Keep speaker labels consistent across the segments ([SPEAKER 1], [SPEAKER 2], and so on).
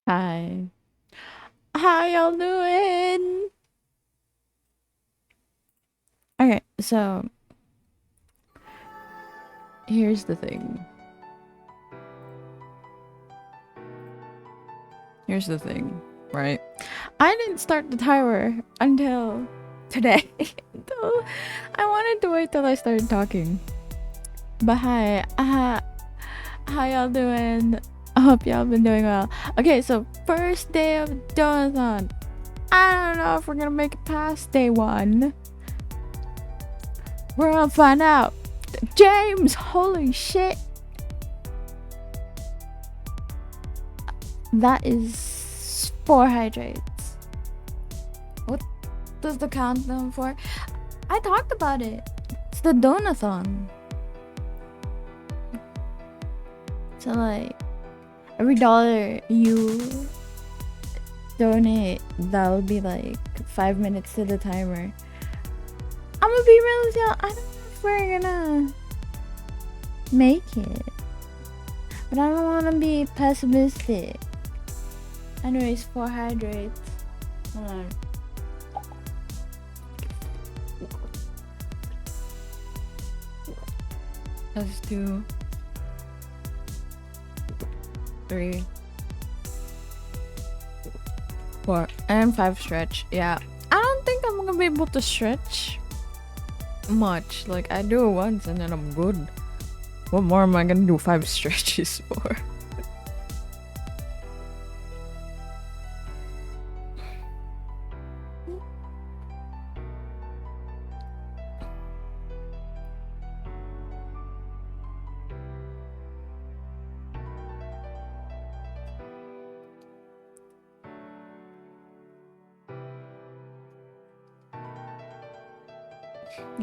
[SPEAKER 1] Hi. How y'all doing? Okay, so here's the thing. Here's the thing, right? I didn't start the timer until today. Until- I wanted to wait till I started talking. But hi, how y'all doing? I hope y'all been doing well. Okay, so first day of DONOTHON. I don't know if we're gonna make it past day one. We're gonna find out. James, holy shit. That is 4 hydrates. What does the countdown for? I talked about it. It's the donathon. So like every dollar you donate, that'll be like 5 minutes to the timer. I'm gonna be real with y'all. I don't know if we're gonna make it, but I don't want to be pessimistic. Anyways, 4 hydrates. Hold on. Let's do 3, 4, and 5 stretch. Yeah, I don't think I'm gonna be able to stretch much. Like I do it once and then I'm good. What more am I gonna do 5 stretches for?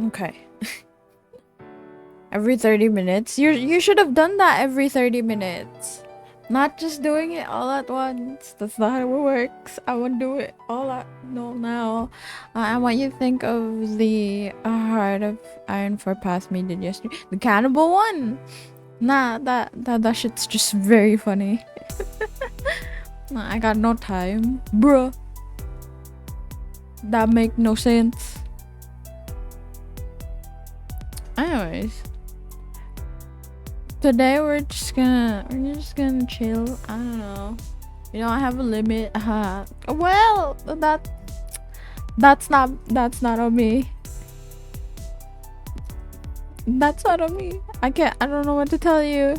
[SPEAKER 1] Okay. Every 30 minutes? You should have done that every 30 minutes. Not just doing it all at once. That's not how it works. I want to do it all at no now. I want you to think of the Heart of Iron 4 pass me did yesterday. The cannibal one. Nah, that shit's just very funny. Nah, I got no time, bruh. That make no sense. Anyways, today we're just gonna chill. I don't know. You know, I have a limit. Well, that's not on me. That's not on me. I don't know what to tell you.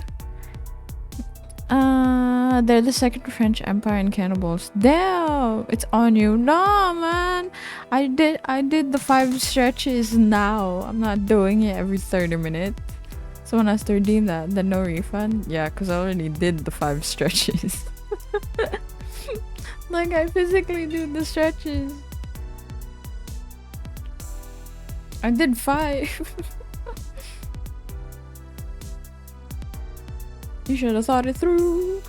[SPEAKER 1] They're the second French Empire in cannibals. Damn, it's on you. No, man. I did the 5 stretches now. I'm not doing it every 30 minutes. Someone has to redeem that. Then no refund. Yeah, because I already did the 5 stretches. Like I physically do the stretches. I did 5. You should have thought it through.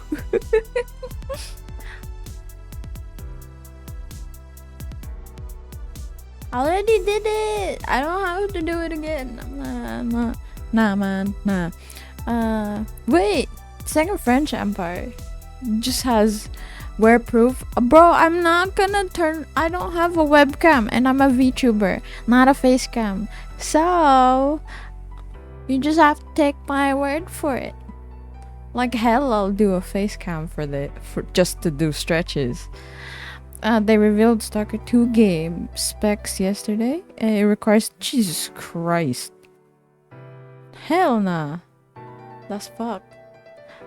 [SPEAKER 1] I already did it. I don't have to do it again. Nah, man, nah. Wait. Second French Empire just has wear proof. Bro, I'm not gonna turn. I don't have a webcam, and I'm a VTuber, not a face cam. So you just have to take my word for it. Like hell, I'll do a face cam for just to do stretches. They revealed Stalker 2 game specs yesterday. It requires Jesus Christ. Hell nah. That's fuck.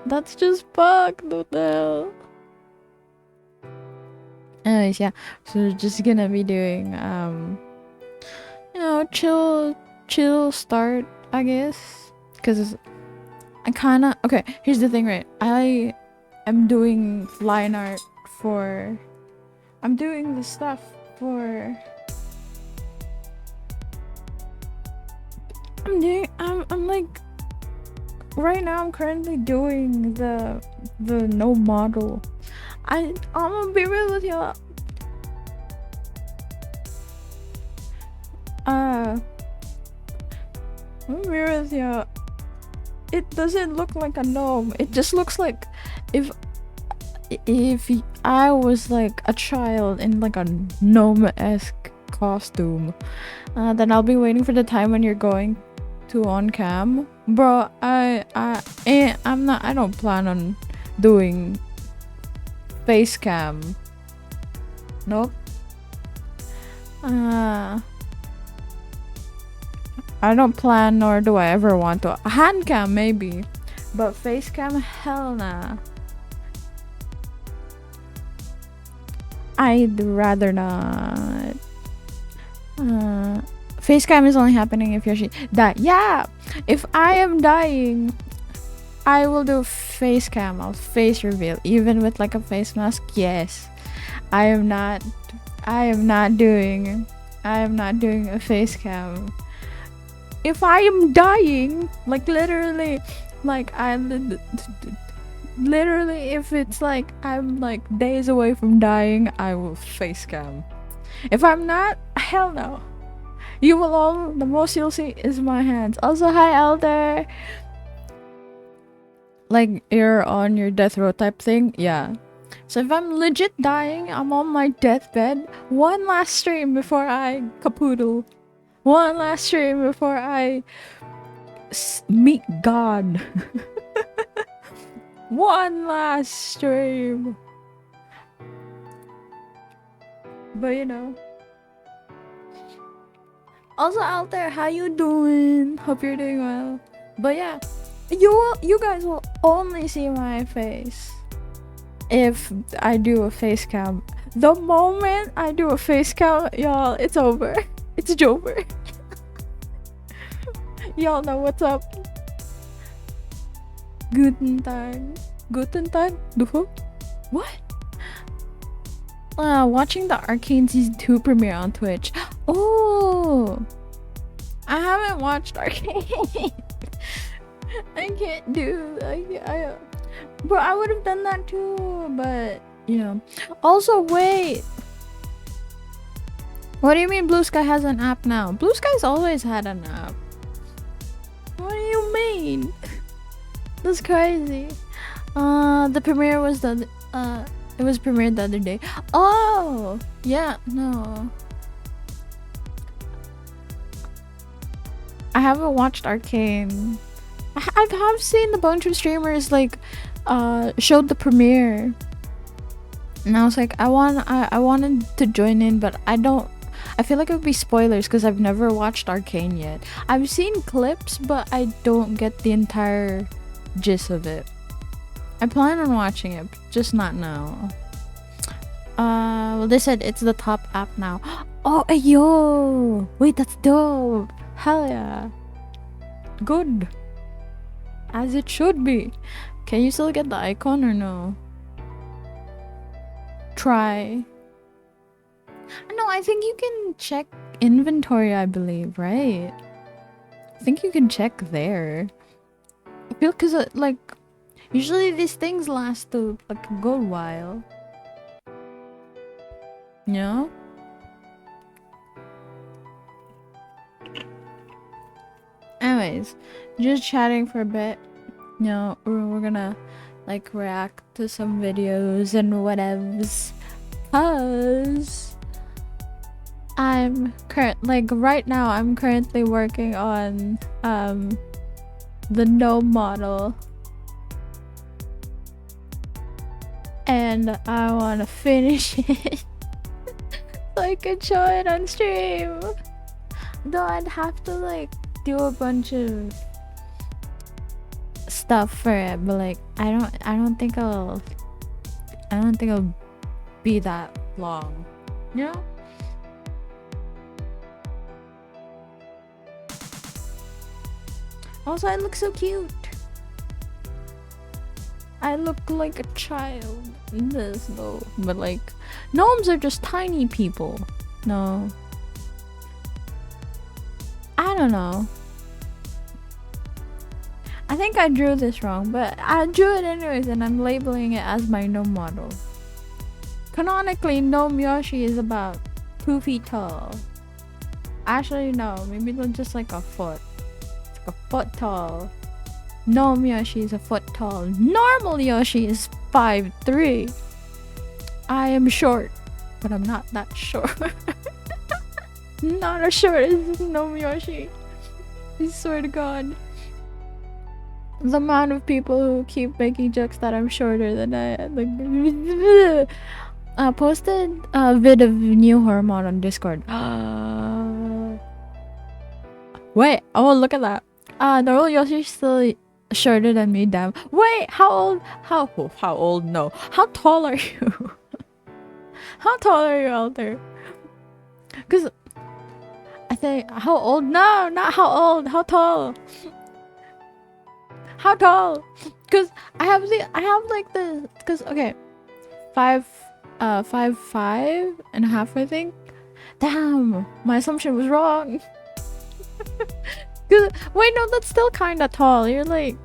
[SPEAKER 1] That's just fuck. What the hell? Anyways, yeah. So we're just gonna be doing chill start, I guess. Cause I kinda okay, here's the thing, right? I am doing line art for I'm doing the stuff for I'm like right now I'm currently doing the no model. I'm gonna be real with y'all. I'm gonna be real with y'all. It doesn't look like a gnome. It just looks like if if I was like a child in like a gnome-esque costume, then I'll be waiting for the time when you're going to on cam. Bro, I don't plan on doing face cam. Nope. I don't plan, nor do I ever want to. Hand cam maybe, but face cam, hell nah. I'd rather not. Face cam is only happening if Yoshi die. Yeah, if I am dying, I will do face cam. I'll face reveal, even with like a face mask. Yes, I am not doing a face cam. If I am dying, like literally, like literally, if it's like I'm like days away from dying, I will face cam. If I'm not, hell no. You will all, the most you'll see is my hands. Also, hi Elder. Like you're on your death row type thing, yeah. So if I'm legit dying, I'm on my deathbed. One last stream before I capoodle. One last stream before I meet God. One last stream. But you know. Also out there, how you doing? Hope you're doing well. But yeah, you guys will only see my face if I do a face cam. The moment I do a face cam, y'all, it's over. It's over. Y'all know what's up. Guten Tag. Guten Tag? Duhu? What? Watching the Arcane Season 2 premiere on Twitch. Oh! I haven't watched Arcane. I can't do... Bro, I would have done that too, but... You know. Also, wait! What do you mean Blue Sky has an app now? Blue Sky's always had an app. What do you mean? That's crazy. The premiere was it was premiered the other day. Oh! Yeah, no. I haven't watched Arcane. I have seen a bunch of streamers like showed the premiere. And I was like, I wanted to join in, but I feel like it would be spoilers because I've never watched Arcane yet. I've seen clips, but I don't get the entire gist of it. I plan on watching it, just not now. Well, they said it's the top app now. Oh, yo! Wait, that's dope! Hell yeah! Good! As it should be. Can you still get the icon or no? Try. No, I think you can check inventory, I believe, right? I think you can check there. I feel because like usually these things last like a good while. You know? Anyways, just chatting for a bit. You know, we're gonna like react to some videos and whatevs. Cause I'm right now I'm currently working on the gnome model. And I wanna finish it so I can show it on stream. Though I'd have to like do a bunch of stuff for it, but like I don't think I'll be that long. You know? Also, I look so cute. I look like a child in this though. But like, gnomes are just tiny people. No. I don't know. I think I drew this wrong, but I drew it anyways and I'm labeling it as my gnome model. Canonically, Gnome Yoshi is about 2 feet tall. Actually, no. Maybe they're just like a foot. It's like a foot tall. Gnome Yoshi is a foot tall. Normal Yoshi is 5'3". I am short, but I'm not that short. Not as short as Nomiyoshi. I swear to God. The amount of people who keep making jokes that I'm shorter than I am. Like, posted a vid of new hormone on Discord. Wait, oh look at that. Normal Yoshi's still shorter than me, damn. Wait, how old? How old? No. How tall are you? How tall are you out there? Cause I think how old? No, not how old. How tall? How tall? Cause I have like the okay, 5'5" I think. Damn, my assumption was wrong. Wait, no, that's still kind of tall. You're like,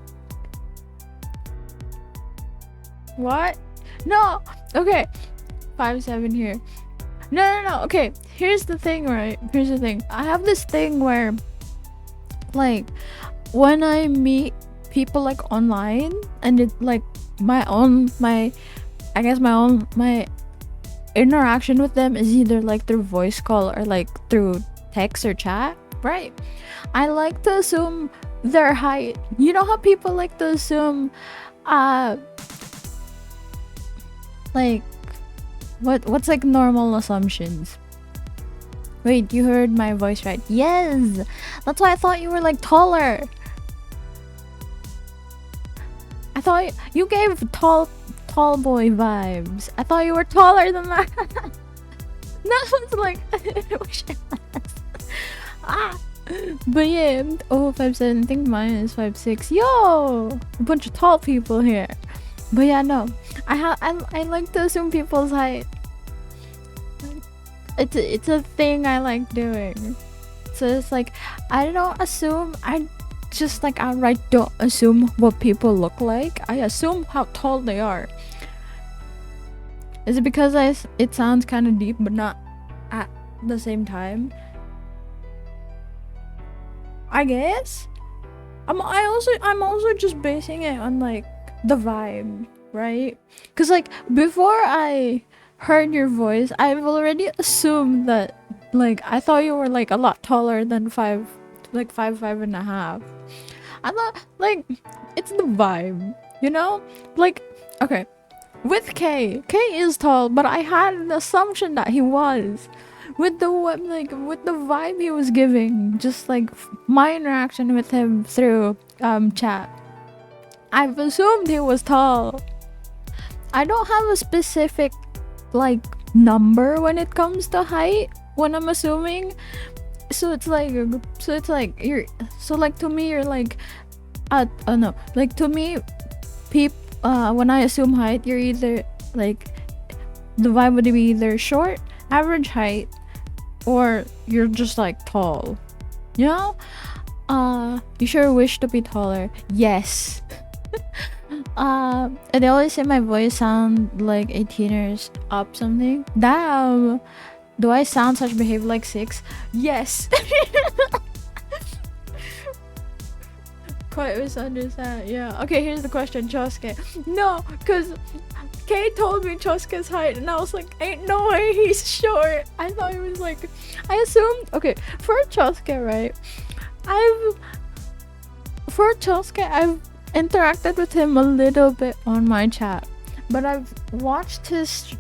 [SPEAKER 1] what? No, okay, 5'7" here. No. Okay, here's the thing, right? Here's the thing. I have this thing where, like, when I meet people like online, and it like my interaction with them is either like through voice call or like through text or chat, right? I like to assume their height. You know how people like to assume like what's like normal assumptions? Wait, you heard my voice right? Yes, that's why I thought you were like taller. I thought you gave tall boy vibes. I thought you were taller than that. That was like I wish I was. But yeah, 5'7". I think mine is 5'6". Yo, a bunch of tall people here. But yeah, no, I like to assume people's height. It's a thing I like doing. So it's like I don't assume. I just like outright don't assume what people look like. I assume how tall they are. Is it because it sounds kind of deep but not at the same time? I guess I'm also just basing it on like the vibe, right? Because like before I heard your voice, I've already assumed that like I thought you were like a lot taller than 5'5". I thought like it's the vibe, you know? Like okay, with K is tall, but I had an assumption that he was with the vibe he was giving, just like my interaction with him through chat. I've assumed he was tall. I don't have a specific like number when it comes to height when I'm assuming. So it's like you're to me you're like no, like to me when I assume height, you're either like the vibe would be either short, average height, or you're just like tall, you know? You sure wish to be taller. Yes. And they always say my voice sound like 18ers up something. Damn, do I sound such behave like 6? Yes. Quite misunderstand. Yeah, okay, here's the question, Chosuke. No, because Kay told me Chosuke's height and I was like, ain't no way he's short. I thought he was like, I assumed, okay, for Chosuke, right, I've interacted with him a little bit on my chat, but I've watched his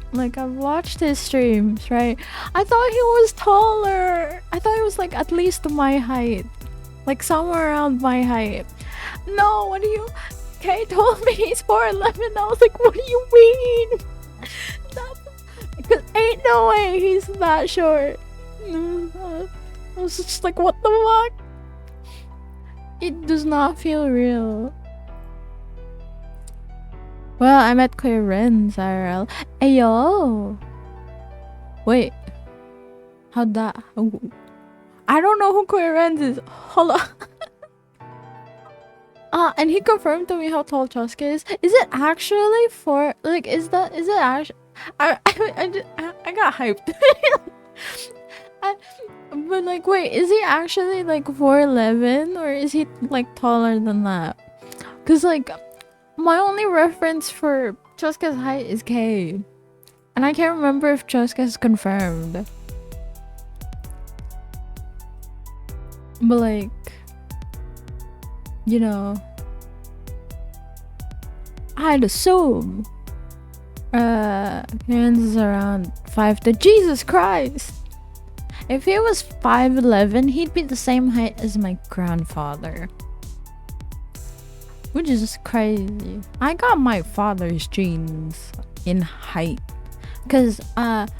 [SPEAKER 1] streams, right? I thought he was taller. I thought he was like at least my height, like somewhere around my height. No, what do you? Kay told me he's 4'11". I was like, what do you mean? Because ain't no way he's that short. I was just like, what the fuck? It does not feel real. Well, I met Queer Renz IRL. Ayo! Wait. How'd that? I don't know who Queer Renz is. Hold on. And he confirmed to me how tall Chosuke is. Is it actually is it actually... I got hyped. But like, wait, is he actually like 4'11", or is he like taller than that? Cause like, my only reference for Chosuke's height is K. And I can't remember if Chosuke is confirmed. But like, you know, I'd assume Hans is around 5 to Jesus Christ. If he was 5'11", he'd be the same height as my grandfather. Which is crazy. I got my father's genes in height. Cause and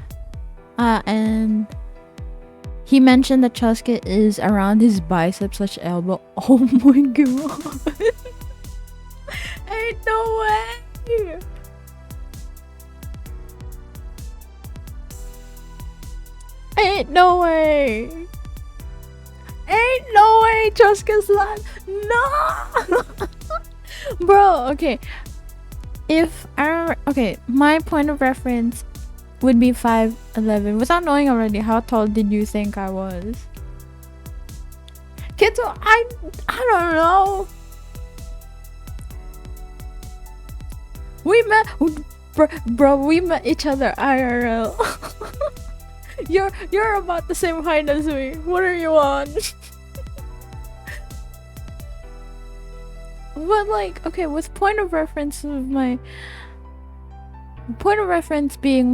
[SPEAKER 1] he mentioned that Chosuke is around his bicep/elbow. Oh my god. Ain't no way. Ain't no way. Ain't no way Chosuke's that. No. Bro, okay. If I okay, my point of reference would be 5'11". Without knowing already, how tall did you think I was? Kito, I don't know. We met, bro. We met each other IRL. You're about the same height as me. What are you on? But like, okay, with point of reference being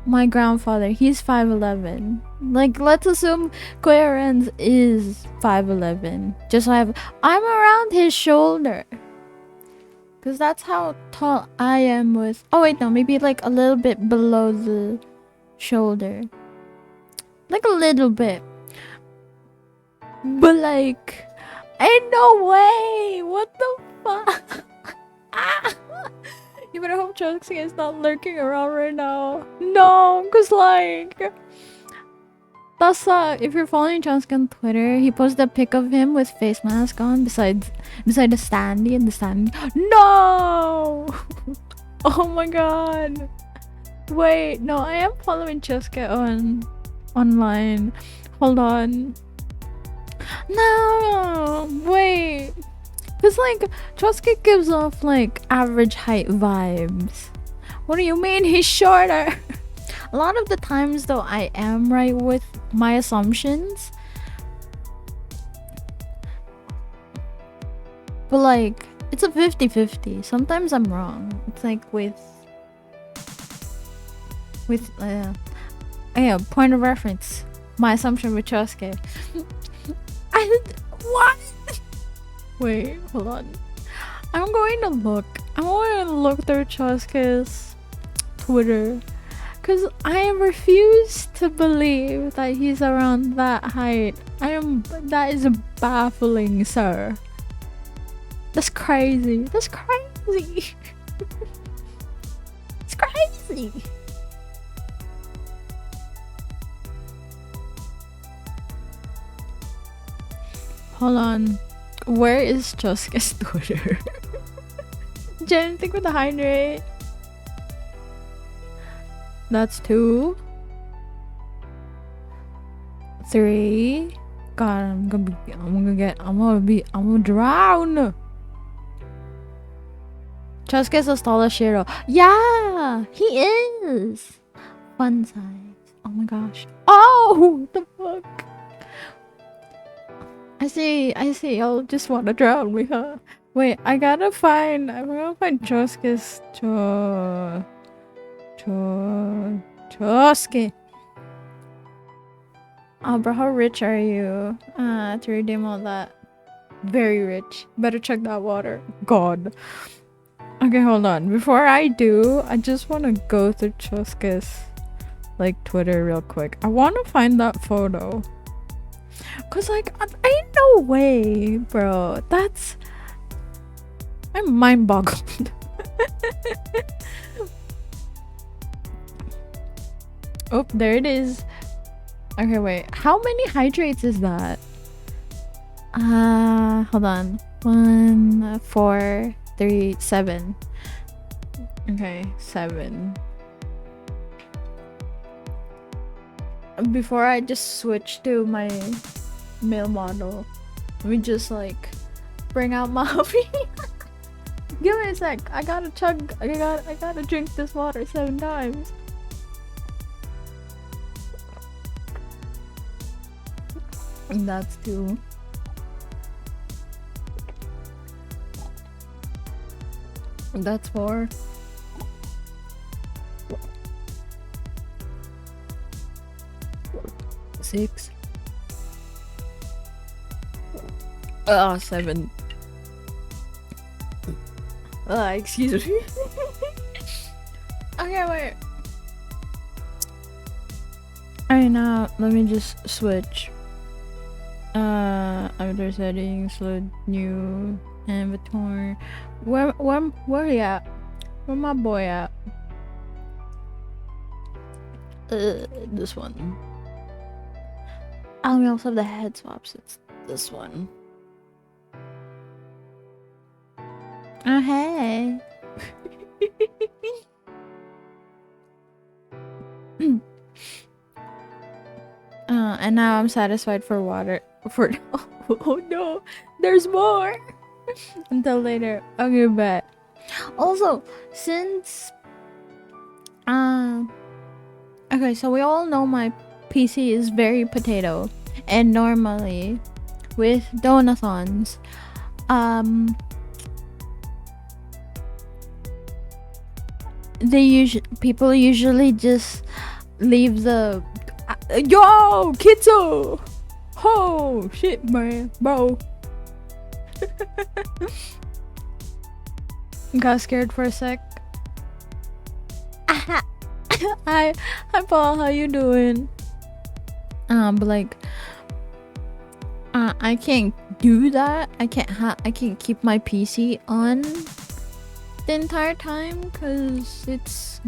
[SPEAKER 1] my grandfather, he's 5'11". Like, let's assume Coherence is 5'11". Just so I'm around his shoulder. Cause that's how tall I am with. Oh wait, no, maybe like a little bit below the shoulder. Like a little bit. But like, ain't no way! What the fuck? Ah! You better hope Chosuke is not lurking around right now. No, cause like, that's if you're following Chosuke on Twitter, he posted a pic of him with face mask on beside the standee and the standee. No! Oh my god. Wait, no, I am following Chosuke online. Hold on. No, wait. Cause like Chosuke gives off like average height vibes. What do you mean he's shorter? A lot of the times though, I am right with my assumptions. But like, it's a 50-50. Sometimes I'm wrong. It's like with point of reference. My assumption with Chosuke. What? Wait, hold on. I'm going to look through Chosuke's Twitter. Cause I refuse to believe that he's around that height. That is baffling, sir. That's crazy. That's crazy. It's crazy. Hold on. Where is Chosuke's Twitter? Jen, think with the height rate. That's 2. 3. God, I'm gonna drown. Chosuke's as tall as Shiro. Yeah, he is. Fun size. Oh my gosh. Oh, what the fuck? I see. Y'all just wanna drown me, huh? Wait, I'm gonna find Chosuke's Chosuke. Oh, bro, how rich are you? To redeem all that. Very rich. Better check that water. God. Okay, hold on. Before I do, I just want to go through Chosuke's like Twitter real quick. I want to find that photo. Cause like, ain't no way, bro. I'm mind boggled. Oh, there it is. Okay, wait. How many hydrates is that? Hold on. 1, 4, 3, 7. Okay, 7. Before I just switch to my male model, let me just like bring out my hubby. Give me a sec. I gotta drink this water 7 times. And that's 2. That's 4. 6. 7. Excuse me. Okay, wait. Alright, now let me just switch. Other settings, load new inventory. Where he at? Where my boy at? This one. Oh, we also have the head swaps. It's this one. Oh, hey. And now I'm satisfied for water. Oh no, there's more. Until later. Okay, bet. Also, since okay, so we all know my PC is very potato, and normally with donathons, people usually just leave the yo Kitsu. Oh shit, man, bro. Got scared for a sec. Hi Paul, how you doing? But like, I can't do that. I can't keep my PC on the entire time because it's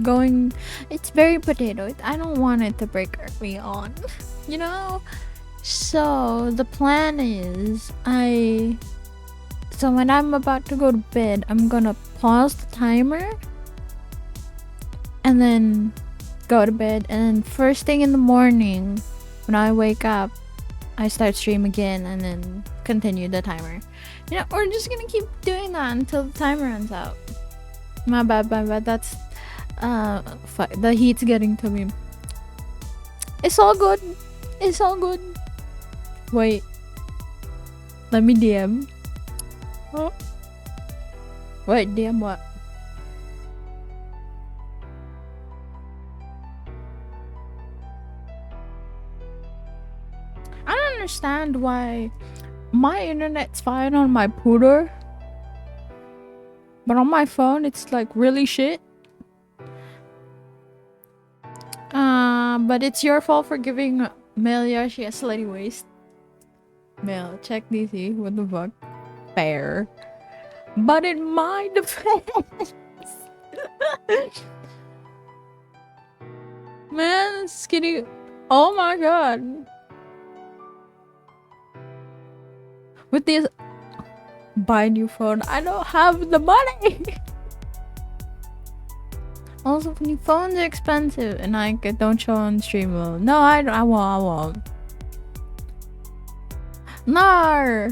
[SPEAKER 1] very potato. I don't want it to break early on, you know. So the plan is so when I'm about to go to bed, I'm gonna pause the timer and then go to bed, and then first thing in the morning when I wake up, I start stream again and then continue the timer. You know, we're just gonna keep doing that until the timer runs out. My bad. That's the heat's getting to me. It's all good. Wait, let me DM. Oh. Wait, DM what? I don't understand why my internet's fine on my pooter, but on my phone it's like really shit. But it's your fault for giving Mel Yoshi a slutty waist. Mel, check DC. What the fuck? Fair. But in my defense, man, skinny. Oh my god. With this, buy a new phone. I don't have the money. Also, new phones are expensive, and I don't show on stream mode. No, I won't. No.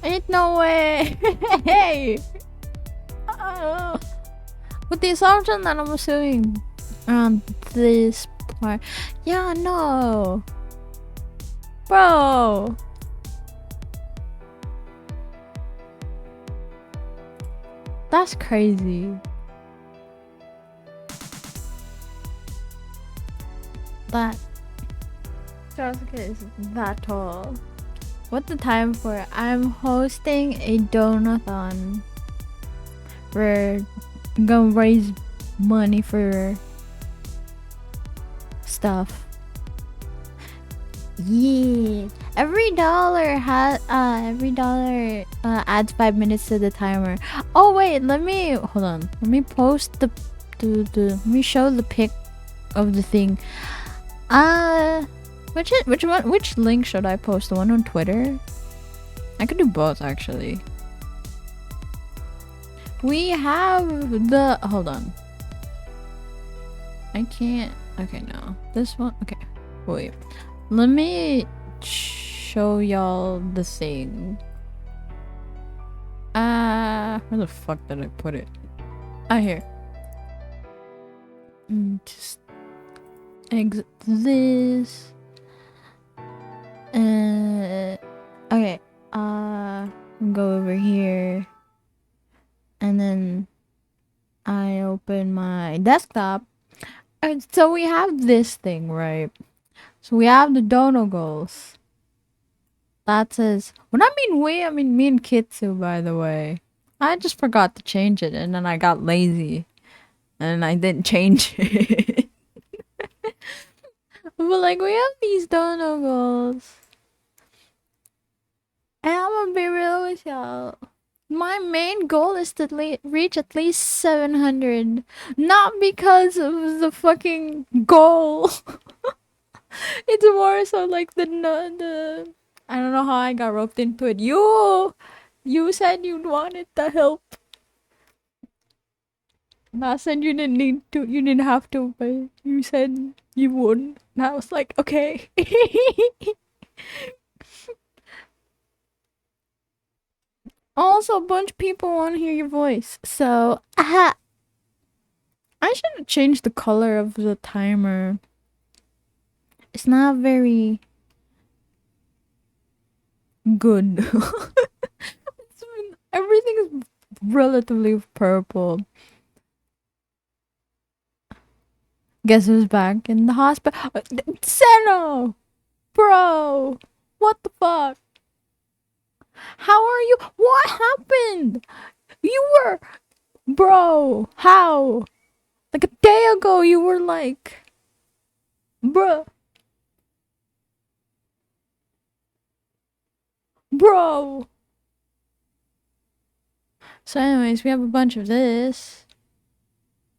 [SPEAKER 1] Ain't no way. Hey. With the assumption that I'm assuming around this part. Yeah, no. Bro. That's crazy. That Jessica is that tall. What the time for? I'm hosting a donathon. We're gonna raise money for stuff. Yeah. Every dollar adds 5 minutes to the timer. Oh wait, let me post let me show the pic of the thing. Which link should I post? The one on Twitter? I could do both actually. We have the hold on. I can't. Okay, no. This one. Okay. Wait. Let me show y'all the thing. Where the fuck did I put it? Here. Just exit this. Okay. Go over here, and then I open my desktop. And so we have this thing, right? So we have the dono goals. That says, when I mean we, I mean me and Kitsu, by the way. I just forgot to change it, and then I got lazy, and I didn't change it. But like, we have these dono goals. And I'm gonna be real with y'all. My main goal is to reach at least 700. Not because of the fucking goal. It's more so like the I don't know how I got roped into it. You said you wanted the help. And I said you didn't need to. You didn't have to, but you said you wouldn't. And I was like, okay. Also, a bunch of people want to hear your voice, so I should have changed the color of the timer. It's not very good. Everything is relatively purple. Guess who's back in the hospital? Seno! Bro! What the fuck? How are you? What happened? You were... Bro! How? Like a day ago, you were like... Bro! Bro! So anyways, we have a bunch of this.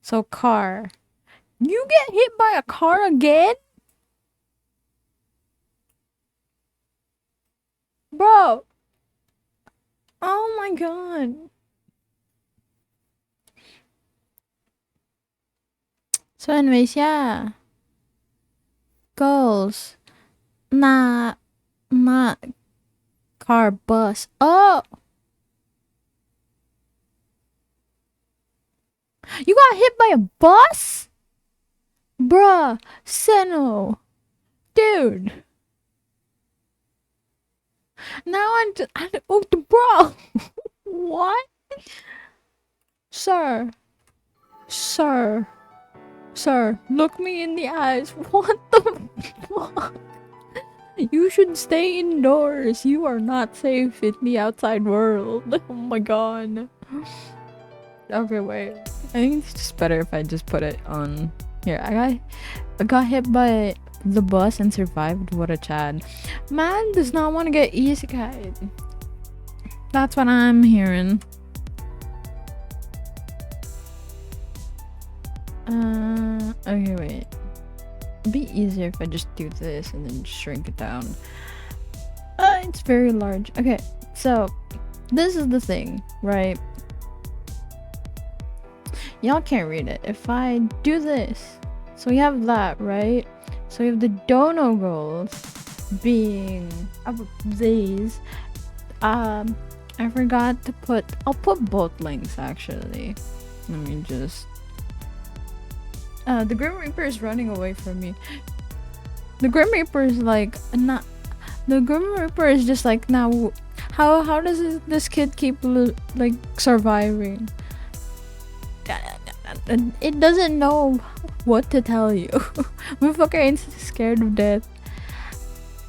[SPEAKER 1] So car. You get hit by a car again? Bro! Oh my god. So anyways, yeah. Goals. Not car, bus. Oh! You got hit by a bus? Bruh. Seno. Dude. Now oh, bro. What? Sir. Sir. Sir, look me in the eyes. What the fuck? You should stay indoors. You are not safe in the outside world. Oh my god. Okay, wait. I think it's just better if I just put it on here. I got hit by the bus and survived. What a Chad. Man does not want to get isekai. That's what I'm hearing. Okay, wait. It'd be easier if I just do this and then shrink it down. It's very large. Okay, so this is the thing, right? Y'all can't read it. If I do this, so we have that, right? So we have the dono goals being these. I forgot to put. I'll put both links actually. Let me just. The Grim Reaper is running away from me. The Grim Reaper is like not. The Grim Reaper is just like now. How does this kid keep like surviving? It doesn't know what to tell you. Motherfucker ain't scared of death.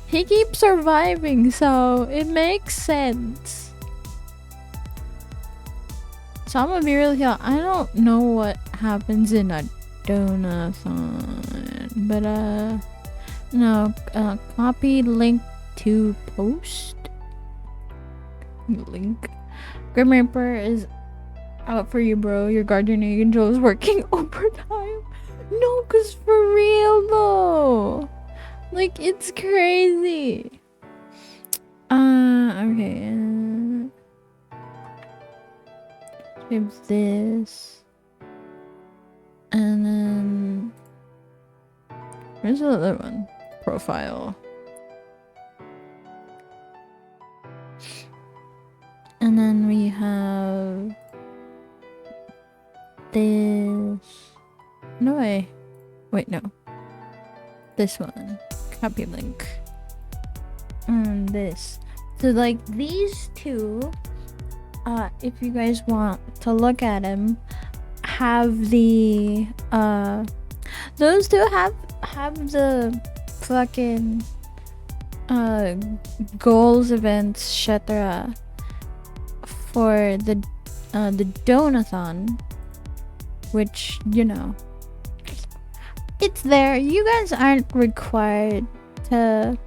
[SPEAKER 1] He keeps surviving, so it makes sense. So I'm gonna be real here. I don't know what happens in a DONOTHON, but no. Copy link to post. Link. Grim Reaper is out for you, bro. Your guardian angel is working overtime. No, cause for real though, like it's crazy. Okay. Save this, and then where's the other one? Profile. And then we have this. No way. Wait, no. This one. Copy link. this. So like these two, if you guys want to look at them, have the those two have the fucking goals, events, etc. for the Donathon, which, you know, it's there. You guys aren't required to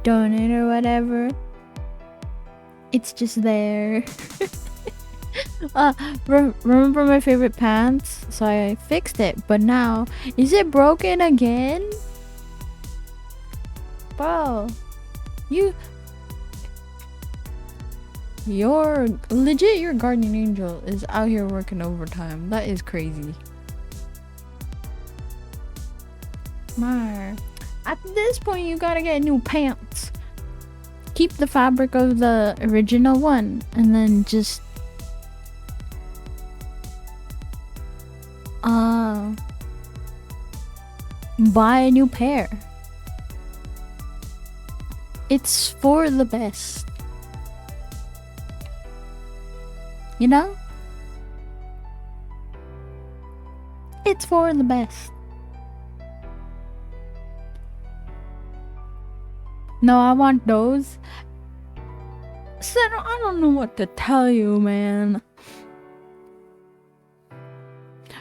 [SPEAKER 1] donate or whatever. It's just there. Remember my favorite pants? So I fixed it, but now is it broken again? Bro, your guardian angel is out here working overtime. That is crazy. Mar, at this point you gotta get new pants. Keep the fabric of the original one and then just buy a new pair. It's for the best. You know? It's for the best. No, I want those. So I don't know what to tell you, man.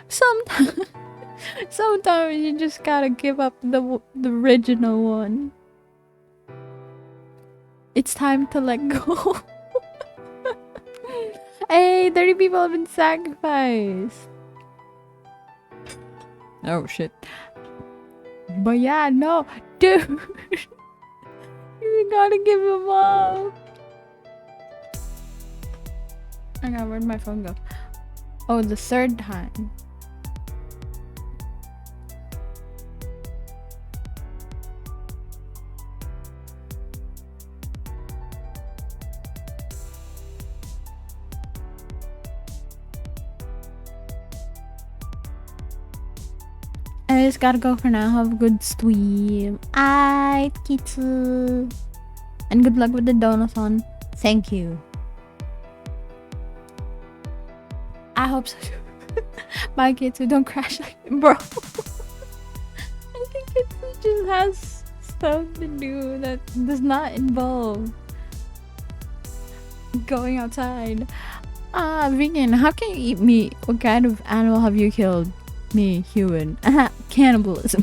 [SPEAKER 1] Sometimes you just gotta give up the original one. It's time to let go. Hey, 30 people have been sacrificed. Oh shit. But yeah, no, dude. You gotta give him up. Hang on, where'd my phone go? Oh, the third time. I just gotta go for now. Have a good stream. Aight, Kitsu. And good luck with the Donathon. Thank you. I hope so. Bye, Kitsu. Don't crash like bro. I think Kitsu just has stuff to do that does not involve going outside. Vegan, how can you eat meat? What kind of animal have you killed? Me, human. Cannibalism.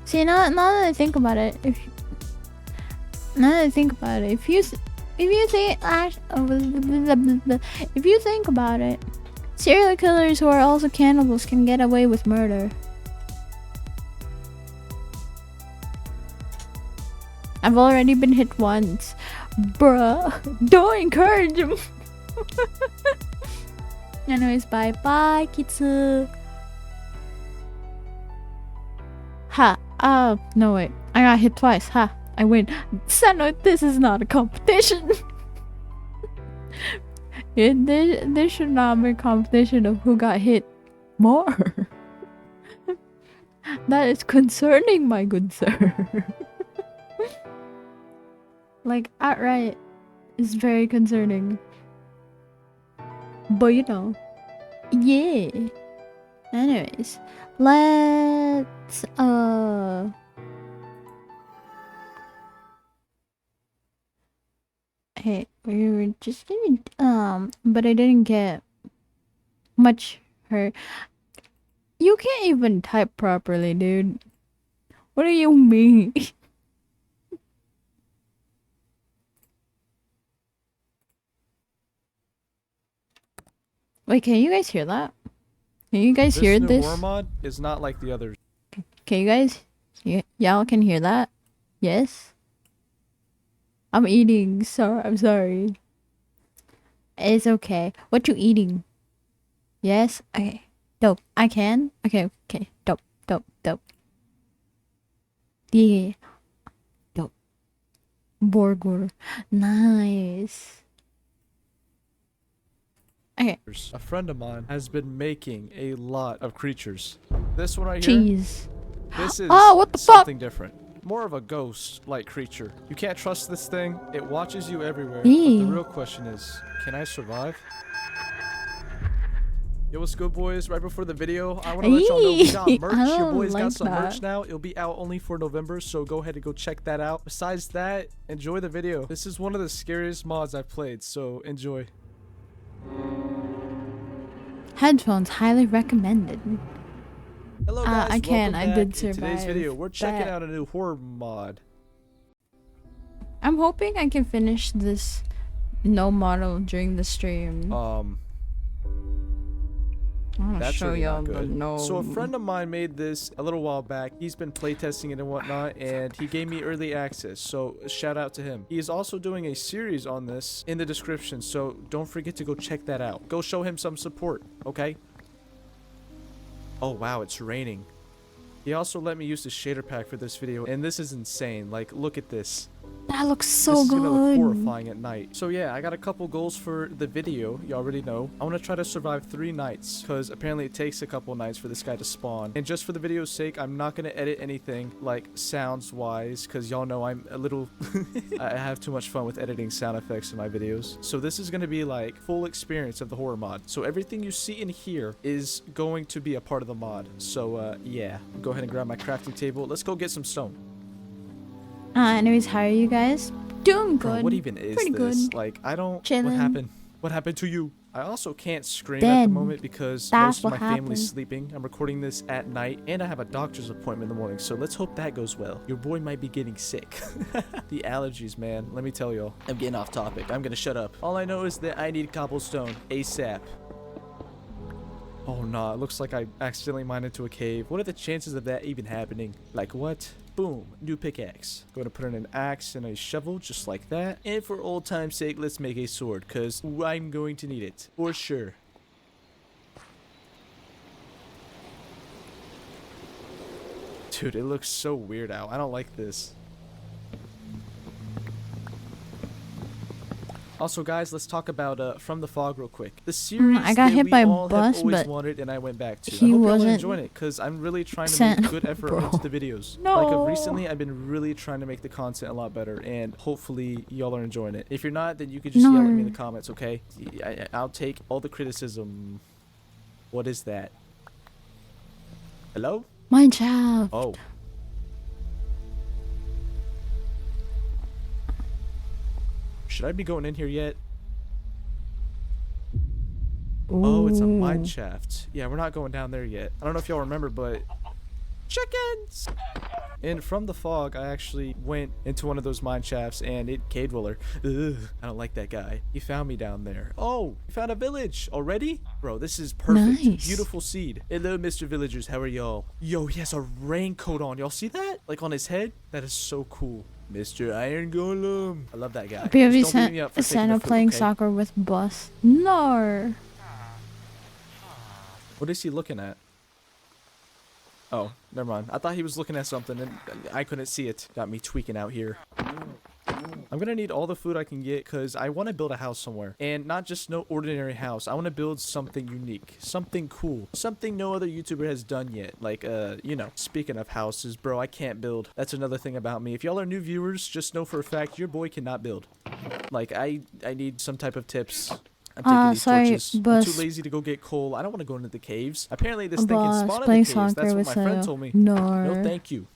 [SPEAKER 1] See, now that I think about it, if you think about it, serial killers who are also cannibals can get away with murder. I've already been hit once. Bruh, don't encourage him. Anyways, bye bye, Kitsu. Ha. No wait. I got hit twice. Ha. I win. Sano, this is not a competition. There should not be a competition of who got hit more. That is concerning, my good sir. Like, outright is very concerning. But you know, yeah. Anyways, let's hey, we were just gonna but I didn't get much hurt. You can't even type properly, dude. What do you mean? Wait, can you guys hear that? Can you guys hear this?
[SPEAKER 2] This new war mod is not like the others.
[SPEAKER 1] Can you guys? Y'all can hear that? Yes? I'm eating, so I'm sorry. It's okay. What you eating? Yes? Okay. Dope. I can? Okay. Dope. Yeah. Dope. Burger. Nice. Okay.
[SPEAKER 2] A friend of mine has been making a lot of creatures. This one right here.
[SPEAKER 1] Cheese.
[SPEAKER 2] This is
[SPEAKER 1] Oh, what the fuck?
[SPEAKER 2] something different. More of a ghost-like creature. You can't trust this thing. It watches you everywhere. But
[SPEAKER 1] Eee.
[SPEAKER 2] the real question is, can I survive? Yo, what's good, boys? Right before the video, I want to let y'all know we got
[SPEAKER 1] Eee,
[SPEAKER 2] merch.
[SPEAKER 1] I
[SPEAKER 2] Your
[SPEAKER 1] don't
[SPEAKER 2] boys got
[SPEAKER 1] like
[SPEAKER 2] some merch
[SPEAKER 1] that.
[SPEAKER 2] now. It'll be out only for November, so go ahead and go check that out. Besides that, enjoy the video. This is one of the scariest mods I've played, so enjoy.
[SPEAKER 1] Headphones highly recommended.
[SPEAKER 2] Hello, guys.
[SPEAKER 1] I can.
[SPEAKER 2] Welcome
[SPEAKER 1] I did
[SPEAKER 2] back. In today's
[SPEAKER 1] survive
[SPEAKER 2] video, we're checking
[SPEAKER 1] that.
[SPEAKER 2] out a new horror mod.
[SPEAKER 1] I'm hoping I can finish this no model during the stream. I want to
[SPEAKER 2] That's
[SPEAKER 1] show
[SPEAKER 2] really
[SPEAKER 1] y'all
[SPEAKER 2] not
[SPEAKER 1] the
[SPEAKER 2] good.
[SPEAKER 1] no.
[SPEAKER 2] So a friend of mine made this a little while back. He's been playtesting it and whatnot, and he gave me early access. So shout out to him. He is also doing a series on this in the description, so don't forget to go check that out. Go show him some support, okay? Oh wow, it's raining. He also let me use the shader pack for this video, and this is insane. Like, look at this.
[SPEAKER 1] That looks so
[SPEAKER 2] This is
[SPEAKER 1] good.
[SPEAKER 2] gonna look horrifying at night. So yeah, I got a couple goals for the video. You already know. I want to try to survive 3 nights, because apparently it takes a couple nights for this guy to spawn. And just for the video's sake, I'm not gonna edit anything like sounds wise, because y'all know I'm a little I have too much fun with editing sound effects in my videos. So this is gonna be like full experience of the horror mod. So everything you see in here is going to be a part of the mod. So yeah, go ahead and grab my crafting table. Let's go get some stone.
[SPEAKER 1] Anyways, how are you guys? Doing
[SPEAKER 2] Bro,
[SPEAKER 1] good.
[SPEAKER 2] what even is
[SPEAKER 1] Pretty
[SPEAKER 2] this?
[SPEAKER 1] good.
[SPEAKER 2] Like, I don't...
[SPEAKER 1] Chilling.
[SPEAKER 2] What happened? What happened to you? I also can't scream at
[SPEAKER 1] Dead.
[SPEAKER 2] the moment because
[SPEAKER 1] That's
[SPEAKER 2] most of
[SPEAKER 1] what
[SPEAKER 2] my family's
[SPEAKER 1] happened.
[SPEAKER 2] sleeping. I'm recording this at night, and I have a doctor's appointment in the morning, so let's hope that goes well. Your boy might be getting sick. The allergies, man. Let me tell y'all. I'm getting off topic. I'm gonna shut up. All I know is that I need cobblestone ASAP. Oh, no. It looks like I accidentally mined into a cave. What are the chances of that even happening? Like, what? Boom, new pickaxe. Going to put in an axe and a shovel just like that. And for old time's sake, let's make a sword, because I'm going to need it. For sure. Dude, it looks so weird out. I don't like this. Also, guys, let's talk about From the Fog real quick. The series
[SPEAKER 1] I got
[SPEAKER 2] that
[SPEAKER 1] hit
[SPEAKER 2] we
[SPEAKER 1] by a
[SPEAKER 2] all
[SPEAKER 1] bus,
[SPEAKER 2] have always
[SPEAKER 1] but
[SPEAKER 2] wanted and I went back to. I
[SPEAKER 1] he
[SPEAKER 2] hope y'all are
[SPEAKER 1] wasn't
[SPEAKER 2] enjoying it, because I'm really trying to
[SPEAKER 1] sent.
[SPEAKER 2] make good effort
[SPEAKER 1] Bro.
[SPEAKER 2] into the videos.
[SPEAKER 1] No.
[SPEAKER 2] Like, of recently, I've been really trying to make the content a lot better, and hopefully y'all are enjoying it. If you're not, then you can just yell at me in the
[SPEAKER 1] No.
[SPEAKER 2] comments, okay? I'll take all the criticism. What is that? Hello?
[SPEAKER 1] Minecraft.
[SPEAKER 2] Oh. Should I be going in here yet? Oh, it's a mine
[SPEAKER 1] Ooh.
[SPEAKER 2] shaft. Yeah, we're not going down there yet. I don't know if y'all remember, but chickens! And From the Fog, I actually went into one of those mine shafts, and it cave dweller. Ugh, I don't like that guy. He found me down there. Oh, he found a village already? Bro, this is perfect.
[SPEAKER 1] Nice.
[SPEAKER 2] Beautiful seed. Hello, Mr. Villagers. How are y'all? Yo, he has a raincoat on. Y'all see that? Like on his head? That is so cool. Mr. Iron Golem. I love that guy.
[SPEAKER 1] POV
[SPEAKER 2] Just don't beat me up for taking
[SPEAKER 1] Santa
[SPEAKER 2] the fruit,
[SPEAKER 1] playing
[SPEAKER 2] okay?
[SPEAKER 1] soccer with bus. No.
[SPEAKER 2] What is he looking at? Oh, never mind. I thought he was looking at something and I couldn't see it. Got me tweaking out here. I'm gonna need all the food I can get because I want to build a house somewhere. And not just no ordinary house. I want to build something unique. Something cool. Something no other YouTuber has done yet. Like, you know, speaking of houses, bro, I can't build. That's another thing about me. If y'all are new viewers, just know for a fact your boy cannot build. Like, I need some type of tips. I'm taking these
[SPEAKER 1] sorry,
[SPEAKER 2] torches. I'm
[SPEAKER 1] boss.
[SPEAKER 2] too lazy to go get coal. I don't want to go into the caves. Apparently this thing can
[SPEAKER 1] Boss,
[SPEAKER 2] spawn in the
[SPEAKER 1] playing
[SPEAKER 2] caves.
[SPEAKER 1] soccer
[SPEAKER 2] That's what
[SPEAKER 1] with
[SPEAKER 2] my friend
[SPEAKER 1] Santa.
[SPEAKER 2] told me.
[SPEAKER 1] No.
[SPEAKER 2] No, thank you.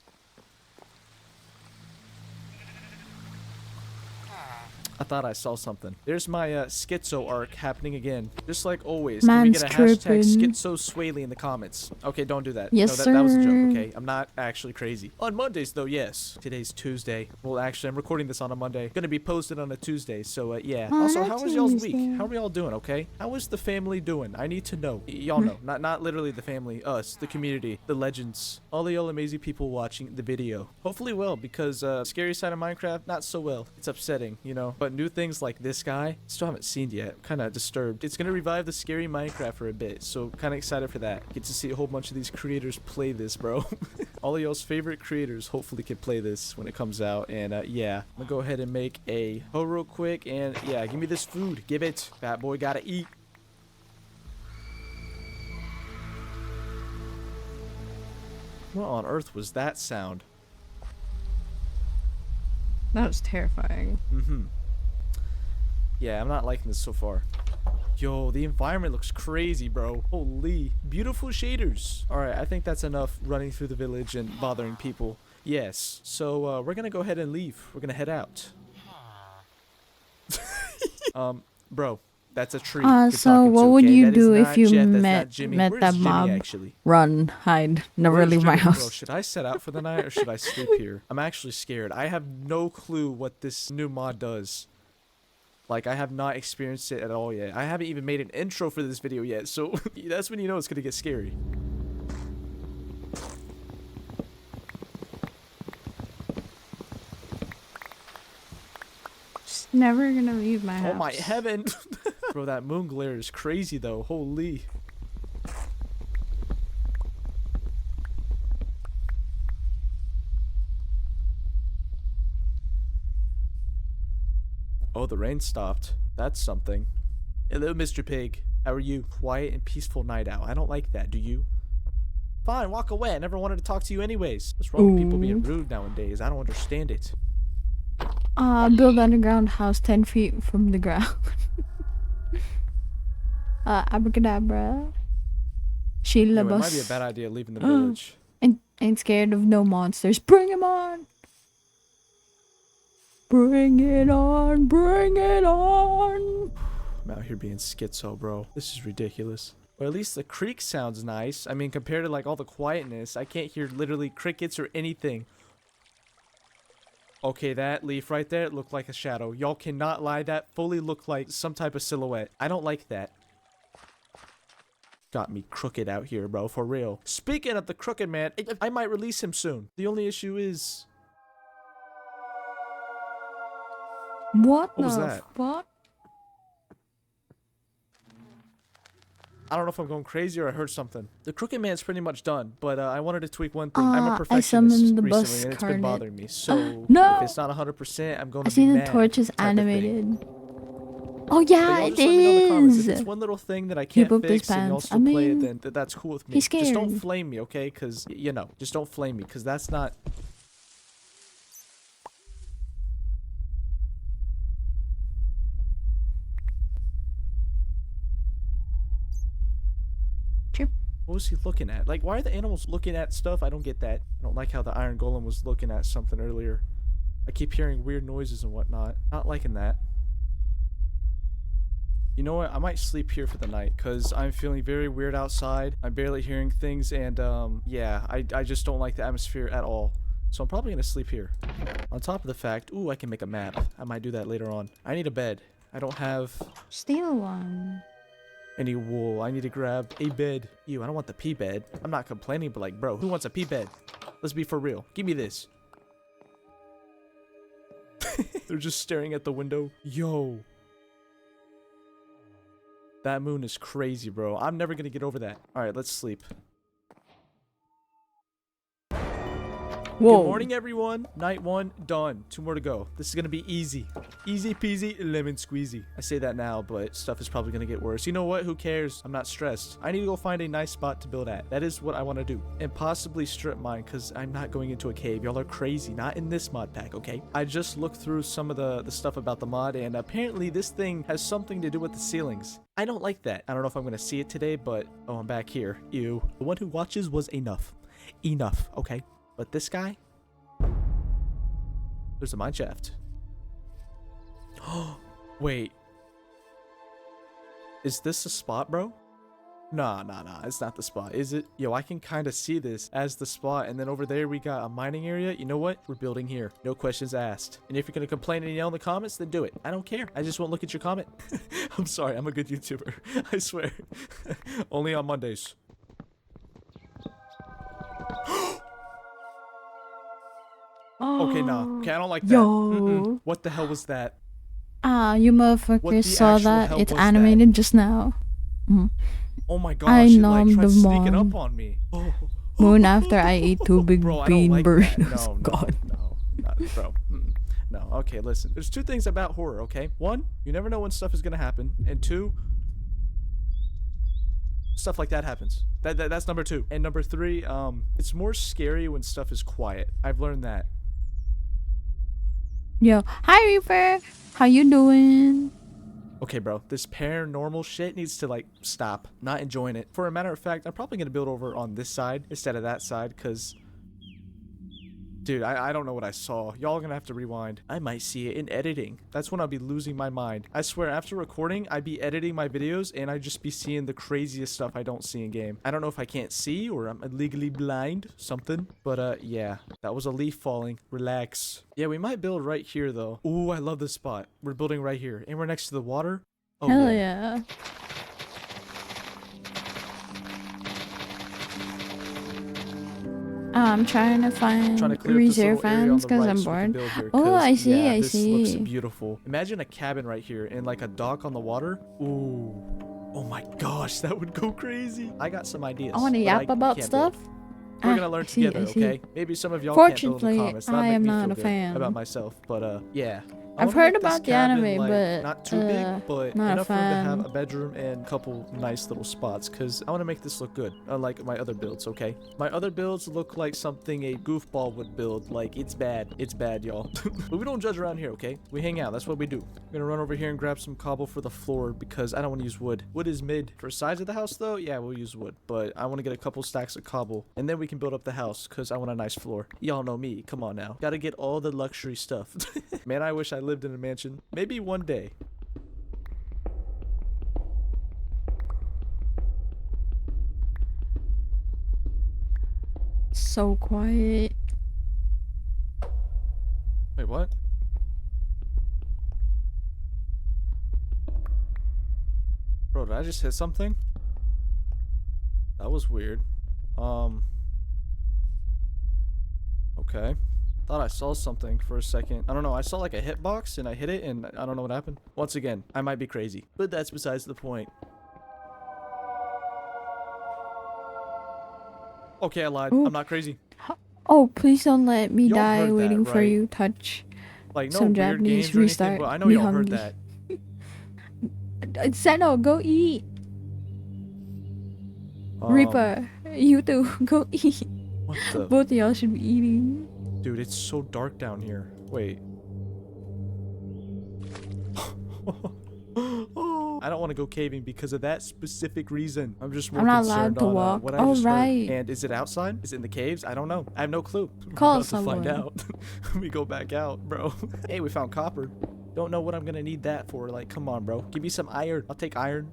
[SPEAKER 2] I thought I saw something. There's my schizo arc happening again. Just like always. Can we
[SPEAKER 1] Man's
[SPEAKER 2] get a hashtag
[SPEAKER 1] tripping.
[SPEAKER 2] schizoswaley in the comments? Okay, don't do that.
[SPEAKER 1] Yes,
[SPEAKER 2] no, that was a joke,
[SPEAKER 1] sir.
[SPEAKER 2] okay? I'm not actually crazy. On Mondays, though, yes. Today's Tuesday. Well, actually, I'm recording this on a Monday. Gonna be posted on a Tuesday, so yeah.
[SPEAKER 1] On
[SPEAKER 2] Also,
[SPEAKER 1] a
[SPEAKER 2] how was y'all's week?
[SPEAKER 1] Tuesday.
[SPEAKER 2] How are y'all doing, okay? How is the family doing? I need to know. Y'all know. Not literally the family. Us, the community, the legends. All of y'all amazing people watching the video. Hopefully well, because scary side of Minecraft, not so well. It's upsetting, you know? But new things like this guy, still haven't seen yet. Kind of disturbed. It's gonna revive the scary Minecraft for a bit, so kind of excited for that. Get to see a whole bunch of these creators play this, bro. All of y'all's favorite creators hopefully can play this when it comes out. And yeah, I'm gonna go ahead and make a hoe real quick. And yeah, give me this food. Give it. Fat boy gotta eat. What on earth was that sound?
[SPEAKER 1] That was terrifying.
[SPEAKER 2] Yeah, I'm not liking this so far. Yo, the environment looks crazy, bro. Holy. Beautiful shaders. Alright, I think that's enough running through the village and bothering people. Yes. So, we're gonna go ahead and leave. We're gonna head out. Bro, that's a tree. You're
[SPEAKER 1] So
[SPEAKER 2] talking
[SPEAKER 1] what
[SPEAKER 2] to,
[SPEAKER 1] would
[SPEAKER 2] okay?
[SPEAKER 1] you
[SPEAKER 2] That is
[SPEAKER 1] do if
[SPEAKER 2] not
[SPEAKER 1] you
[SPEAKER 2] Jeff, that's
[SPEAKER 1] met
[SPEAKER 2] not Jimmy.
[SPEAKER 1] met
[SPEAKER 2] Where's
[SPEAKER 1] that
[SPEAKER 2] Jimmy,
[SPEAKER 1] mob?
[SPEAKER 2] actually?
[SPEAKER 1] Run, hide, never
[SPEAKER 2] Where's
[SPEAKER 1] leave my
[SPEAKER 2] Jimmy? Bro,
[SPEAKER 1] house.
[SPEAKER 2] should I set out for the night or should I sleep here? I'm actually scared. I have no clue what this new mod does. Like, I have not experienced it at all yet. I haven't even made an intro for this video yet, so that's when you know it's gonna get scary.
[SPEAKER 1] Just never gonna leave my house.
[SPEAKER 2] Oh my heaven! Bro, that moon glare is crazy though. Holy. Oh, the rain stopped. That's something. Hello, Mr. Pig. How are you? Quiet and peaceful night owl. I don't like that, do you? Fine, walk away. I never wanted to talk to you anyways. What's wrong with people being rude nowadays? I don't understand it.
[SPEAKER 1] Build underground house 10 feet from the ground. Abracadabra. Sheila
[SPEAKER 2] Anyway, it might be a bad idea leaving the village.
[SPEAKER 1] Ain't scared of no monsters. Bring him on! Bring it on! Bring it on!
[SPEAKER 2] I'm out here being schizo, bro. This is ridiculous. Or at least the creek sounds nice. I mean, compared to like all the quietness, I can't hear literally crickets or anything. Okay, that leaf right there looked like a shadow. Y'all cannot lie. That fully looked like some type of silhouette. I don't like that. Got me crooked out here, bro. For real. Speaking of the crooked man, I might release him soon. The only issue is...
[SPEAKER 1] What
[SPEAKER 2] was
[SPEAKER 1] the
[SPEAKER 2] that?
[SPEAKER 1] fuck?
[SPEAKER 2] I don't know if I'm going crazy or I heard something. The crooked man's pretty much done, but I wanted to tweak one thing. I'm a perfectionist
[SPEAKER 1] summoned the
[SPEAKER 2] recently,
[SPEAKER 1] bus
[SPEAKER 2] and it's been
[SPEAKER 1] carnet.
[SPEAKER 2] bothering me. So
[SPEAKER 1] No!
[SPEAKER 2] if it's not 100%, I'm going
[SPEAKER 1] I
[SPEAKER 2] to be
[SPEAKER 1] see the
[SPEAKER 2] mad.
[SPEAKER 1] torch is
[SPEAKER 2] type of thing.
[SPEAKER 1] animated. Oh
[SPEAKER 2] But
[SPEAKER 1] yeah,
[SPEAKER 2] y'all
[SPEAKER 1] it
[SPEAKER 2] just let me know in the comments. If
[SPEAKER 1] is!
[SPEAKER 2] it's one little thing that I
[SPEAKER 1] Keep
[SPEAKER 2] can't
[SPEAKER 1] up these
[SPEAKER 2] fix and y'all
[SPEAKER 1] pants.
[SPEAKER 2] still
[SPEAKER 1] I
[SPEAKER 2] play it,
[SPEAKER 1] mean,
[SPEAKER 2] then that's cool with me.
[SPEAKER 1] he's
[SPEAKER 2] Just don't
[SPEAKER 1] scared.
[SPEAKER 2] flame me, okay? Because, you know, just don't flame me, because that's not...
[SPEAKER 1] Chirp.
[SPEAKER 2] What was he looking at? Like, why are the animals looking at stuff? I don't get that. I don't like how the iron golem was looking at something earlier. I keep hearing weird noises and whatnot. Not liking that. You know what? I might sleep here for the night because I'm feeling very weird outside. I'm barely hearing things and yeah, I just don't like the atmosphere at all. So I'm probably going to sleep here. On top of the fact, ooh, I can make a map. I might do that later on. I need a bed. I don't have
[SPEAKER 1] Steal one.
[SPEAKER 2] any wool. I need to grab a bed. Ew, I don't want the pea bed. I'm not complaining, but like, bro, who wants a pea bed? Let's be for real. Give me this. They're just staring at the window. Yo. That moon is crazy, bro. I'm never gonna get over that. Alright, let's sleep.
[SPEAKER 1] Whoa.
[SPEAKER 2] Good morning, everyone. Night 1 done. 2 more to go. This is gonna be easy. Easy peasy lemon squeezy. I say that now, but stuff is probably gonna get worse. You know what? Who cares? I'm not stressed. I need to go find a nice spot to build at. That is what I want to do. And possibly strip mine, because I'm not going into a cave. Y'all are crazy. Not in this mod pack, okay? I just looked through some of the stuff about the mod, and apparently this thing has something to do with the ceilings. I don't like that. I don't know if I'm gonna see it today, but... Oh, I'm back here. Ew. The one who watches was enough. Enough, okay? But this guy... There's a mine shaft. Wait. Is this the spot, bro? Nah. It's not the spot, is it? Yo, I can kind of see this as the spot. And then over there, we got a mining area. You know what? We're building here. No questions asked. And if you're going to complain and yell in the comments, then do it. I don't care. I just won't look at your comment. I'm sorry. I'm a good YouTuber. I swear. Only on Mondays. Okay, nah. Okay, I don't like that.
[SPEAKER 1] Yo.
[SPEAKER 2] What the hell was that?
[SPEAKER 1] You
[SPEAKER 2] What the
[SPEAKER 1] motherfuckers saw
[SPEAKER 2] actual
[SPEAKER 1] that?
[SPEAKER 2] hell
[SPEAKER 1] It's
[SPEAKER 2] was
[SPEAKER 1] animated just now.
[SPEAKER 2] Oh my gosh,
[SPEAKER 1] I
[SPEAKER 2] it like
[SPEAKER 1] nommed
[SPEAKER 2] tried
[SPEAKER 1] the
[SPEAKER 2] sneaking
[SPEAKER 1] mom.
[SPEAKER 2] up on me.
[SPEAKER 1] Moon after I ate 2 big
[SPEAKER 2] Bro, I don't
[SPEAKER 1] bean
[SPEAKER 2] like
[SPEAKER 1] burritos.
[SPEAKER 2] that. No,
[SPEAKER 1] God.
[SPEAKER 2] bro. No, okay, listen. There's 2 things about horror, okay? 1, you never know when stuff is gonna happen. And 2, stuff like that happens. That's number 2. And number 3, it's more scary when stuff is quiet. I've learned that.
[SPEAKER 1] Yo, hi Reaper. How you doing?
[SPEAKER 2] Okay, bro, this paranormal shit needs to, like, stop. Not enjoying it. For a matter of fact, I'm probably gonna build over on this side instead of that side, because... Dude, I don't know what I saw. Y'all gonna have to rewind. I might see it in editing. That's when I'll be losing my mind. I swear, after recording, I'd be editing my videos, and I'd just be seeing the craziest stuff I don't see in game. I don't know if I can't see, or I'm illegally blind, something. But, yeah. That was a leaf falling. Relax. Yeah, we might build right here, though. Ooh, I love this spot. We're building right here. And we're next to the water. Oh,
[SPEAKER 1] Hell yeah. I'm trying to find reserve fans because I'm bored. Oh, I see,
[SPEAKER 2] yeah,
[SPEAKER 1] I
[SPEAKER 2] this
[SPEAKER 1] see.
[SPEAKER 2] looks beautiful. Imagine a cabin right here and like a dock on the water. Ooh. Oh my gosh, that would go crazy. I got some ideas.
[SPEAKER 1] I want to yap about stuff.
[SPEAKER 2] We're gonna learn together,
[SPEAKER 1] I see.
[SPEAKER 2] okay? Maybe some of y'all can't build in
[SPEAKER 1] Fortunately,
[SPEAKER 2] the comments. That'll
[SPEAKER 1] I
[SPEAKER 2] make
[SPEAKER 1] am
[SPEAKER 2] me
[SPEAKER 1] not
[SPEAKER 2] feel
[SPEAKER 1] a
[SPEAKER 2] good
[SPEAKER 1] fan.
[SPEAKER 2] about myself, but yeah. I
[SPEAKER 1] I've
[SPEAKER 2] wanna
[SPEAKER 1] heard
[SPEAKER 2] make this
[SPEAKER 1] about the
[SPEAKER 2] cabin,
[SPEAKER 1] anime,
[SPEAKER 2] like,
[SPEAKER 1] but
[SPEAKER 2] not too big, but
[SPEAKER 1] not a
[SPEAKER 2] enough room to
[SPEAKER 1] fan.
[SPEAKER 2] have a bedroom and a couple nice little spots, because I want to make this look good, unlike my other builds, okay? My other builds look like something a goofball would build. Like, it's bad, y'all. But we don't judge around here, okay? We hang out. That's what we do. I'm gonna run over here and grab some cobble for the floor because I don't want to use wood. Wood is mid. For size of the house, though, yeah, we'll use wood, but I want to get a couple stacks of cobble, and then we can build up the house because I want a nice floor. Y'all know me. Come on now. Gotta get all the luxury stuff. Man, I wish I lived in a mansion. Maybe one day.
[SPEAKER 1] So quiet.
[SPEAKER 2] Wait, what? Bro, did I just hit something? That was weird. Okay. Thought I saw something for a second. I don't know. I saw like a hitbox and I hit it and I don't know what happened. Once again, I might be crazy, but that's besides the point. Okay, I lied.
[SPEAKER 1] Ooh.
[SPEAKER 2] I'm not crazy.
[SPEAKER 1] Oh, please don't let me
[SPEAKER 2] Y'all
[SPEAKER 1] die
[SPEAKER 2] heard that,
[SPEAKER 1] waiting for
[SPEAKER 2] right?
[SPEAKER 1] you. Touch.
[SPEAKER 2] Like, no
[SPEAKER 1] Some
[SPEAKER 2] weird
[SPEAKER 1] Japanese
[SPEAKER 2] games or anything,
[SPEAKER 1] restart.
[SPEAKER 2] but I know
[SPEAKER 1] Me
[SPEAKER 2] y'all heard
[SPEAKER 1] hungry.
[SPEAKER 2] that.
[SPEAKER 1] Seno, go eat. Reaper, you too. Go eat.
[SPEAKER 2] What the?
[SPEAKER 1] Both of y'all should be eating.
[SPEAKER 2] Dude, it's so dark down here. Wait. I don't want to go caving because of that specific reason. I'm just more
[SPEAKER 1] I'm not
[SPEAKER 2] concerned
[SPEAKER 1] allowed to
[SPEAKER 2] on
[SPEAKER 1] walk.
[SPEAKER 2] what I
[SPEAKER 1] Oh,
[SPEAKER 2] just heard.
[SPEAKER 1] right.
[SPEAKER 2] And is it outside? Is it in the caves? I don't know. I have no clue.
[SPEAKER 1] Call
[SPEAKER 2] We're about to
[SPEAKER 1] someone.
[SPEAKER 2] find out. We go back out, bro. Hey, we found copper. Don't know what I'm gonna need that for. Like, come on, bro. Give me some iron. I'll take iron.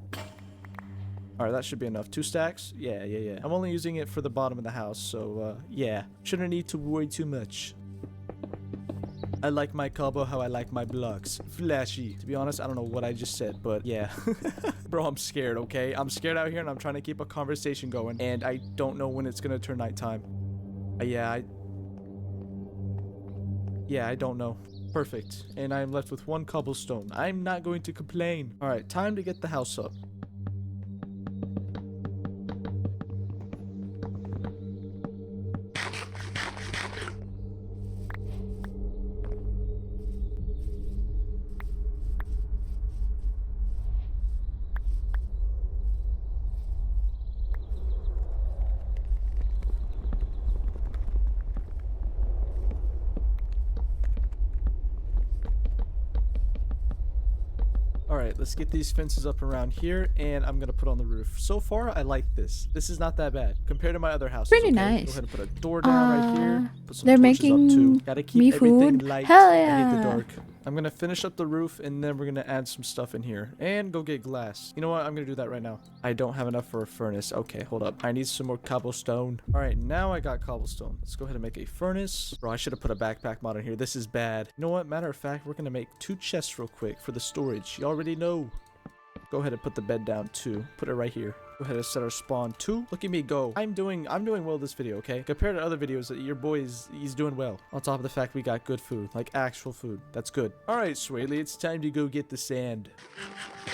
[SPEAKER 2] Alright, that should be enough. 2 stacks? Yeah. I'm only using it for the bottom of the house, so, yeah. Shouldn't need to worry too much. I like my cobble how I like my blocks. Flashy. To be honest, I don't know what I just said, but yeah. Bro, I'm scared, okay? I'm scared out here and I'm trying to keep a conversation going, and I don't know when it's gonna turn nighttime. Yeah, I don't know. Perfect. And I'm left with 1 cobblestone. I'm not going to complain. Alright, time to get the house up. Alright, let's get these fences up around here, and I'm gonna put on the roof. So far, I like this. This is not that bad compared to my other houses.
[SPEAKER 1] Pretty
[SPEAKER 2] okay?
[SPEAKER 1] nice.
[SPEAKER 2] Go ahead and put a door down right here. Put some
[SPEAKER 1] They're
[SPEAKER 2] torches
[SPEAKER 1] making
[SPEAKER 2] up too. Gotta keep
[SPEAKER 1] me
[SPEAKER 2] everything
[SPEAKER 1] food.
[SPEAKER 2] light.
[SPEAKER 1] Hell
[SPEAKER 2] I hate the
[SPEAKER 1] yeah.
[SPEAKER 2] dark. I'm gonna finish up the roof, and then we're gonna add some stuff in here. And go get glass. You know what? I'm gonna do that right now. I don't have enough for a furnace. Okay, hold up. I need some more cobblestone. Alright, now I got cobblestone. Let's go ahead and make a furnace. Bro, I should have put a backpack mod in here. This is bad. You know what? Matter of fact, we're gonna make 2 chests real quick for the storage. You already know. Go ahead and put the bed down too. Put it right here. Go ahead and set our spawn 2. Look at me go. I'm doing well this video, okay? Compared to other videos, your boy he's doing well. On top of the fact we got good food, like actual food. That's good. All right, Swaley, it's time to go get the sand.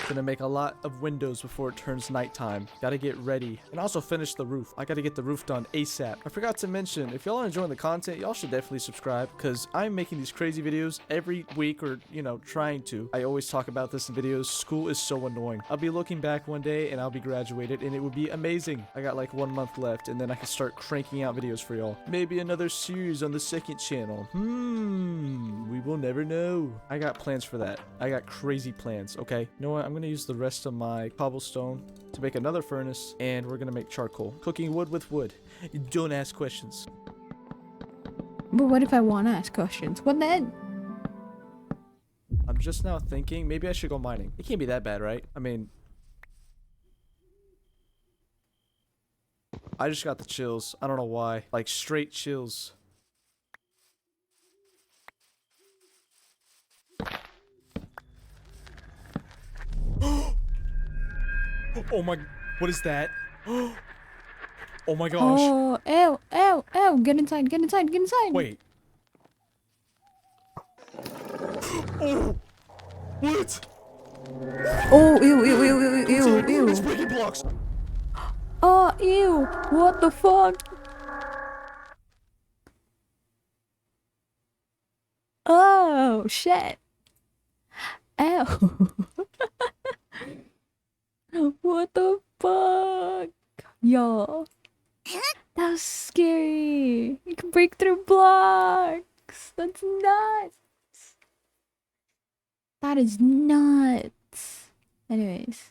[SPEAKER 2] Gonna make a lot of windows before it turns nighttime. Gotta get ready. And also finish the roof. I gotta get the roof done ASAP. I forgot to mention, if y'all are enjoying the content, y'all should definitely subscribe, because I'm making these crazy videos every week, or, you know, trying to. I always talk about this in videos. School is so annoying. I'll be looking back one day and I'll be graduated it, and it would be amazing. I got like 1 month left, and then I can start cranking out videos for y'all. Maybe another series on the second channel. We will never know. I got plans for that. I got crazy plans, okay? You know what? I'm gonna use the rest of my cobblestone to make another furnace, and we're gonna make charcoal. Cooking wood with wood. Don't ask questions.
[SPEAKER 1] But what if I want to ask questions? What then?
[SPEAKER 2] I'm just now thinking maybe I should go mining. It can't be that bad, right? I mean, I just got the chills. I don't know why. Like straight chills. Oh my, what is that? Oh my gosh.
[SPEAKER 1] Oh, ew, ew, ew. Get inside, get inside, get inside.
[SPEAKER 2] Wait. Oh! What?
[SPEAKER 1] Oh, ew, ew, ew, ew, ew, ew.
[SPEAKER 2] It's breaking blocks.
[SPEAKER 1] Oh, ew. What the fuck? Oh, shit. Ew. What the fuck? Yo. That was scary. You can break through blocks. That's nuts. That is nuts. Anyways.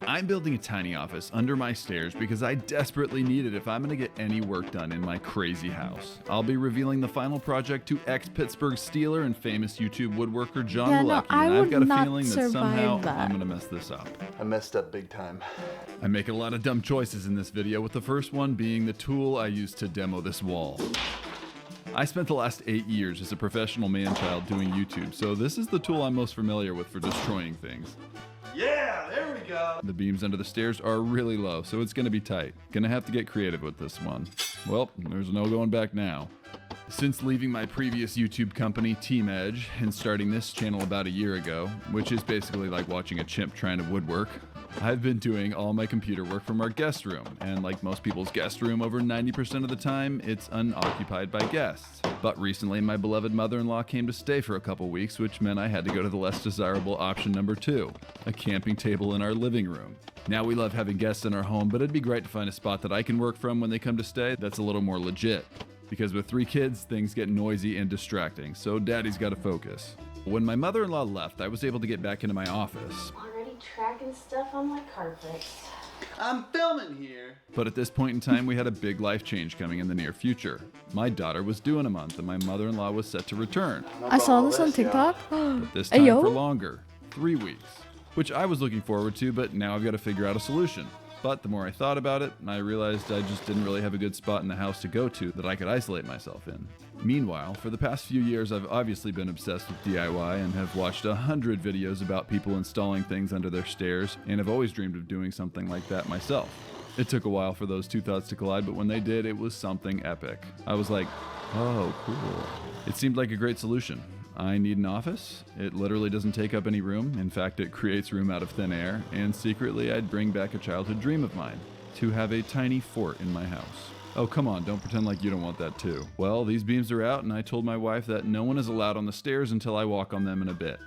[SPEAKER 3] I'm building a tiny office under my stairs because I desperately need it if I'm going to get any work done in my crazy house. I'll be revealing the final project to ex-Pittsburgh Steeler and famous YouTube woodworker John Malecki, and I've got a feeling that somehow I'm going to mess this up.
[SPEAKER 4] I messed up big time.
[SPEAKER 3] I make a lot of dumb choices in this video, with the first one being the tool I used to demo this wall. I spent the last 8 years as a professional man-child doing YouTube, so this is the tool I'm most familiar with for destroying things.
[SPEAKER 4] Yeah, there we go.
[SPEAKER 3] The beams under the stairs are really low, so it's gonna be tight. Gonna have to get creative with this one. Well, there's no going back now. Since leaving my previous YouTube company, Team Edge, and starting this channel about a year ago, which is basically like watching a chimp trying to woodwork, I've been doing all my computer work from our guest room, and like most people's guest room, over 90% of the time, it's unoccupied by guests. But recently, my beloved mother-in-law came to stay for a couple weeks, which meant I had to go to the less desirable option number 2, a camping table in our living room. Now we love having guests in our home, but it'd be great to find a spot that I can work from when they come to stay that's a little more legit. Because with 3 kids, things get noisy and distracting, so daddy's gotta focus. When my mother-in-law left, I was able to get back into my office.
[SPEAKER 5] Already tracking stuff on my carpet.
[SPEAKER 4] I'm filming here.
[SPEAKER 3] But at this point in time, we had a big life change coming in the near future. My daughter was due in a month, and my mother-in-law was set to return.
[SPEAKER 1] I saw this on TikTok.
[SPEAKER 3] This time for longer, 3 weeks, which I was looking forward to, but now I've got to figure out a solution. But the more I thought about it, I realized I just didn't really have a good spot in the house to go to that I could isolate myself in. Meanwhile, for the past few years, I've obviously been obsessed with DIY and have watched 100 videos about people installing things under their stairs, and have always dreamed of doing something like that myself. It took a while for those two thoughts to collide, but when they did, it was something epic. I was like, oh, cool. It seemed like a great solution. I need an office. It literally doesn't take up any room. In fact, it creates room out of thin air. And secretly, I'd bring back a childhood dream of mine, to have a tiny fort in my house. Oh, come on, don't pretend like you don't want that too. Well, these beams are out, and I told my wife that no one is allowed on the stairs until I walk on them in a bit.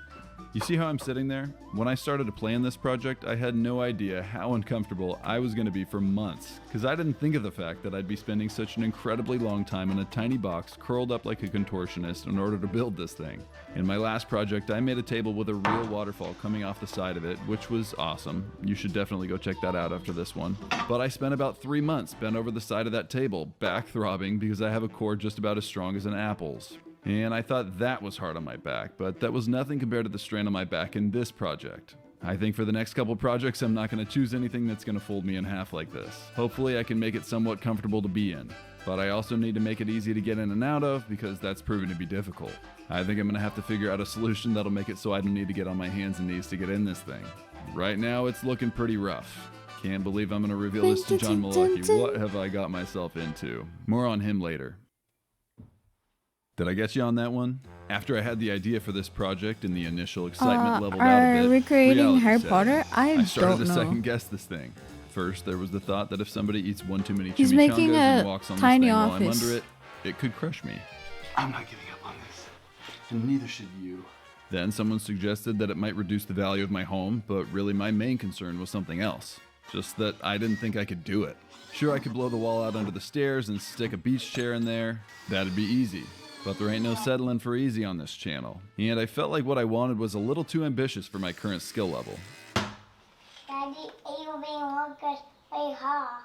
[SPEAKER 3] You see how I'm sitting there? When I started to plan this project, I had no idea how uncomfortable I was going to be for months, because I didn't think of the fact that I'd be spending such an incredibly long time in a tiny box curled up like a contortionist in order to build this thing. In my last project, I made a table with a real waterfall coming off the side of it, which was awesome. You should definitely go check that out after this one. But I spent about 3 months bent over the side of that table, back throbbing because I have a core just about as strong as an apple's. And I thought that was hard on my back, but that was nothing compared to the strain on my back in this project. I think for the next couple projects, I'm not going to choose anything that's going to fold me in half like this. Hopefully I can make it somewhat comfortable to be in, but I also need to make it easy to get in and out of because that's proven to be difficult. I think I'm going to have to figure out a solution that'll make it so I don't need to get on my hands and knees to get in this thing. Right now, it's looking pretty rough. Can't believe I'm going to reveal this to John Malecki. What have I got myself into? More on him later. Did I get you on that one? After I had the idea for this project and the initial excitement leveled out a bit,
[SPEAKER 1] are we creating Harry
[SPEAKER 3] set in.
[SPEAKER 1] Potter? I
[SPEAKER 3] started
[SPEAKER 1] don't
[SPEAKER 3] to
[SPEAKER 1] know.
[SPEAKER 3] second guess this thing. First, there was the thought that if somebody eats one too many
[SPEAKER 1] He's
[SPEAKER 3] chimichangas
[SPEAKER 1] making
[SPEAKER 3] and
[SPEAKER 1] a
[SPEAKER 3] walks on
[SPEAKER 1] tiny
[SPEAKER 3] this thing while I'm
[SPEAKER 1] office.
[SPEAKER 3] under it, it could crush me.
[SPEAKER 4] I'm not giving up on this. And neither should you.
[SPEAKER 3] Then someone suggested that it might reduce the value of my home, but really my main concern was something else. just that I didn't think I could do it. Sure, I could blow the wall out under the stairs and stick a beach chair in there. That'd be easy. But there ain't no settling for easy on this channel. And I felt like what I wanted was a little too ambitious for my current skill level.
[SPEAKER 6] Daddy, are you being working very hard?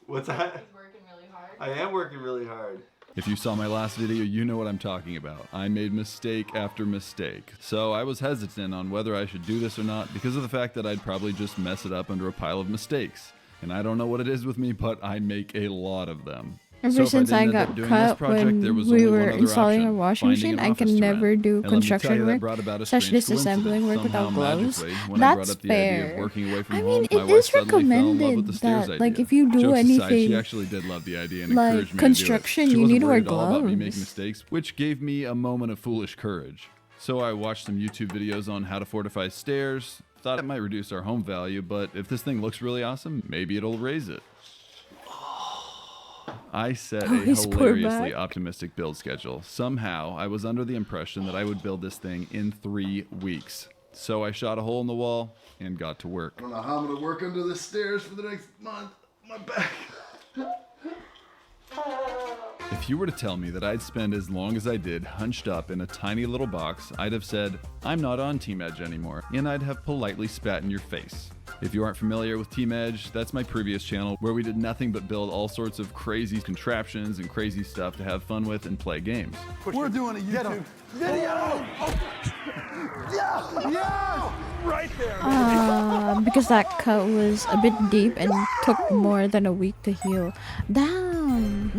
[SPEAKER 4] What's that?
[SPEAKER 5] He's working really hard.
[SPEAKER 4] I am working really hard.
[SPEAKER 3] If you saw my last video, you know what I'm talking about. I made mistake after mistake. So I was hesitant on whether I should do this or not because of the fact that I'd probably just mess it up under a pile of mistakes. And I don't know what it is with me, but I make a lot of them.
[SPEAKER 1] Ever since I
[SPEAKER 3] didn't end up
[SPEAKER 1] got
[SPEAKER 3] doing
[SPEAKER 1] cut
[SPEAKER 3] this project,
[SPEAKER 1] when
[SPEAKER 3] there was
[SPEAKER 1] we
[SPEAKER 3] only one
[SPEAKER 1] were
[SPEAKER 3] other
[SPEAKER 1] installing
[SPEAKER 3] option,
[SPEAKER 1] a washing
[SPEAKER 3] finding
[SPEAKER 1] machine,
[SPEAKER 3] an
[SPEAKER 1] I
[SPEAKER 3] office
[SPEAKER 1] can
[SPEAKER 3] to
[SPEAKER 1] never
[SPEAKER 3] rent.
[SPEAKER 1] do
[SPEAKER 3] And let me tell
[SPEAKER 1] construction
[SPEAKER 3] you, that
[SPEAKER 1] work,
[SPEAKER 3] brought about a
[SPEAKER 1] such
[SPEAKER 3] strange
[SPEAKER 1] disassembling work
[SPEAKER 3] coincidence.
[SPEAKER 1] without
[SPEAKER 3] Somehow,
[SPEAKER 1] gloves.
[SPEAKER 3] magically, when I brought
[SPEAKER 1] That's
[SPEAKER 3] up the idea of
[SPEAKER 1] fair.
[SPEAKER 3] working away from
[SPEAKER 1] I
[SPEAKER 3] home,
[SPEAKER 1] mean,
[SPEAKER 3] my
[SPEAKER 1] it
[SPEAKER 3] wife
[SPEAKER 1] is
[SPEAKER 3] suddenly fell in love with
[SPEAKER 1] recommended
[SPEAKER 3] the stairs
[SPEAKER 1] that,
[SPEAKER 3] idea.
[SPEAKER 1] like, if you do
[SPEAKER 3] Jokes aside, she
[SPEAKER 1] anything
[SPEAKER 3] actually did love the idea and
[SPEAKER 1] like
[SPEAKER 3] encouraged me
[SPEAKER 1] construction,
[SPEAKER 3] to do it. She
[SPEAKER 1] you
[SPEAKER 3] wasn't
[SPEAKER 1] need to wear
[SPEAKER 3] worried at all about me making
[SPEAKER 1] gloves.
[SPEAKER 3] mistakes, which gave me a moment of foolish courage. So I watched some YouTube videos on how to fortify stairs, thought it might reduce our home value, but if this thing looks really awesome, maybe it'll raise it. I set a
[SPEAKER 1] his poor
[SPEAKER 3] hilariously
[SPEAKER 1] back.
[SPEAKER 3] optimistic build schedule. Somehow, I was under the impression that I would build this thing in 3 weeks. So I shot a hole in the wall and got to work.
[SPEAKER 4] I don't know how I'm gonna work under the stairs for the next month. My back.
[SPEAKER 3] If you were to tell me that I'd spend as long as I did hunched up in a tiny little box, I'd have said, I'm not on Team Edge anymore, and I'd have politely spat in your face. If you aren't familiar with Team Edge, that's my previous channel where we did nothing but build all sorts of crazy contraptions and crazy stuff to have fun with and play games.
[SPEAKER 4] We're doing a YouTube video.
[SPEAKER 1] Because that cut was a bit deep and took more than a week to heal. Damn.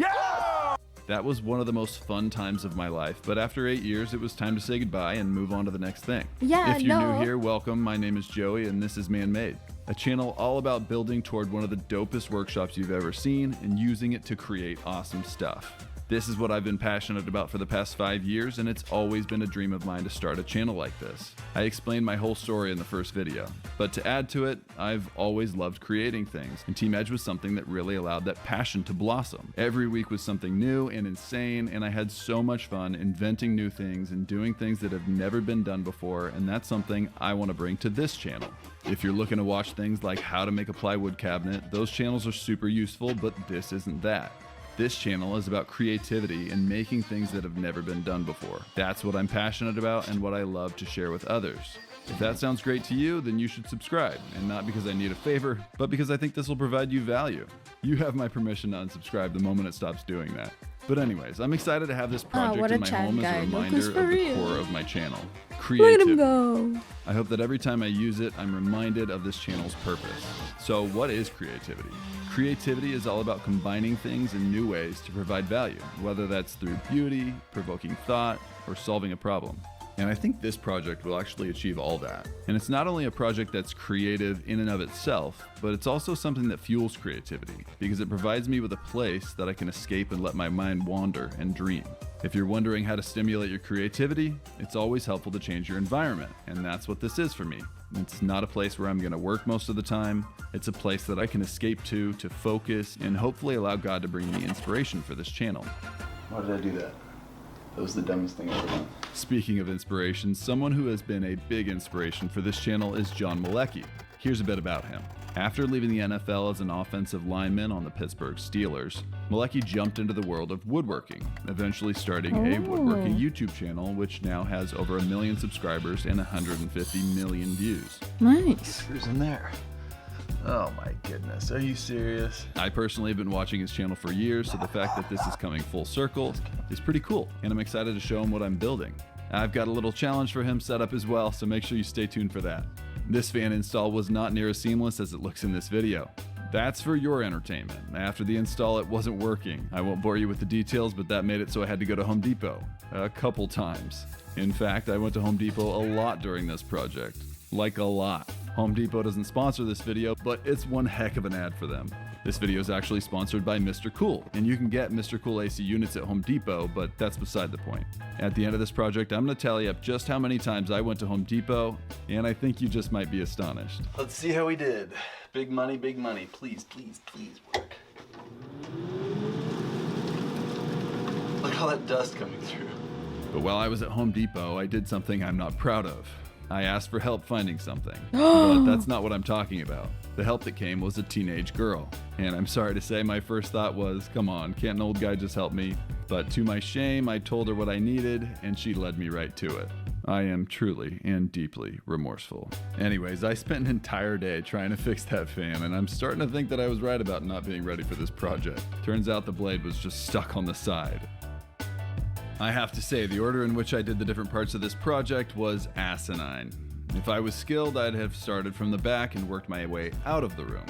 [SPEAKER 3] That was one of the most fun times of my life, but after 8 years, it was time to say goodbye and move on to the next thing.
[SPEAKER 1] Yeah,
[SPEAKER 3] if you're
[SPEAKER 1] no.
[SPEAKER 3] new here, welcome. My name is Joey, and this is Man-Made, a channel all about building toward one of the dopest workshops you've ever seen and using it to create awesome stuff. This is what I've been passionate about for the past 5 years, and it's always been a dream of mine to start a channel like this. I explained my whole story in the first video, but to add to it, I've always loved creating things, and Team Edge was something that really allowed that passion to blossom. Every week was something new and insane, and I had so much fun inventing new things and doing things that have never been done before, and that's something I want to bring to this channel. If you're looking to watch things like how to make a plywood cabinet, those channels are super useful, but this isn't that. This channel is about creativity and making things that have never been done before. That's what I'm passionate about and what I love to share with others. If that sounds great to you, then you should subscribe, and not because I need a favor, but because I think this will provide you value. You have my permission to unsubscribe the moment it stops doing that. But anyways, I'm excited to have this project
[SPEAKER 1] what a
[SPEAKER 3] in my
[SPEAKER 1] Chad
[SPEAKER 3] home as
[SPEAKER 1] guy.
[SPEAKER 3] a
[SPEAKER 1] Look
[SPEAKER 3] reminder
[SPEAKER 1] who's
[SPEAKER 3] of
[SPEAKER 1] for
[SPEAKER 3] the
[SPEAKER 1] real.
[SPEAKER 3] core of my channel.
[SPEAKER 1] Look at
[SPEAKER 3] Creativity.
[SPEAKER 1] him go.
[SPEAKER 3] I hope that every time I use it, I'm reminded of this channel's purpose. So what is creativity? Creativity is all about combining things in new ways to provide value, whether that's through beauty, provoking thought, or solving a problem. And I think this project will actually achieve all that. And it's not only a project that's creative in and of itself, but it's also something that fuels creativity because it provides me with a place that I can escape and let my mind wander and dream. If you're wondering how to stimulate your creativity, it's always helpful to change your environment, and that's what this is for me. It's not a place where I'm going to work most of the time. It's a place that I can escape to focus, and hopefully allow God to bring me inspiration for this channel.
[SPEAKER 4] Why did I do that? That was the dumbest thing I've ever done.
[SPEAKER 3] Speaking of inspiration, someone who has been a big inspiration for this channel is John Malecki. Here's a bit about him. After leaving the NFL as an offensive lineman on the Pittsburgh Steelers, Malecki jumped into the world of woodworking, eventually starting a woodworking YouTube channel, which now has over 1 million subscribers and 150 million views.
[SPEAKER 1] Nice.
[SPEAKER 4] Who's in there? Oh my goodness, are you serious?
[SPEAKER 3] I personally have been watching his channel for years, so the fact that this is coming full circle is pretty cool, and I'm excited to show him what I'm building. I've got a little challenge for him set up as well, so make sure you stay tuned for that. This fan install was not near as seamless as it looks in this video. That's for your entertainment. After the install, it wasn't working. I won't bore you with the details, but that made it so I had to go to Home Depot a couple times. In fact, I went to Home Depot a lot during this project. Like a lot. Home Depot doesn't sponsor this video, but it's one heck of an ad for them. This video is actually sponsored by Mr. Cool, and you can get Mr. Cool AC units at Home Depot, but that's beside the point. At the end of this project, I'm going to tally up just how many times I went to Home Depot, and I think you just might be astonished.
[SPEAKER 4] Let's see how we did. Big money, please, please, please work. Look at all that dust coming through.
[SPEAKER 3] But while I was at Home Depot, I did something I'm not proud of. I asked for help finding something, but that's not what I'm talking about. The help that came was a teenage girl. And I'm sorry to say my first thought was, come on, can't an old guy just help me? But to my shame, I told her what I needed, and she led me right to it. I am truly and deeply remorseful. Anyways, I spent an entire day trying to fix that fan, and I'm starting to think that I was right about not being ready for this project. Turns out the blade was just stuck on the side. I have to say, the order in which I did the different parts of this project was asinine. If I was skilled, I'd have started from the back and worked my way out of the room.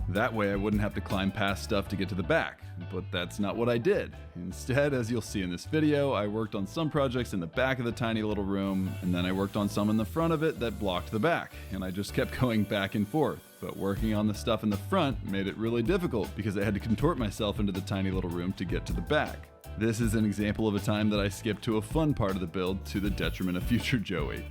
[SPEAKER 3] That way I wouldn't have to climb past stuff to get to the back, but that's not what I did. Instead, as you'll see in this video, I worked on some projects in the back of the tiny little room, and then I worked on some in the front of it that blocked the back, and I just kept going back and forth. But working on the stuff in the front made it really difficult because I had to contort myself into the tiny little room to get to the back. This is an example of a time that I skipped to a fun part of the build to the detriment of future Joey.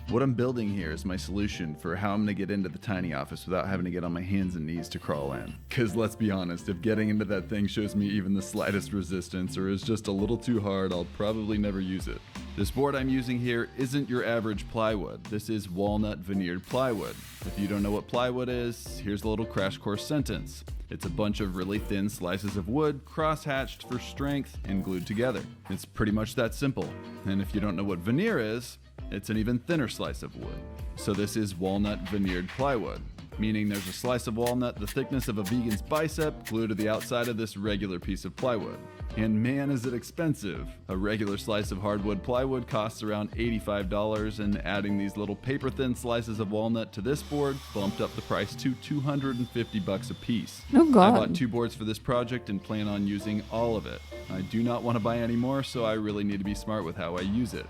[SPEAKER 3] What I'm building here is my solution for how I'm going to get into the tiny office without having to get on my hands and knees to crawl in. Because let's be honest, if getting into that thing shows me even the slightest resistance or is just a little too hard, I'll probably never use it. This board I'm using here isn't your average plywood. This is walnut veneered plywood. If you don't know what plywood is, here's a little crash course sentence. It's a bunch of really thin slices of wood, cross-hatched for strength and glued together. It's pretty much that simple. And if you don't know what veneer is, it's an even thinner slice of wood. So this is walnut veneered plywood, meaning there's a slice of walnut the thickness of a vegan's bicep glued to the outside of this regular piece of plywood. And man, is it expensive. A regular slice of hardwood plywood costs around $85, and adding these little paper thin slices of walnut to this board bumped up the price to $250 a piece.
[SPEAKER 1] Oh God.
[SPEAKER 3] I bought 2 boards for this project and plan on using all of it. I do not want to buy any more, so I really need to be smart with how I use it.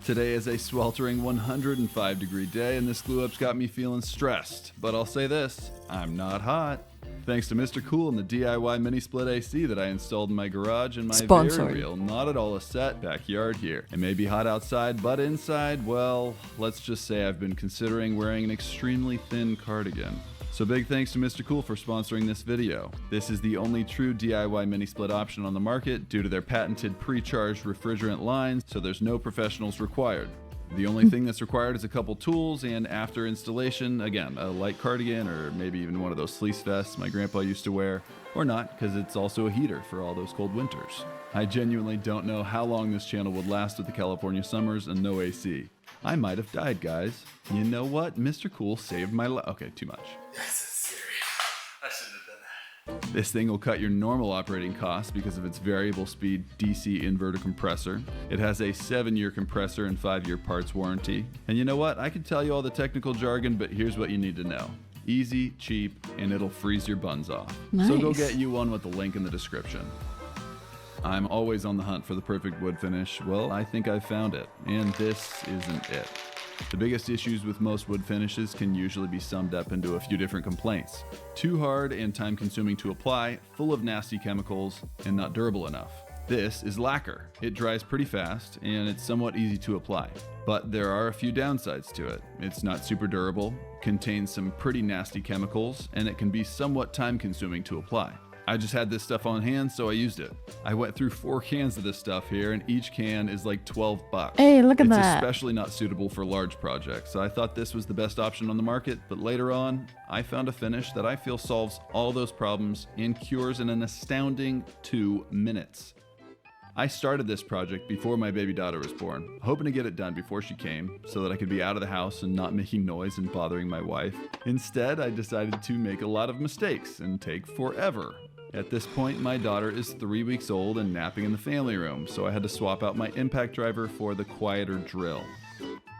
[SPEAKER 3] Today is a sweltering 105-degree day, and this glue-up's got me feeling stressed. But I'll say this, I'm not hot. Thanks to Mr. Cool and the DIY mini split AC that I installed in my garage and my
[SPEAKER 1] Sponsored.
[SPEAKER 3] very real, not at all a set backyard here. It may be hot outside, but inside, well, let's just say I've been considering wearing an extremely thin cardigan. So big thanks to Mr. Cool for sponsoring this video. This is the only true DIY mini split option on the market due to their patented pre-charged refrigerant lines, so there's no professionals required. The only thing that's required is a couple tools, and after installation, again, a light cardigan or maybe even one of those fleece vests my grandpa used to wear, or not, because it's also a heater for all those cold winters. I genuinely don't know how long this channel would last with the California summers and no AC. I might have died, guys. You know what? Mr. Cool saved my life. Okay, too much.
[SPEAKER 4] That's serious. I shouldn't have done that.
[SPEAKER 3] This thing will cut your normal operating costs because of its variable speed DC inverter compressor. It has a 7-year compressor and 5-year parts warranty. And you know what? I can tell you all the technical jargon, but here's what you need to know. Easy, cheap, and it'll freeze your buns off. So go
[SPEAKER 1] Nice.
[SPEAKER 3] get you one with the link in the description. I'm always on the hunt for the perfect wood finish. Well, I think I've found it, and this isn't it. The biggest issues with most wood finishes can usually be summed up into a few different complaints. Too hard and time consuming to apply, full of nasty chemicals, and not durable enough. This is lacquer. It dries pretty fast, and it's somewhat easy to apply. But there are a few downsides to it. It's not super durable, contains some pretty nasty chemicals, and it can be somewhat time consuming to apply. I just had this stuff on hand, so I used it. I went through 4 cans of this stuff here, and each can is like $12.
[SPEAKER 1] Hey, look at
[SPEAKER 3] It's
[SPEAKER 1] that.
[SPEAKER 3] especially not suitable for large projects, so I thought this was the best option on the market, but later on, I found a finish that I feel solves all those problems and cures in an astounding 2 minutes. I started this project before my baby daughter was born, hoping to get it done before she came, so that I could be out of the house and not making noise and bothering my wife. Instead, I decided to make a lot of mistakes and take forever. At this point, my daughter is 3 weeks old and napping in the family room, so I had to swap out my impact driver for the quieter drill.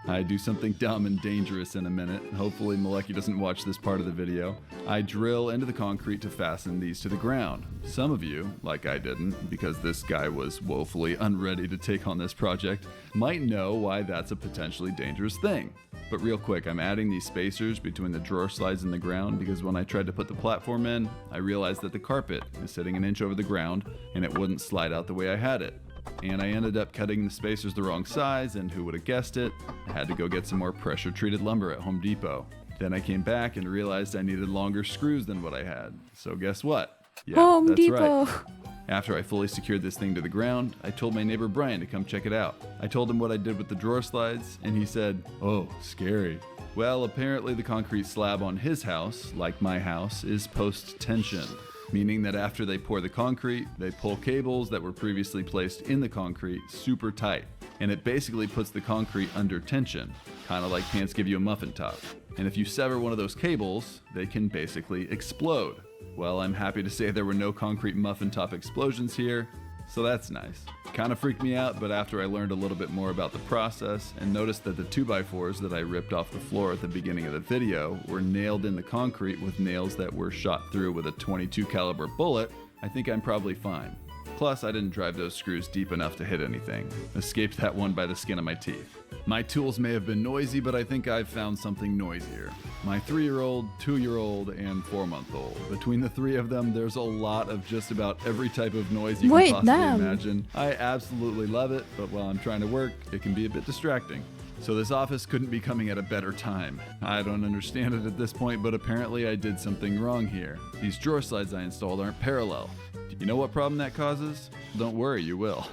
[SPEAKER 3] I do something dumb and dangerous in a minute. Hopefully Maleki doesn't watch this part of the video. I drill into the concrete to fasten these to the ground. Some of you, like I didn't, because this guy was woefully unready to take on this project, might know why that's a potentially dangerous thing. But real quick, I'm adding these spacers between the drawer slides in the ground because when I tried to put the platform in, I realized that the carpet is sitting an inch over the ground and it wouldn't slide out the way I had it. And I ended up cutting the spacers the wrong size, and who would have guessed it? I had to go get some more pressure-treated lumber at Home Depot. Then I came back and realized I needed longer screws than what I had. So guess what? Yeah,
[SPEAKER 1] Home
[SPEAKER 3] that's
[SPEAKER 1] Depot.
[SPEAKER 3] right. After I fully secured this thing to the ground, I told my neighbor Brian to come check it out. I told him what I did with the drawer slides, and he said, "Oh, scary." Well, apparently the concrete slab on his house, like my house, is post-tension, meaning that after they pour the concrete, they pull cables that were previously placed in the concrete super tight, and it basically puts the concrete under tension, kind of like pants give you a muffin top. And if you sever one of those cables, they can basically explode. Well, I'm happy to say there were no concrete muffin top explosions here, so that's nice. Kind of freaked me out, but after I learned a little bit more about the process and noticed that the 2x4s that I ripped off the floor at the beginning of the video were nailed in the concrete with nails that were shot through with a .22 caliber bullet, I think I'm probably fine. Plus, I didn't drive those screws deep enough to hit anything. Escaped that one by the skin of my teeth. My tools may have been noisy, but I think I've found something noisier. My 3-year-old, 2-year-old, and 4-month-old. Between the three of them, there's a lot of just about every type of noise you can possibly imagine. I absolutely love it, but while I'm trying to work, it can be a bit distracting. So this office couldn't be coming at a better time. I don't understand it at this point, but apparently I did something wrong here. These drawer slides I installed aren't parallel. You know what problem that causes? Don't worry, you will.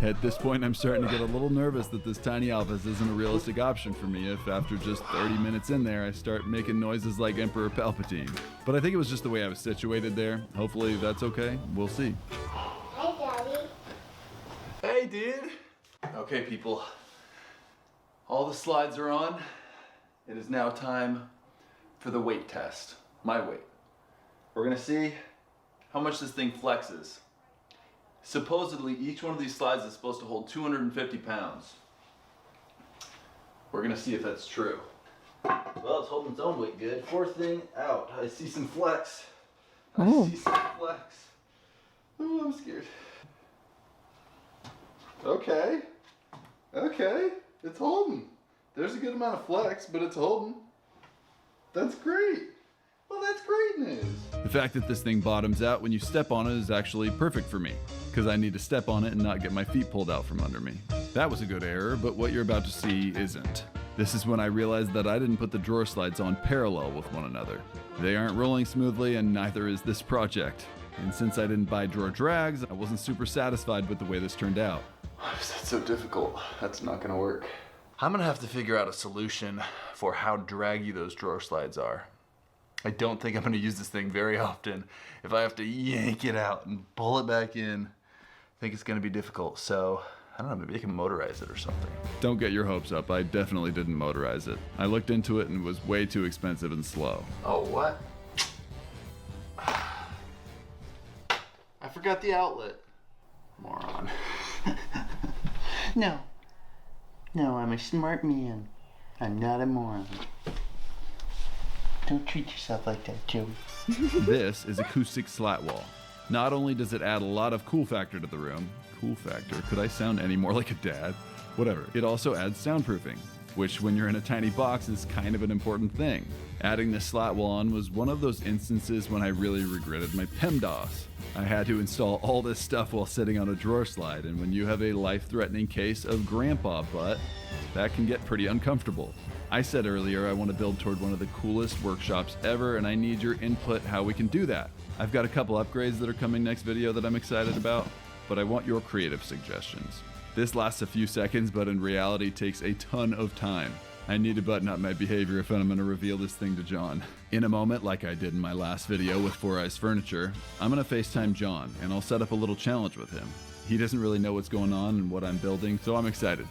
[SPEAKER 3] At this point, I'm starting to get a little nervous that this tiny office isn't a realistic option for me if after just 30 minutes in there, I start making noises like Emperor Palpatine. But I think it was just the way I was situated there. Hopefully that's okay. We'll see.
[SPEAKER 6] Hi, Daddy.
[SPEAKER 4] Hey, dude. Okay, people. All the slides are on. It is now time for the weight test. My weight. We're gonna see how much this thing flexes. Supposedly, each one of these slides is supposed to hold 250 pounds. We're gonna see if that's true. Well, it's holding its own weight good. Fourth thing out. I see some flex. I see some flex. Oh, I'm scared. Okay. Okay. It's holding. There's a good amount of flex, but it's holding. That's great. Well, that's great news.
[SPEAKER 3] The fact that this thing bottoms out when you step on it is actually perfect for me, because I need to step on it and not get my feet pulled out from under me. That was a good error, but what you're about to see isn't. This is when I realized that I didn't put the drawer slides on parallel with one another. They aren't rolling smoothly, and neither is this project. And since I didn't buy drawer drags, I wasn't super satisfied with the way this turned out.
[SPEAKER 4] Why is that so difficult? That's not gonna work. I'm gonna have to figure out a solution for how draggy those drawer slides are. I don't think I'm gonna use this thing very often. If I have to yank it out and pull it back in, I think it's gonna be difficult. So, I don't know, maybe I can motorize it or something.
[SPEAKER 3] Don't get your hopes up, I definitely didn't motorize it. I looked into it and it was way too expensive and slow.
[SPEAKER 4] Oh, what? I forgot the outlet. Moron.
[SPEAKER 7] No. No, I'm a smart man. I'm not a moron. Don't treat yourself like that, Joey.
[SPEAKER 3] This is acoustic slat wall. Not only does it add a lot of cool factor to the room, cool factor, could I sound any more like a dad? Whatever. It also adds soundproofing, which when you're in a tiny box is kind of an important thing. Adding this slat wall on was one of those instances when I really regretted my PEMDAS. I had to install all this stuff while sitting on a drawer slide, and when you have a life-threatening case of grandpa butt, that can get pretty uncomfortable. I said earlier I want to build toward one of the coolest workshops ever, and I need your input how we can do that. I've got a couple upgrades that are coming next video that I'm excited about, but I want your creative suggestions. This lasts a few seconds, but in reality takes a ton of time. I need to button up my behavior if I'm going to reveal this thing to John. In a moment, like I did in my last video with 4 Eyes Furniture, I'm going to FaceTime John, and I'll set up a little challenge with him. He doesn't really know what's going on and what I'm building, so I'm excited.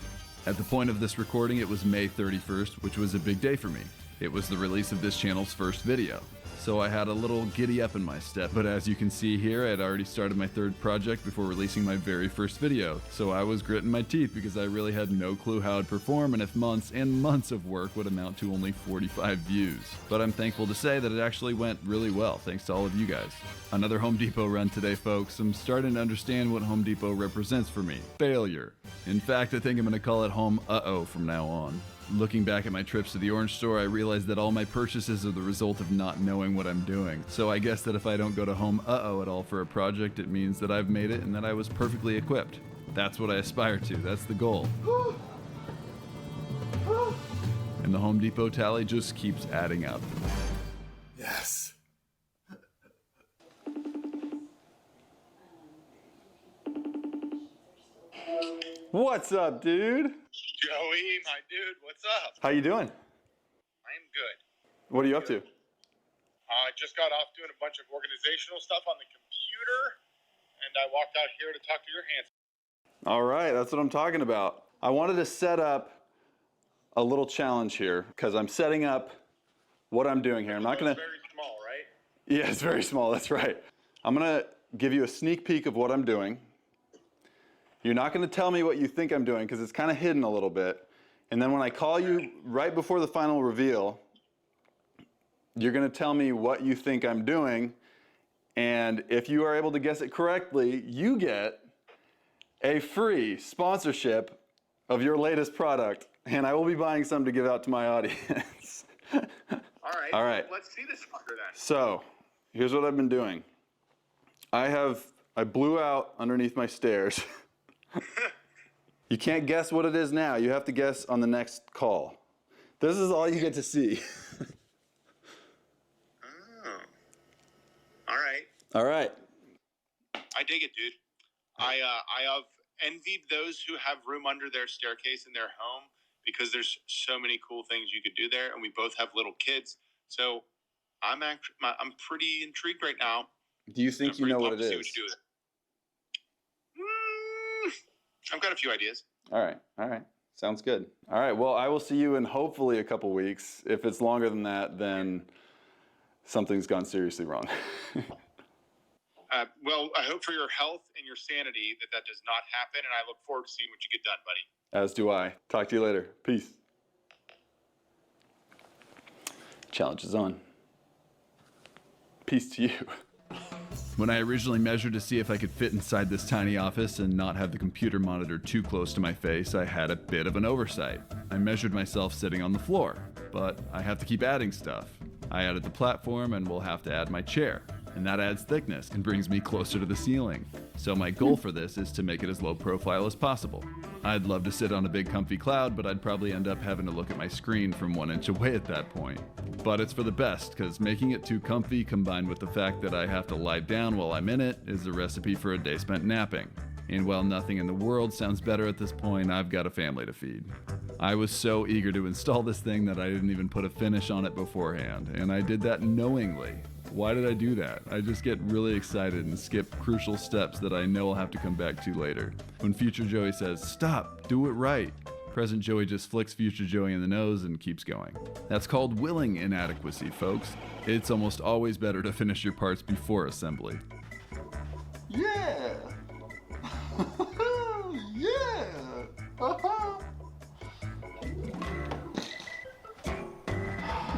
[SPEAKER 3] At the point of this recording, it was May 31st, which was a big day for me. It was the release of this channel's first video. So I had a little giddy up in my step, but as you can see here, I had already started my 3rd project before releasing my very first video. So I was gritting my teeth because I really had no clue how I'd perform and if months and months of work would amount to only 45 views. But I'm thankful to say that it actually went really well, thanks to all of you guys. Another Home Depot run today, folks. I'm starting to understand what Home Depot represents for me. Failure. In fact, I think I'm gonna call it Home Uh-oh from now on. Looking back at my trips to the orange store, I realized that all my purchases are the result of not knowing what I'm doing. So I guess that if I don't go to Home Uh-oh at all for a project, it means that I've made it and that I was perfectly equipped. That's what I aspire to. That's the goal. And the Home Depot tally just keeps adding up.
[SPEAKER 4] Yes. What's up, dude?
[SPEAKER 8] Joey, my dude, what's up?
[SPEAKER 4] How you doing?
[SPEAKER 8] I'm good.
[SPEAKER 4] What are you up to?
[SPEAKER 8] I just got off doing a bunch of organizational stuff on the computer, and I walked out here to talk to your hands.
[SPEAKER 4] All right, that's what I'm talking about. I wanted to set up a little challenge here because I'm setting up what I'm doing here. I'm not gonna.
[SPEAKER 8] It's very small, right?
[SPEAKER 4] Yeah, it's very small. That's right. I'm gonna give you a sneak peek of what I'm doing. You're not gonna tell me what you think I'm doing because it's kind of hidden a little bit. And then when I call you right before the final reveal, you're gonna tell me what you think I'm doing. And if you are able to guess it correctly, you get a free sponsorship of your latest product. And I will be buying some to give out to my audience.
[SPEAKER 8] All right.
[SPEAKER 4] All right.
[SPEAKER 8] Let's see this fucker then.
[SPEAKER 4] So, here's what I've been doing. I blew out underneath my stairs. You can't guess what it is now. You have to guess on the next call. This is all you get to see.
[SPEAKER 8] Oh. All right.
[SPEAKER 4] All right.
[SPEAKER 8] I dig it, dude. I have envied those who have room under their staircase in their home because there's so many cool things you could do there, and we both have little kids. So I'm pretty intrigued right now.
[SPEAKER 4] Do you think you know what it is?
[SPEAKER 8] See what you do with it. I've got a few ideas.
[SPEAKER 4] All right. Sounds good. All right, well, I will see you in hopefully a couple weeks. If it's longer than that, then something's gone seriously wrong.
[SPEAKER 8] Well, I hope for your health and your sanity that does not happen, and I look forward to seeing what you get done, buddy.
[SPEAKER 4] As do I. Talk to you later. Peace. Challenge is on. Peace to you.
[SPEAKER 3] When I originally measured to see if I could fit inside this tiny office and not have the computer monitor too close to my face, I had a bit of an oversight. I measured myself sitting on the floor, but I have to keep adding stuff. I added the platform and will have to add my chair, and that adds thickness and brings me closer to the ceiling. So my goal for this is to make it as low profile as possible. I'd love to sit on a big comfy cloud, but I'd probably end up having to look at my screen from 1 inch away at that point. But it's for the best, because making it too comfy combined with the fact that I have to lie down while I'm in it is a recipe for a day spent napping. And while nothing in the world sounds better at this point, I've got a family to feed. I was so eager to install this thing that I didn't even put a finish on it beforehand, and I did that knowingly. Why did I do that? I just get really excited and skip crucial steps that I know I'll have to come back to later. When future Joey says, "Stop, do it right," present Joey just flicks future Joey in the nose and keeps going. That's called willing inadequacy, folks. It's almost always better to finish your parts before assembly.
[SPEAKER 4] Yeah! Yeah!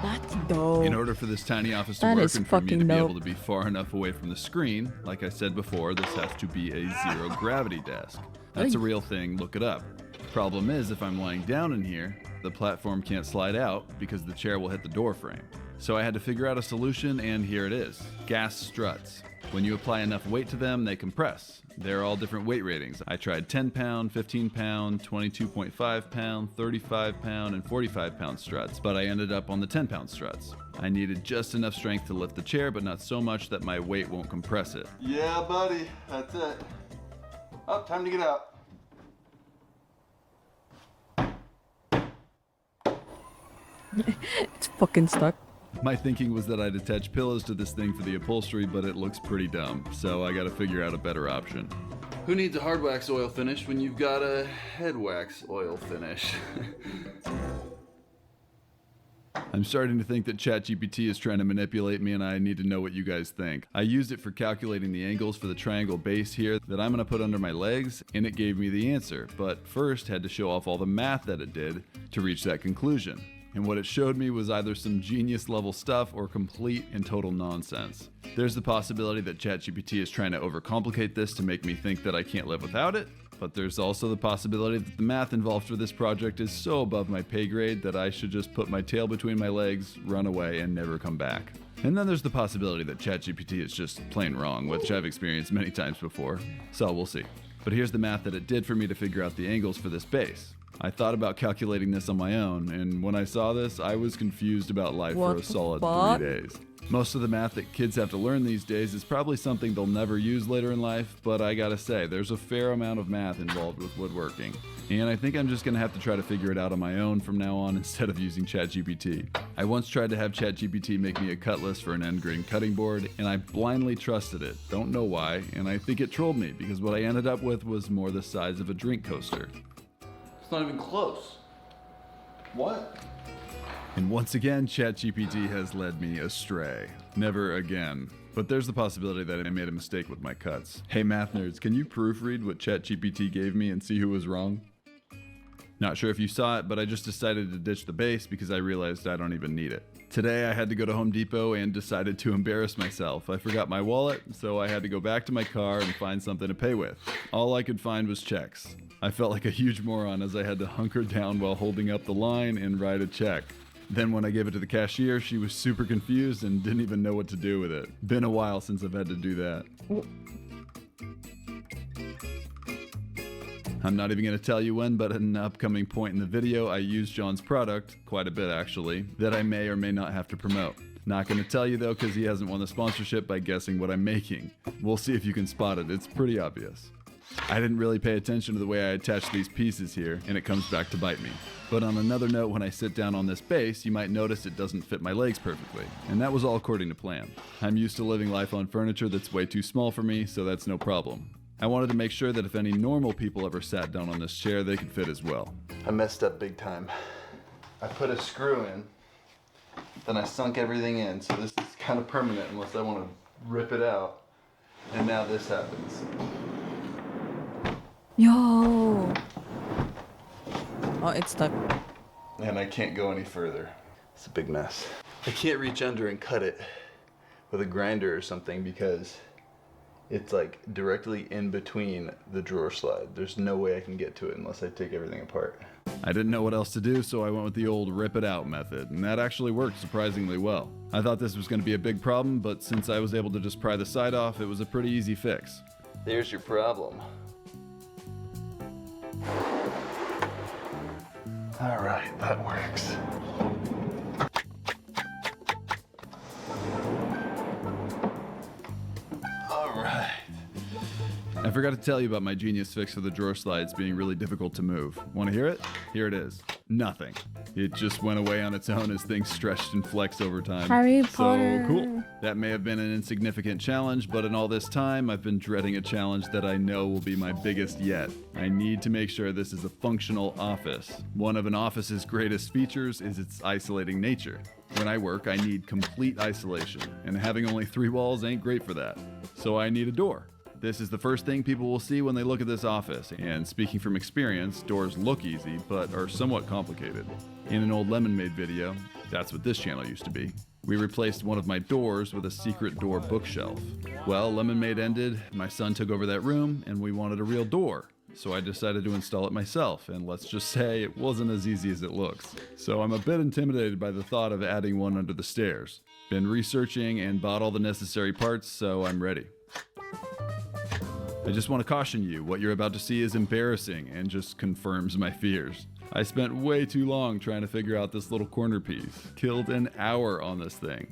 [SPEAKER 1] That's dope.
[SPEAKER 3] In order for this tiny office to
[SPEAKER 1] That
[SPEAKER 3] work
[SPEAKER 1] is
[SPEAKER 3] and for me to
[SPEAKER 1] fucking
[SPEAKER 3] be
[SPEAKER 1] dope.
[SPEAKER 3] able to be far enough away from the screen, like I said before, this has to be a zero gravity desk. That's a real thing, look it up. Problem is, if I'm lying down in here, the platform can't slide out because the chair will hit the door frame. So I had to figure out a solution, and here it is. Gas struts. When you apply enough weight to them, they compress. They're all different weight ratings. I tried 10 pound, 15 pound, 22.5 pound, 35 pound, and 45 pound struts, but I ended up on the 10 pound struts. I needed just enough strength to lift the chair, but not so much that my weight won't compress it.
[SPEAKER 4] Yeah, buddy. That's it. Oh, time to get out.
[SPEAKER 1] It's fucking stuck.
[SPEAKER 3] My thinking was that I'd attach pillows to this thing for the upholstery, but it looks pretty dumb, so I gotta figure out a better option. Who needs a hard wax oil finish when you've got a head wax oil finish? I'm starting to think that ChatGPT is trying to manipulate me, and I need to know what you guys think. I used it for calculating the angles for the triangle base here that I'm gonna put under my legs, and it gave me the answer, but first had to show off all the math that it did to reach that conclusion. And what it showed me was either some genius level stuff or complete and total nonsense. There's the possibility that ChatGPT is trying to overcomplicate this to make me think that I can't live without it, but there's also the possibility that the math involved for this project is so above my pay grade that I should just put my tail between my legs, run away, and never come back. And then there's the possibility that ChatGPT is just plain wrong, which I've experienced many times before, so we'll see. But here's the math that it did for me to figure out the angles for this base. I thought about calculating this on my own, and when I saw this, I was confused about life
[SPEAKER 1] What
[SPEAKER 3] for a
[SPEAKER 1] the
[SPEAKER 3] solid
[SPEAKER 1] fuck?
[SPEAKER 3] 3 days. Most of the math that kids have to learn these days is probably something they'll never use later in life, but I gotta say, there's a fair amount of math involved with woodworking. And I think I'm just gonna have to try to figure it out on my own from now on instead of using ChatGPT. I once tried to have ChatGPT make me a cut list for an end grain cutting board, and I blindly trusted it. Don't know why, and I think it trolled me because what I ended up with was more the size of a drink coaster.
[SPEAKER 4] It's not even close. What?
[SPEAKER 3] And once again, ChatGPT has led me astray. Never again. But there's the possibility that I made a mistake with my cuts. Hey math nerds, can you proofread what ChatGPT gave me and see who was wrong? Not sure if you saw it, but I just decided to ditch the base because I realized I don't even need it. Today I had to go to Home Depot and decided to embarrass myself. I forgot my wallet, so I had to go back to my car and find something to pay with. All I could find was checks. I felt like a huge moron as I had to hunker down while holding up the line and write a check. Then when I gave it to the cashier, she was super confused and didn't even know what to do with it. Been a while since I've had to do that. I'm not even going to tell you when, but at an upcoming point in the video, I use John's product, quite a bit actually, that I may or may not have to promote. Not going to tell you though, because he hasn't won the sponsorship by guessing what I'm making. We'll see if you can spot it, it's pretty obvious. I didn't really pay attention to the way I attached these pieces here, and it comes back to bite me. But on another note, when I sit down on this base, you might notice it doesn't fit my legs perfectly, and that was all according to plan. I'm used to living life on furniture that's way too small for me, so that's no problem. I wanted to make sure that if any normal people ever sat down on this chair, they could fit as well.
[SPEAKER 4] I messed up big time. I put a screw in, then I sunk everything in, so this is kind of permanent unless I want to rip it out. And now this happens.
[SPEAKER 1] Yo. Oh, it's stuck.
[SPEAKER 4] And I can't go any further. It's a big mess. I can't reach under and cut it with a grinder or something because it's like directly in between the drawer slide. There's no way I can get to it unless I take everything apart.
[SPEAKER 3] I didn't know what else to do, so I went with the old rip it out method, and that actually worked surprisingly well. I thought this was going to be a big problem, but since I was able to just pry the side off, it was a pretty easy fix.
[SPEAKER 4] There's your problem. All right, that works. All right.
[SPEAKER 3] I forgot to tell you about my genius fix for the drawer slides being really difficult to move. Want to hear it? Here it is. Nothing. It just went away on its own as things stretched and flexed over time.
[SPEAKER 1] Harry Potter.
[SPEAKER 3] So cool. That may have been an insignificant challenge, but in all this time, I've been dreading a challenge that I know will be my biggest yet. I need to make sure this is a functional office. One of an office's greatest features is its isolating nature. When I work, I need complete isolation, and having only 3 walls ain't great for that. So I need a door. This is the first thing people will see when they look at this office, and speaking from experience, doors look easy, but are somewhat complicated. In an old Lemonade video, that's what this channel used to be, we replaced one of my doors with a secret door bookshelf. Well, Lemonade ended, my son took over that room, and we wanted a real door. So I decided to install it myself, and let's just say it wasn't as easy as it looks. So I'm a bit intimidated by the thought of adding one under the stairs. Been researching and bought all the necessary parts, so I'm ready. I just want to caution you, what you're about to see is embarrassing and just confirms my fears. I spent way too long trying to figure out this little corner piece. Killed an hour on this thing.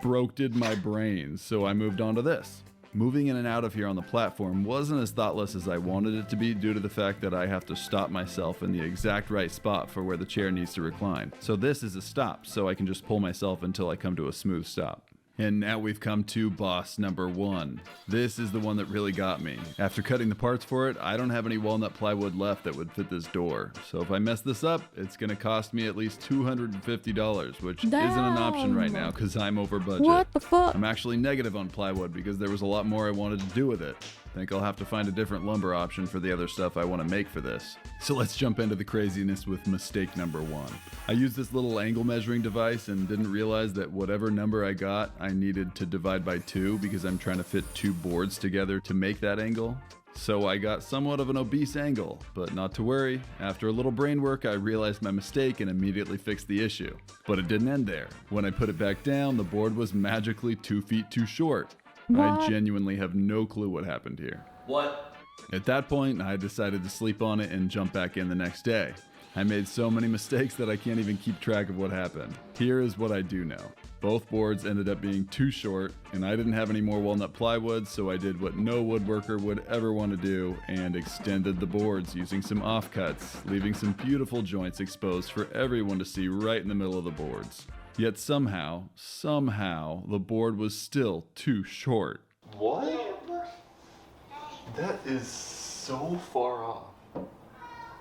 [SPEAKER 3] Broke-did my brains, so I moved on to this. Moving in and out of here on the platform wasn't as thoughtless as I wanted it to be due to the fact that I have to stop myself in the exact right spot for where the chair needs to recline. So this is a stop, so I can just pull myself until I come to a smooth stop. And now we've come to boss number 1. This is the one that really got me. After cutting the parts for it, I don't have any walnut plywood left that would fit this door. So if I mess this up, it's gonna cost me at least $250, which isn't an option right now because I'm over budget.
[SPEAKER 1] What the fuck?
[SPEAKER 3] I'm actually negative on plywood because there was a lot more I wanted to do with it. Think I'll have to find a different lumber option for the other stuff I want to make for this. So let's jump into the craziness with mistake number 1. I used this little angle measuring device and didn't realize that whatever number I got, I needed to divide by 2 because I'm trying to fit 2 boards together to make that angle. So I got somewhat of an obese angle, but not to worry. After a little brain work, I realized my mistake and immediately fixed the issue. But it didn't end there. When I put it back down, the board was magically 2 feet too short. I genuinely have no clue what happened here.
[SPEAKER 4] What?
[SPEAKER 3] At that point, I decided to sleep on it and jump back in the next day. I made so many mistakes that I can't even keep track of what happened. Here is what I do know. Both boards ended up being too short, and I didn't have any more walnut plywood, so I did what no woodworker would ever want to do and extended the boards using some offcuts, leaving some beautiful joints exposed for everyone to see right in the middle of the boards. Yet somehow, the board was still too short.
[SPEAKER 4] What? That is so far off.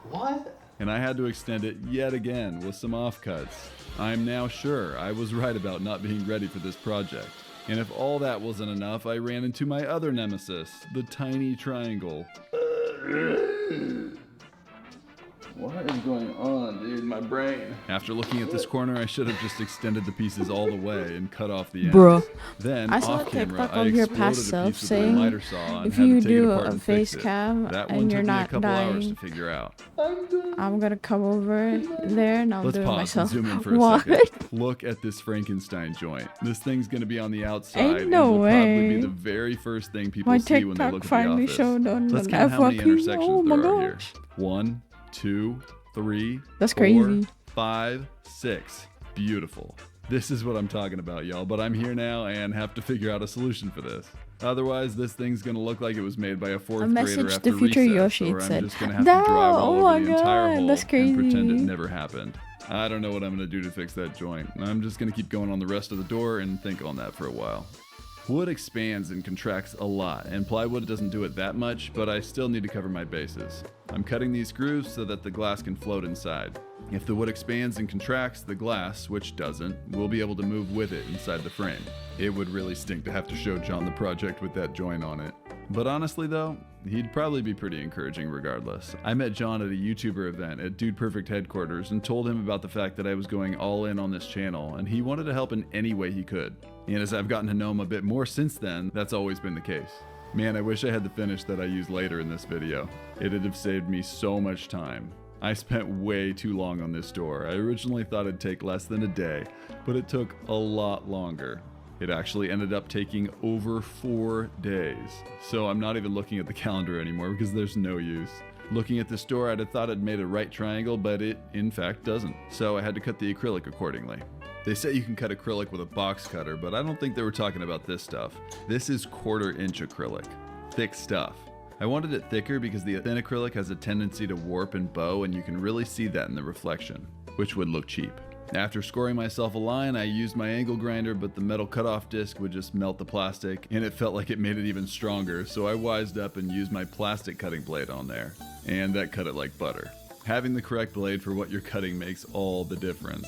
[SPEAKER 4] What?
[SPEAKER 3] And I had to extend it yet again with some offcuts. I'm now sure I was right about not being ready for this project. And if all that wasn't enough, I ran into my other nemesis, the tiny triangle. What is going on, dude? My brain. After looking at this corner, I should have just extended the pieces all the way and cut off the ends.
[SPEAKER 1] Bruh.
[SPEAKER 3] Then,
[SPEAKER 1] I saw a
[SPEAKER 3] off camera,
[SPEAKER 1] TikTok
[SPEAKER 3] I
[SPEAKER 1] of your
[SPEAKER 3] exploded
[SPEAKER 1] past
[SPEAKER 3] a
[SPEAKER 1] self
[SPEAKER 3] piece with my
[SPEAKER 1] saying,
[SPEAKER 3] miter saw and
[SPEAKER 1] if
[SPEAKER 3] had
[SPEAKER 1] you
[SPEAKER 3] to take it
[SPEAKER 1] do
[SPEAKER 3] apart
[SPEAKER 1] a
[SPEAKER 3] and
[SPEAKER 1] face
[SPEAKER 3] fix it.
[SPEAKER 1] cam
[SPEAKER 3] That
[SPEAKER 1] and
[SPEAKER 3] one
[SPEAKER 1] you're
[SPEAKER 3] took me a
[SPEAKER 1] not
[SPEAKER 3] couple hours
[SPEAKER 1] dying,
[SPEAKER 3] to figure out.
[SPEAKER 1] I'm gonna come over there and I'll
[SPEAKER 3] Let's
[SPEAKER 1] do it
[SPEAKER 3] pause
[SPEAKER 1] myself.
[SPEAKER 3] and zoom in for a
[SPEAKER 1] What?
[SPEAKER 3] second. Look at this Frankenstein joint. This thing's gonna be on the outside
[SPEAKER 1] Ain't no
[SPEAKER 3] and will probably
[SPEAKER 1] way.
[SPEAKER 3] be the very first thing people
[SPEAKER 1] My
[SPEAKER 3] see when they
[SPEAKER 1] TikTok
[SPEAKER 3] look at the
[SPEAKER 1] finally
[SPEAKER 3] office.
[SPEAKER 1] showed on
[SPEAKER 3] Let's
[SPEAKER 1] an
[SPEAKER 3] count how many
[SPEAKER 1] FYP.
[SPEAKER 3] intersections
[SPEAKER 1] Oh my
[SPEAKER 3] there are here.
[SPEAKER 1] gosh.
[SPEAKER 3] 1, 2, 3,
[SPEAKER 1] That's
[SPEAKER 3] 4,
[SPEAKER 1] crazy.
[SPEAKER 3] 5, 6. Beautiful. This is what I'm talking about, y'all, but I'm here now and have to figure out a solution for this. Otherwise, this thing's gonna look like it was made by a fourth
[SPEAKER 1] A
[SPEAKER 3] grader
[SPEAKER 1] message
[SPEAKER 3] after
[SPEAKER 1] to future
[SPEAKER 3] recess,
[SPEAKER 1] Yoshi,
[SPEAKER 3] or
[SPEAKER 1] it
[SPEAKER 3] I'm
[SPEAKER 1] said,
[SPEAKER 3] just gonna have
[SPEAKER 1] "No,
[SPEAKER 3] to drywall
[SPEAKER 1] oh
[SPEAKER 3] over
[SPEAKER 1] my
[SPEAKER 3] the entire
[SPEAKER 1] God,
[SPEAKER 3] hole
[SPEAKER 1] that's
[SPEAKER 3] and pretend it
[SPEAKER 1] crazy."
[SPEAKER 3] never happened. I don't know what I'm gonna do to fix that joint. I'm just gonna keep going on the rest of the door and think on that for a while. Wood expands and contracts a lot, and plywood doesn't do it that much, but I still need to cover my bases. I'm cutting these grooves so that the glass can float inside. If the wood expands and contracts, the glass, which doesn't, will be able to move with it inside the frame. It would really stink to have to show John the project with that joint on it. But honestly though, he'd probably be pretty encouraging regardless. I met John at a YouTuber event at Dude Perfect headquarters and told him about the fact that I was going all in on this channel, and he wanted to help in any way he could. And as I've gotten to know him a bit more since then, that's always been the case. Man, I wish I had the finish that I used later in this video. It'd have saved me so much time. I spent way too long on this door. I originally thought it'd take less than a day, but it took a lot longer. It actually ended up taking over 4 days. So I'm not even looking at the calendar anymore because there's no use. Looking at this door, I'd have thought it made a right triangle, but it in fact doesn't. So I had to cut the acrylic accordingly. They say you can cut acrylic with a box cutter, but I don't think they were talking about this stuff. This is 1/4 inch acrylic. Thick stuff. I wanted it thicker because the thin acrylic has a tendency to warp and bow, and you can really see that in the reflection, which would look cheap. After scoring myself a line, I used my angle grinder, but the metal cutoff disc would just melt the plastic, and it felt like it made it even stronger, so I wised up and used my plastic cutting blade on there, and that cut it like butter. Having the correct blade for what you're cutting makes all the difference.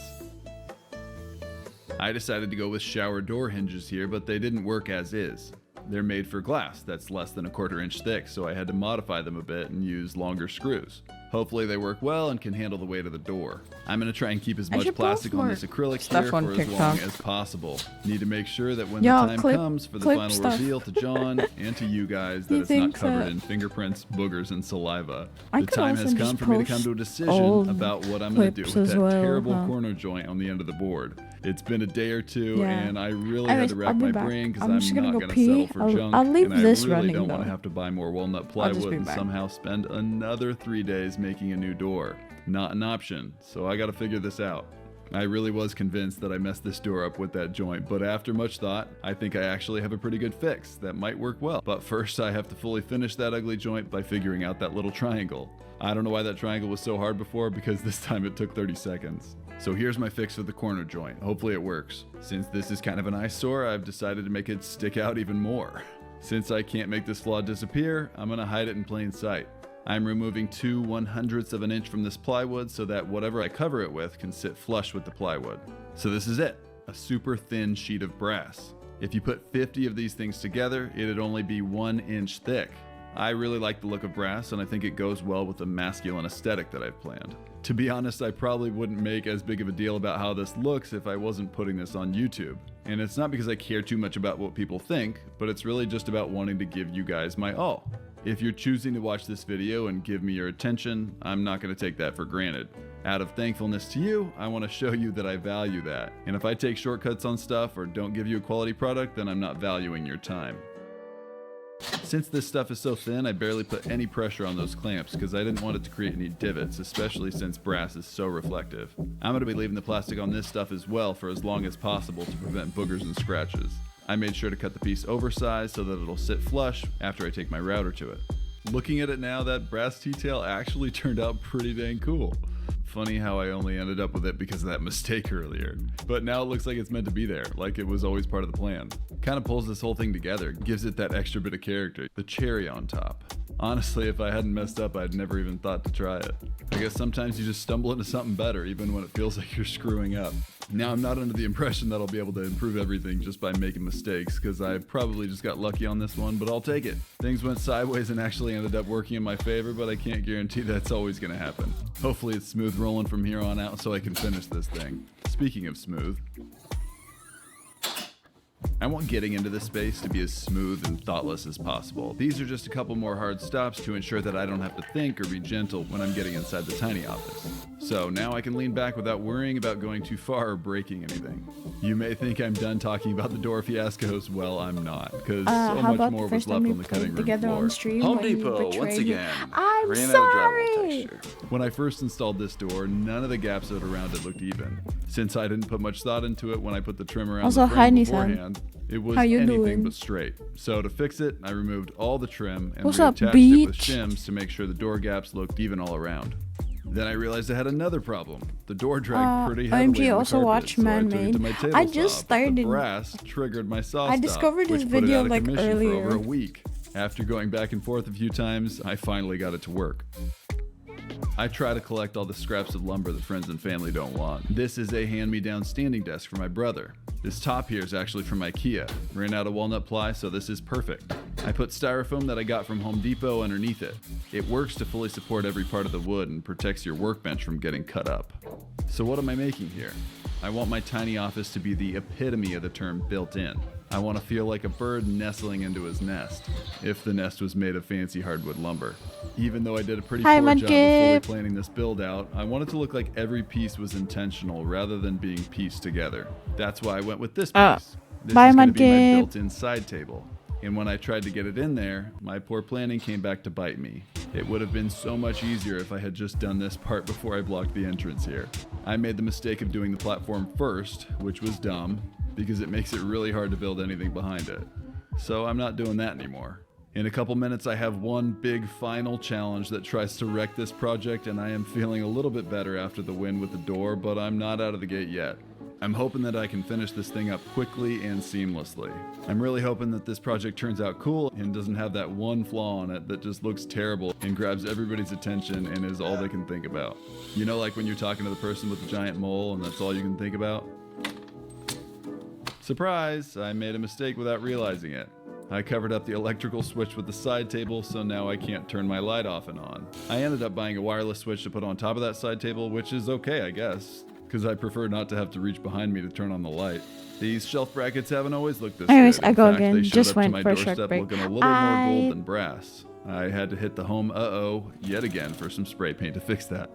[SPEAKER 3] I decided to go with shower door hinges here, but they didn't work as is. They're made for glass that's less than 1/4 inch thick, so I had to modify them a bit and use longer screws. Hopefully they work well and can handle the weight of the door. I'm going to try and keep as much
[SPEAKER 1] should
[SPEAKER 3] plastic
[SPEAKER 1] post
[SPEAKER 3] on
[SPEAKER 1] more
[SPEAKER 3] this acrylic
[SPEAKER 1] stuff
[SPEAKER 3] here
[SPEAKER 1] on
[SPEAKER 3] for as
[SPEAKER 1] TikTok.
[SPEAKER 3] long as possible. Need to make sure that when
[SPEAKER 1] Y'all,
[SPEAKER 3] the time
[SPEAKER 1] clip-
[SPEAKER 3] comes for the
[SPEAKER 1] clip
[SPEAKER 3] final
[SPEAKER 1] stuff.
[SPEAKER 3] reveal to John and to you guys that
[SPEAKER 1] You
[SPEAKER 3] it's not
[SPEAKER 1] think
[SPEAKER 3] covered
[SPEAKER 1] that-
[SPEAKER 3] in fingerprints, boogers, and saliva.
[SPEAKER 1] I
[SPEAKER 3] The
[SPEAKER 1] could
[SPEAKER 3] time
[SPEAKER 1] also
[SPEAKER 3] has come
[SPEAKER 1] just
[SPEAKER 3] for me to come
[SPEAKER 1] post
[SPEAKER 3] to a decision
[SPEAKER 1] old
[SPEAKER 3] about what I'm going to do
[SPEAKER 1] clips
[SPEAKER 3] with
[SPEAKER 1] as
[SPEAKER 3] that
[SPEAKER 1] well,
[SPEAKER 3] terrible
[SPEAKER 1] huh?
[SPEAKER 3] corner joint on the end of the board. It's been a day or two,
[SPEAKER 1] Yeah.
[SPEAKER 3] and I really
[SPEAKER 1] Anyways,
[SPEAKER 3] had to
[SPEAKER 1] I'll
[SPEAKER 3] rack
[SPEAKER 1] be
[SPEAKER 3] my
[SPEAKER 1] back.
[SPEAKER 3] brain because
[SPEAKER 1] I'm
[SPEAKER 3] I'm
[SPEAKER 1] just
[SPEAKER 3] not
[SPEAKER 1] gonna go
[SPEAKER 3] going to
[SPEAKER 1] pee.
[SPEAKER 3] settle for
[SPEAKER 1] I'll-
[SPEAKER 3] junk,
[SPEAKER 1] I'll leave
[SPEAKER 3] and I
[SPEAKER 1] this
[SPEAKER 3] really
[SPEAKER 1] running,
[SPEAKER 3] don't want to
[SPEAKER 1] though.
[SPEAKER 3] have to buy more walnut
[SPEAKER 1] I'll just
[SPEAKER 3] plywood
[SPEAKER 1] be
[SPEAKER 3] and
[SPEAKER 1] back.
[SPEAKER 3] somehow spend another 3 days making a new door. Not an option, so I got to figure this out. I really was convinced that I messed this door up with that joint, but after much thought, I think I actually have a pretty good fix that might work well. But first, I have to fully finish that ugly joint by figuring out that little triangle. I don't know why that triangle was so hard before, because this time it took 30 seconds. So here's my fix for the corner joint. Hopefully it works. Since this is kind of an eyesore, I've decided to make it stick out even more. Since I can't make this flaw disappear, I'm gonna hide it in plain sight. I'm removing 2/100ths of an inch from this plywood so that whatever I cover it with can sit flush with the plywood. So this is it, a super thin sheet of brass. If you put 50 of these things together, it'd only be 1 inch thick. I really like the look of brass, and I think it goes well with the masculine aesthetic that I've planned. To be honest, I probably wouldn't make as big of a deal about how this looks if I wasn't putting this on YouTube. And it's not because I care too much about what people think, but it's really just about wanting to give you guys my all. If you're choosing to watch this video and give me your attention, I'm not going to take that for granted. Out of thankfulness to you, I want to show you that I value that. And if I take shortcuts on stuff or don't give you a quality product, then I'm not valuing your time. Since this stuff is so thin, I barely put any pressure on those clamps because I didn't want it to create any divots, especially since brass is so reflective. I'm going to be leaving the plastic on this stuff as well for as long as possible to prevent boogers and scratches. I made sure to cut the piece oversized so that it'll sit flush after I take my router to it. Looking at it now, that brass T-tail actually turned out pretty dang cool. Funny how I only ended up with it because of that mistake earlier. But now it looks like it's meant to be there, like it was always part of the plan. Kind of pulls this whole thing together, gives it that extra bit of character, the cherry on top. Honestly, if I hadn't messed up, I'd never even thought to try it. I guess sometimes you just stumble into something better, even when it feels like you're screwing up. Now, I'm not under the impression that I'll be able to improve everything just by making mistakes, because I probably just got lucky on this one, but I'll take it. Things went sideways and actually ended up working in my favor, but I can't guarantee that's always going to happen. Hopefully it's smooth rolling from here on out so I can finish this thing. Speaking of smooth, I want getting into this space to be as smooth and thoughtless as possible. These are just a couple more hard stops to ensure that I don't have to think or be gentle when I'm getting inside the tiny office. So now I can lean back without worrying about going too far or breaking anything. You may think I'm done talking about the door fiascos. Well, I'm not, because so
[SPEAKER 1] how
[SPEAKER 3] much
[SPEAKER 1] about
[SPEAKER 3] more
[SPEAKER 1] the
[SPEAKER 3] was
[SPEAKER 1] first
[SPEAKER 3] left
[SPEAKER 1] time we
[SPEAKER 3] on the cutting
[SPEAKER 1] played
[SPEAKER 3] room
[SPEAKER 1] together
[SPEAKER 3] floor.
[SPEAKER 1] on stream?
[SPEAKER 4] Home
[SPEAKER 1] when you
[SPEAKER 4] Depot, once
[SPEAKER 1] betrayed me?
[SPEAKER 4] again.
[SPEAKER 1] I'm
[SPEAKER 4] ran out of drywall
[SPEAKER 1] sorry.
[SPEAKER 4] texture.
[SPEAKER 3] When I first installed this door, none of the gaps that around it looked even. Since I didn't put much thought into it when I put the trim around
[SPEAKER 1] Also,
[SPEAKER 3] the
[SPEAKER 1] hi,
[SPEAKER 3] frame
[SPEAKER 1] Nissan.
[SPEAKER 3] beforehand, it was
[SPEAKER 1] How you
[SPEAKER 3] anything
[SPEAKER 1] doing?
[SPEAKER 3] but straight. So to fix it, I removed all the trim and
[SPEAKER 1] What's up,
[SPEAKER 3] reattached it with
[SPEAKER 1] beach?
[SPEAKER 3] shims to make sure the door gaps looked even all around. Then I realized I had another problem. The door dragged pretty heavily
[SPEAKER 1] OMG,
[SPEAKER 3] on the
[SPEAKER 1] also
[SPEAKER 3] carpet,
[SPEAKER 1] watch
[SPEAKER 3] so I took it
[SPEAKER 1] Man-Made.
[SPEAKER 3] to my table
[SPEAKER 1] I just
[SPEAKER 3] saw, but the
[SPEAKER 1] started-
[SPEAKER 3] brass triggered my saw
[SPEAKER 1] I
[SPEAKER 3] stop,
[SPEAKER 1] discovered this
[SPEAKER 3] which put it
[SPEAKER 1] video,
[SPEAKER 3] out of
[SPEAKER 1] like,
[SPEAKER 3] commission for over
[SPEAKER 1] earlier.
[SPEAKER 3] a week. After going back and forth a few times, I finally got it to work. I try to collect all the scraps of lumber that friends and family don't want. This is a hand-me-down standing desk for my brother. This top here is actually from IKEA. Ran out of walnut ply, so this is perfect. I put styrofoam that I got from Home Depot underneath it. It works to fully support every part of the wood and protects your workbench from getting cut up. So what am I making here? I want my tiny office to be the epitome of the term built in. I want to feel like a bird nestling into his nest, if the nest was made of fancy hardwood lumber. Even though I did a pretty
[SPEAKER 1] Hi,
[SPEAKER 3] poor job of fully
[SPEAKER 1] Mudkip.
[SPEAKER 3] planning this build out, I want it to look like every piece was intentional rather than being pieced together. That's why I went with this piece. This
[SPEAKER 1] bye,
[SPEAKER 3] is going to be my
[SPEAKER 1] Mudkip.
[SPEAKER 3] built-in side table. And when I tried to get it in there, my poor planning came back to bite me. It would have been so much easier if I had just done this part before I blocked the entrance here. I made the mistake of doing the platform first, which was dumb, because it makes it really hard to build anything behind it. So I'm not doing that anymore. In a couple minutes, I have one big final challenge that tries to wreck this project, and I am feeling a little bit better after the win with the door, but I'm not out of the gate yet. I'm hoping that I can finish this thing up quickly and seamlessly. I'm really hoping that this project turns out cool and doesn't have that one flaw on it that just looks terrible and grabs everybody's attention and is all they can think about. You know, like when you're talking to the person with the giant mole and that's all you can think about? Surprise! I made a mistake without realizing it. I covered up the electrical switch with the side table, so now I can't turn my light off and on. I ended up buying a wireless switch to put on top of that side table, which is okay, I guess, because I prefer not to have to reach behind me to turn on the light. These shelf brackets haven't always looked this
[SPEAKER 1] Anyways,
[SPEAKER 3] good.
[SPEAKER 1] I
[SPEAKER 3] In
[SPEAKER 1] go
[SPEAKER 3] fact,
[SPEAKER 1] again.
[SPEAKER 3] They showed
[SPEAKER 1] Just
[SPEAKER 3] up to
[SPEAKER 1] went
[SPEAKER 3] my
[SPEAKER 1] for a short
[SPEAKER 3] doorstep
[SPEAKER 1] break.
[SPEAKER 3] looking a little more gold than brass. I had to hit the home uh-oh yet again for some spray paint to fix that.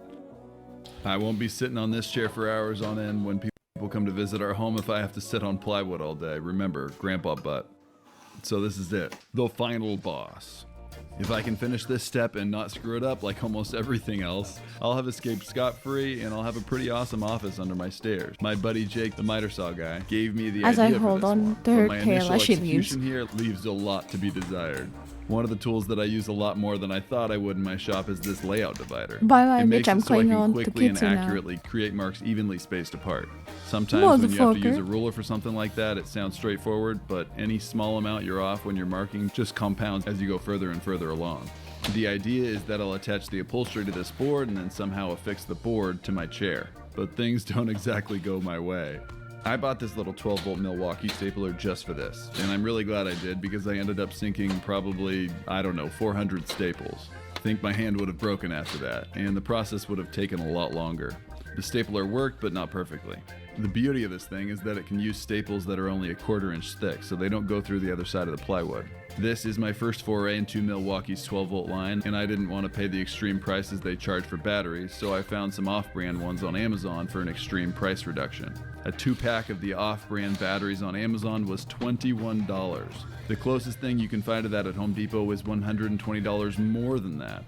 [SPEAKER 3] I won't be sitting on this chair for hours on end when people come to visit our home if I have to sit on plywood all day. Remember, grandpa butt. So this is it, the final boss. If I can finish this step and not screw it up like almost everything else, I'll have escaped scot-free and I'll have a pretty awesome office under my stairs. My buddy Jake, the miter saw guy, gave me the
[SPEAKER 1] As I
[SPEAKER 3] idea
[SPEAKER 1] hold
[SPEAKER 3] for this
[SPEAKER 1] on
[SPEAKER 3] one,
[SPEAKER 1] to her
[SPEAKER 3] but my
[SPEAKER 1] tail
[SPEAKER 3] initial
[SPEAKER 1] as she leaves.
[SPEAKER 3] execution here leaves a lot to be desired. One of the tools that I use a lot more than I thought I would in my shop is this layout divider.
[SPEAKER 1] Bye,
[SPEAKER 3] It
[SPEAKER 1] bitch,
[SPEAKER 3] makes
[SPEAKER 1] I'm
[SPEAKER 3] it so I
[SPEAKER 1] going
[SPEAKER 3] can
[SPEAKER 1] on to
[SPEAKER 3] quickly and
[SPEAKER 1] pizza now.
[SPEAKER 3] accurately create marks evenly spaced apart. Sometimes when you have to use a
[SPEAKER 1] Motherfucker.
[SPEAKER 3] ruler for something like that, it sounds straightforward, but any small amount you're off when you're marking just compounds as you go further and further along. The idea is that I'll attach the upholstery to this board and then somehow affix the board to my chair. But things don't exactly go my way. I bought this little 12-volt Milwaukee stapler just for this, and I'm really glad I did because I ended up sinking probably, 400 staples. I think my hand would have broken after that, and the process would have taken a lot longer. The stapler worked, but not perfectly. The beauty of this thing is that it can use staples that are only a 1/4 inch thick, so they don't go through the other side of the plywood. This is my first foray into Milwaukee's 12-volt line, and I didn't want to pay the extreme prices they charge for batteries, so I found some off-brand ones on Amazon for an extreme price reduction. A 2-pack of the off-brand batteries on Amazon was $21. The closest thing you can find to that at Home Depot is $120 more than that.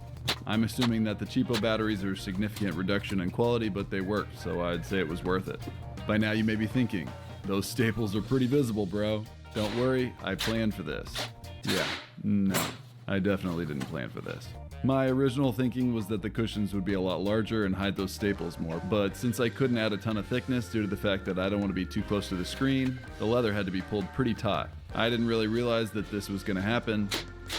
[SPEAKER 3] I'm assuming that the cheapo batteries are a significant reduction in quality, but they worked, so I'd say it was worth it. By now you may be thinking, those staples are pretty visible, bro. Don't worry, I planned for this. Yeah, no, I definitely didn't plan for this. My original thinking was that the cushions would be a lot larger and hide those staples more, but since I couldn't add a ton of thickness due to the fact that I don't want to be too close to the screen, the leather had to be pulled pretty taut. I didn't really realize that this was going to happen,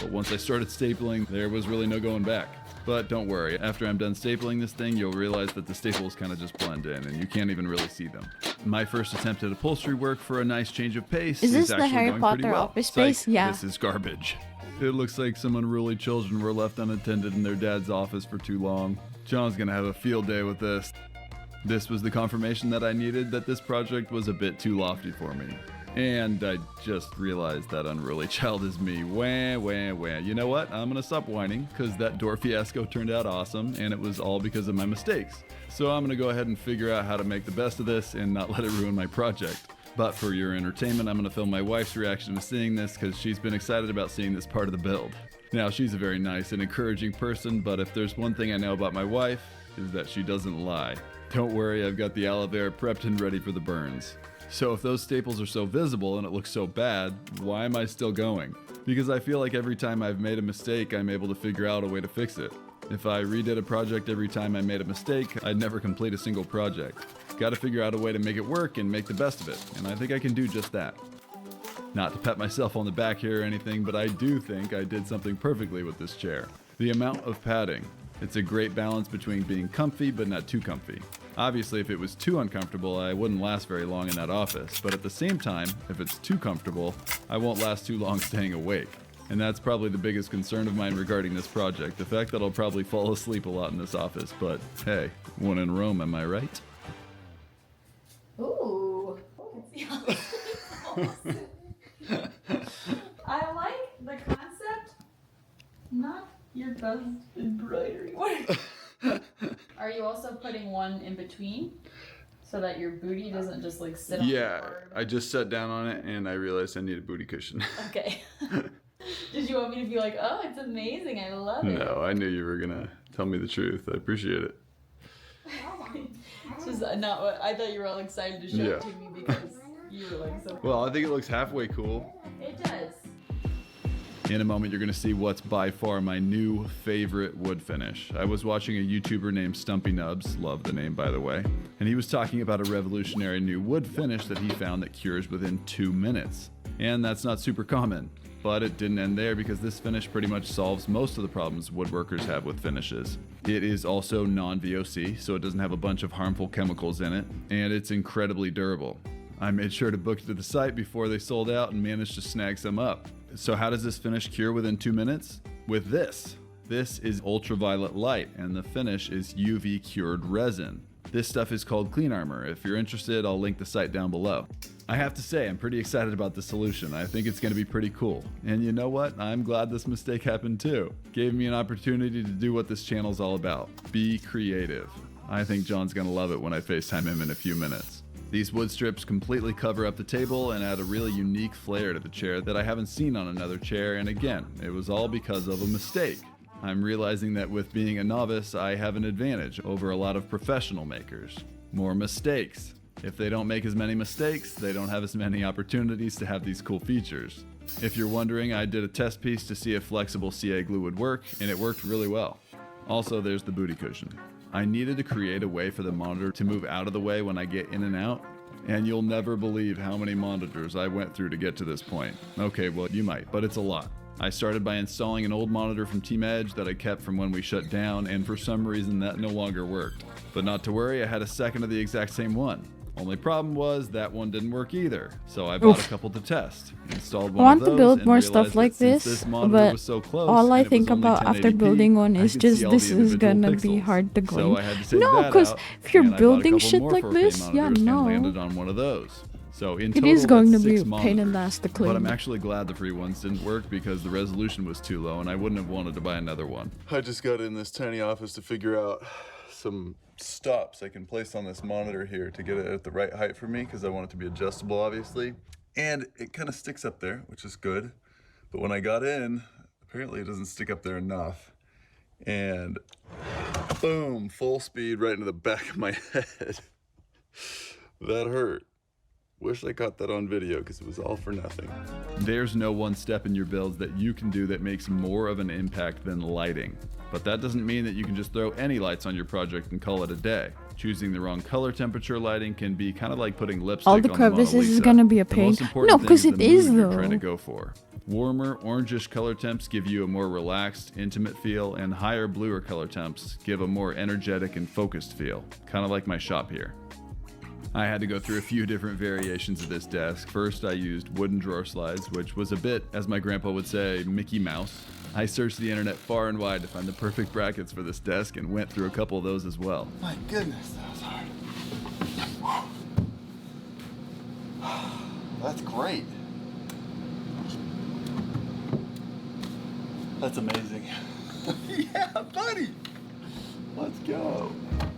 [SPEAKER 3] but once I started stapling, there was really no going back. But don't worry, after I'm done stapling this thing, you'll realize that the staples kind of just blend in and you can't even really see them. My first attempt at upholstery work for a nice change of pace
[SPEAKER 1] Is this
[SPEAKER 3] actually
[SPEAKER 1] the Harry
[SPEAKER 3] going pretty
[SPEAKER 1] Potter
[SPEAKER 3] well.
[SPEAKER 1] office
[SPEAKER 3] Psych,
[SPEAKER 1] space? Yeah.
[SPEAKER 3] This is garbage. It looks like some unruly children were left unattended in their dad's office for too long. John's gonna have a field day with this. This was the confirmation that I needed that this project was a bit too lofty for me. And I just realized that unruly child is me. Wah, wah, wah. You know what? I'm gonna stop whining, because that door fiasco turned out awesome, and it was all because of my mistakes. So I'm gonna go ahead and figure out how to make the best of this and not let it ruin my project. But for your entertainment, I'm gonna film my wife's reaction to seeing this, because she's been excited about seeing this part of the build. Now, she's a very nice and encouraging person, but if there's one thing I know about my wife, is that she doesn't lie. Don't worry, I've got the aloe vera prepped and ready for the burns. So if those staples are so visible and it looks so bad, why am I still going? Because I feel like every time I've made a mistake, I'm able to figure out a way to fix it. If I redid a project every time I made a mistake, I'd never complete a single project. Gotta figure out a way to make it work and make the best of it, and I think I can do just that. Not to pat myself on the back here or anything, but I do think I did something perfectly with this chair. The amount of padding. It's a great balance between being comfy but not too comfy. Obviously, if it was too uncomfortable, I wouldn't last very long in that office, but at the same time, if it's too comfortable, I won't last too long staying awake. And that's probably the biggest concern of mine regarding this project, the fact that I'll probably fall asleep a lot in this office, but hey, when in Rome, am I right?
[SPEAKER 1] Ooh. I like the concept, not your best embroidery work. Are you also putting one in between so that your booty doesn't just like sit on the floor?
[SPEAKER 3] I just sat down on it and I realized I need a booty cushion.
[SPEAKER 1] Okay. Did you want me to be like, oh, it's amazing, I love it?
[SPEAKER 3] No, I knew you were gonna tell me the truth. I appreciate it.
[SPEAKER 1] It's just not what I thought. You were all excited to show it to me because you were like so.
[SPEAKER 3] Well, I think it looks halfway cool.
[SPEAKER 1] It does.
[SPEAKER 3] In a moment, you're going to see what's by far my new favorite wood finish. I was watching a YouTuber named Stumpy Nubs, love the name by the way, and he was talking about a revolutionary new wood finish that he found that cures within 2 minutes. And that's not super common. But it didn't end there because this finish pretty much solves most of the problems woodworkers have with finishes. It is also non-VOC, so it doesn't have a bunch of harmful chemicals in it, and it's incredibly durable. I made sure to book it to the site before they sold out and managed to snag some up. So how does this finish cure within 2 minutes? With this. This is ultraviolet light, and the finish is UV cured resin. This stuff is called Clean Armor. If you're interested, I'll link the site down below. I have to say, I'm pretty excited about the solution. I think it's going to be pretty cool. And you know what? I'm glad this mistake happened too. Gave me an opportunity to do what this channel's all about. Be creative. I think John's going to love it when I FaceTime him in a few minutes. These wood strips completely cover up the table and add a really unique flair to the chair that I haven't seen on another chair, and again, it was all because of a mistake. I'm realizing that with being a novice, I have an advantage over a lot of professional makers. More mistakes. If they don't make as many mistakes, they don't have as many opportunities to have these cool features. If you're wondering, I did a test piece to see if flexible CA glue would work, and it worked really well. Also, there's the booty cushion. I needed to create a way for the monitor to move out of the way when I get in and out, and you'll never believe how many monitors I went through to get to this point. Okay, well, you might, but it's a lot. I started by installing an old monitor from Team Edge that I kept from when we shut down, and for some reason that no longer worked. But not to worry, I had a second of the exact same one. Only problem was that one didn't work either, so I bought a couple to test. Installed
[SPEAKER 1] I
[SPEAKER 3] one
[SPEAKER 1] want
[SPEAKER 3] of
[SPEAKER 1] to
[SPEAKER 3] those
[SPEAKER 1] build
[SPEAKER 3] and
[SPEAKER 1] more
[SPEAKER 3] realized
[SPEAKER 1] stuff
[SPEAKER 3] that
[SPEAKER 1] like
[SPEAKER 3] since
[SPEAKER 1] this,
[SPEAKER 3] monitor
[SPEAKER 1] but
[SPEAKER 3] was so close
[SPEAKER 1] all I
[SPEAKER 3] and it
[SPEAKER 1] think
[SPEAKER 3] was only
[SPEAKER 1] about after
[SPEAKER 3] 1080p,
[SPEAKER 1] building one
[SPEAKER 3] I
[SPEAKER 1] is
[SPEAKER 3] could see
[SPEAKER 1] just
[SPEAKER 3] all
[SPEAKER 1] this
[SPEAKER 3] the
[SPEAKER 1] is
[SPEAKER 3] individual
[SPEAKER 1] gonna be
[SPEAKER 3] pixels.
[SPEAKER 1] hard to
[SPEAKER 3] So
[SPEAKER 1] clean.
[SPEAKER 3] I had to take
[SPEAKER 1] No,
[SPEAKER 3] that
[SPEAKER 1] because
[SPEAKER 3] out,
[SPEAKER 1] if you're
[SPEAKER 3] and I bought a
[SPEAKER 1] building
[SPEAKER 3] couple
[SPEAKER 1] shit
[SPEAKER 3] more
[SPEAKER 1] like
[SPEAKER 3] 4K
[SPEAKER 1] this, yeah,
[SPEAKER 3] monitors and
[SPEAKER 1] no.
[SPEAKER 3] landed on one of those. So in
[SPEAKER 1] It
[SPEAKER 3] total,
[SPEAKER 1] is going to
[SPEAKER 3] that's
[SPEAKER 1] be
[SPEAKER 3] 6
[SPEAKER 1] a pain in the
[SPEAKER 3] monitors.
[SPEAKER 1] ass to
[SPEAKER 3] But I'm
[SPEAKER 1] clean.
[SPEAKER 3] actually glad the free ones didn't work because the resolution was too low and I wouldn't have wanted to buy another one. I just got in this tiny office to figure out some stops I can place on this monitor here to get it at the right height for me because I want it to be adjustable, obviously. And it kind of sticks up there, which is good. But when I got in, apparently it doesn't stick up there enough. And boom, full speed right into the back of my head. That hurt. Wish I caught that on video because it was all for nothing. There's no one step in your builds that you can do that makes more of an impact than lighting. But that doesn't mean that you can just throw any lights on your project and call it a day. Choosing the wrong color temperature lighting can be kind of like putting lipstick
[SPEAKER 1] All the
[SPEAKER 3] on the Mona
[SPEAKER 1] crevices is
[SPEAKER 3] Lisa.
[SPEAKER 1] gonna be a
[SPEAKER 3] The
[SPEAKER 1] pain.
[SPEAKER 3] most important
[SPEAKER 1] No,
[SPEAKER 3] thing
[SPEAKER 1] because
[SPEAKER 3] is
[SPEAKER 1] it
[SPEAKER 3] the
[SPEAKER 1] is
[SPEAKER 3] mood you're trying to
[SPEAKER 1] though.
[SPEAKER 3] go for. Warmer, orangish color temps give you a more relaxed, intimate feel, and higher, bluer color temps give a more energetic and focused feel, kind of like my shop here. I had to go through a few different variations of this desk. First, I used wooden drawer slides, which was a bit, as my grandpa would say, Mickey Mouse. I searched the internet far and wide to find the perfect brackets for this desk and went through a couple of those as well. My goodness, that was hard. That's great. That's amazing. Yeah, buddy. Let's go.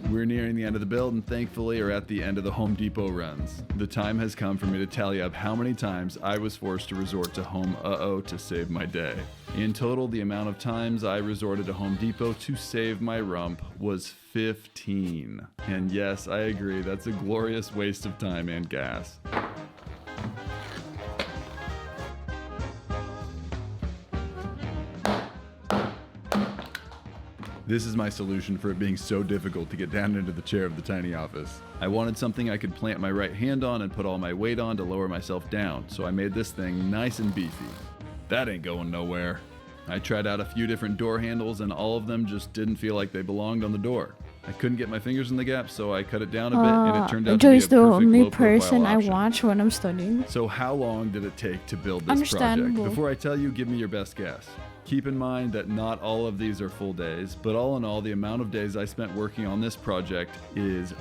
[SPEAKER 3] We're nearing the end of the build and thankfully are at the end of the Home Depot runs. The time has come for me to tally up how many times I was forced to resort to Home Uh-oh to save my day. In total, the amount of times I resorted to Home Depot to save my rump was 15. And yes, I agree, that's a glorious waste of time and gas. This is my solution for it being so difficult to get down into the chair of the tiny office. I wanted something I could plant my right hand on and put all my weight on to lower myself down, so I made this thing nice and beefy. That ain't going nowhere. I tried out a few different door handles and all of them just didn't feel like they belonged on the door. I couldn't get my fingers in the gap, so I cut it down a bit and it turned out to be a
[SPEAKER 1] Joy's the
[SPEAKER 3] perfect
[SPEAKER 1] only
[SPEAKER 3] low-profile
[SPEAKER 1] person I
[SPEAKER 3] option.
[SPEAKER 1] watch when I'm studying.
[SPEAKER 3] So how long did it take to build this project?
[SPEAKER 1] Understandable.
[SPEAKER 3] Before I tell you, give me your best guess. Keep in mind that not all of these are full days, but all in all, the amount of days I spent working on this project is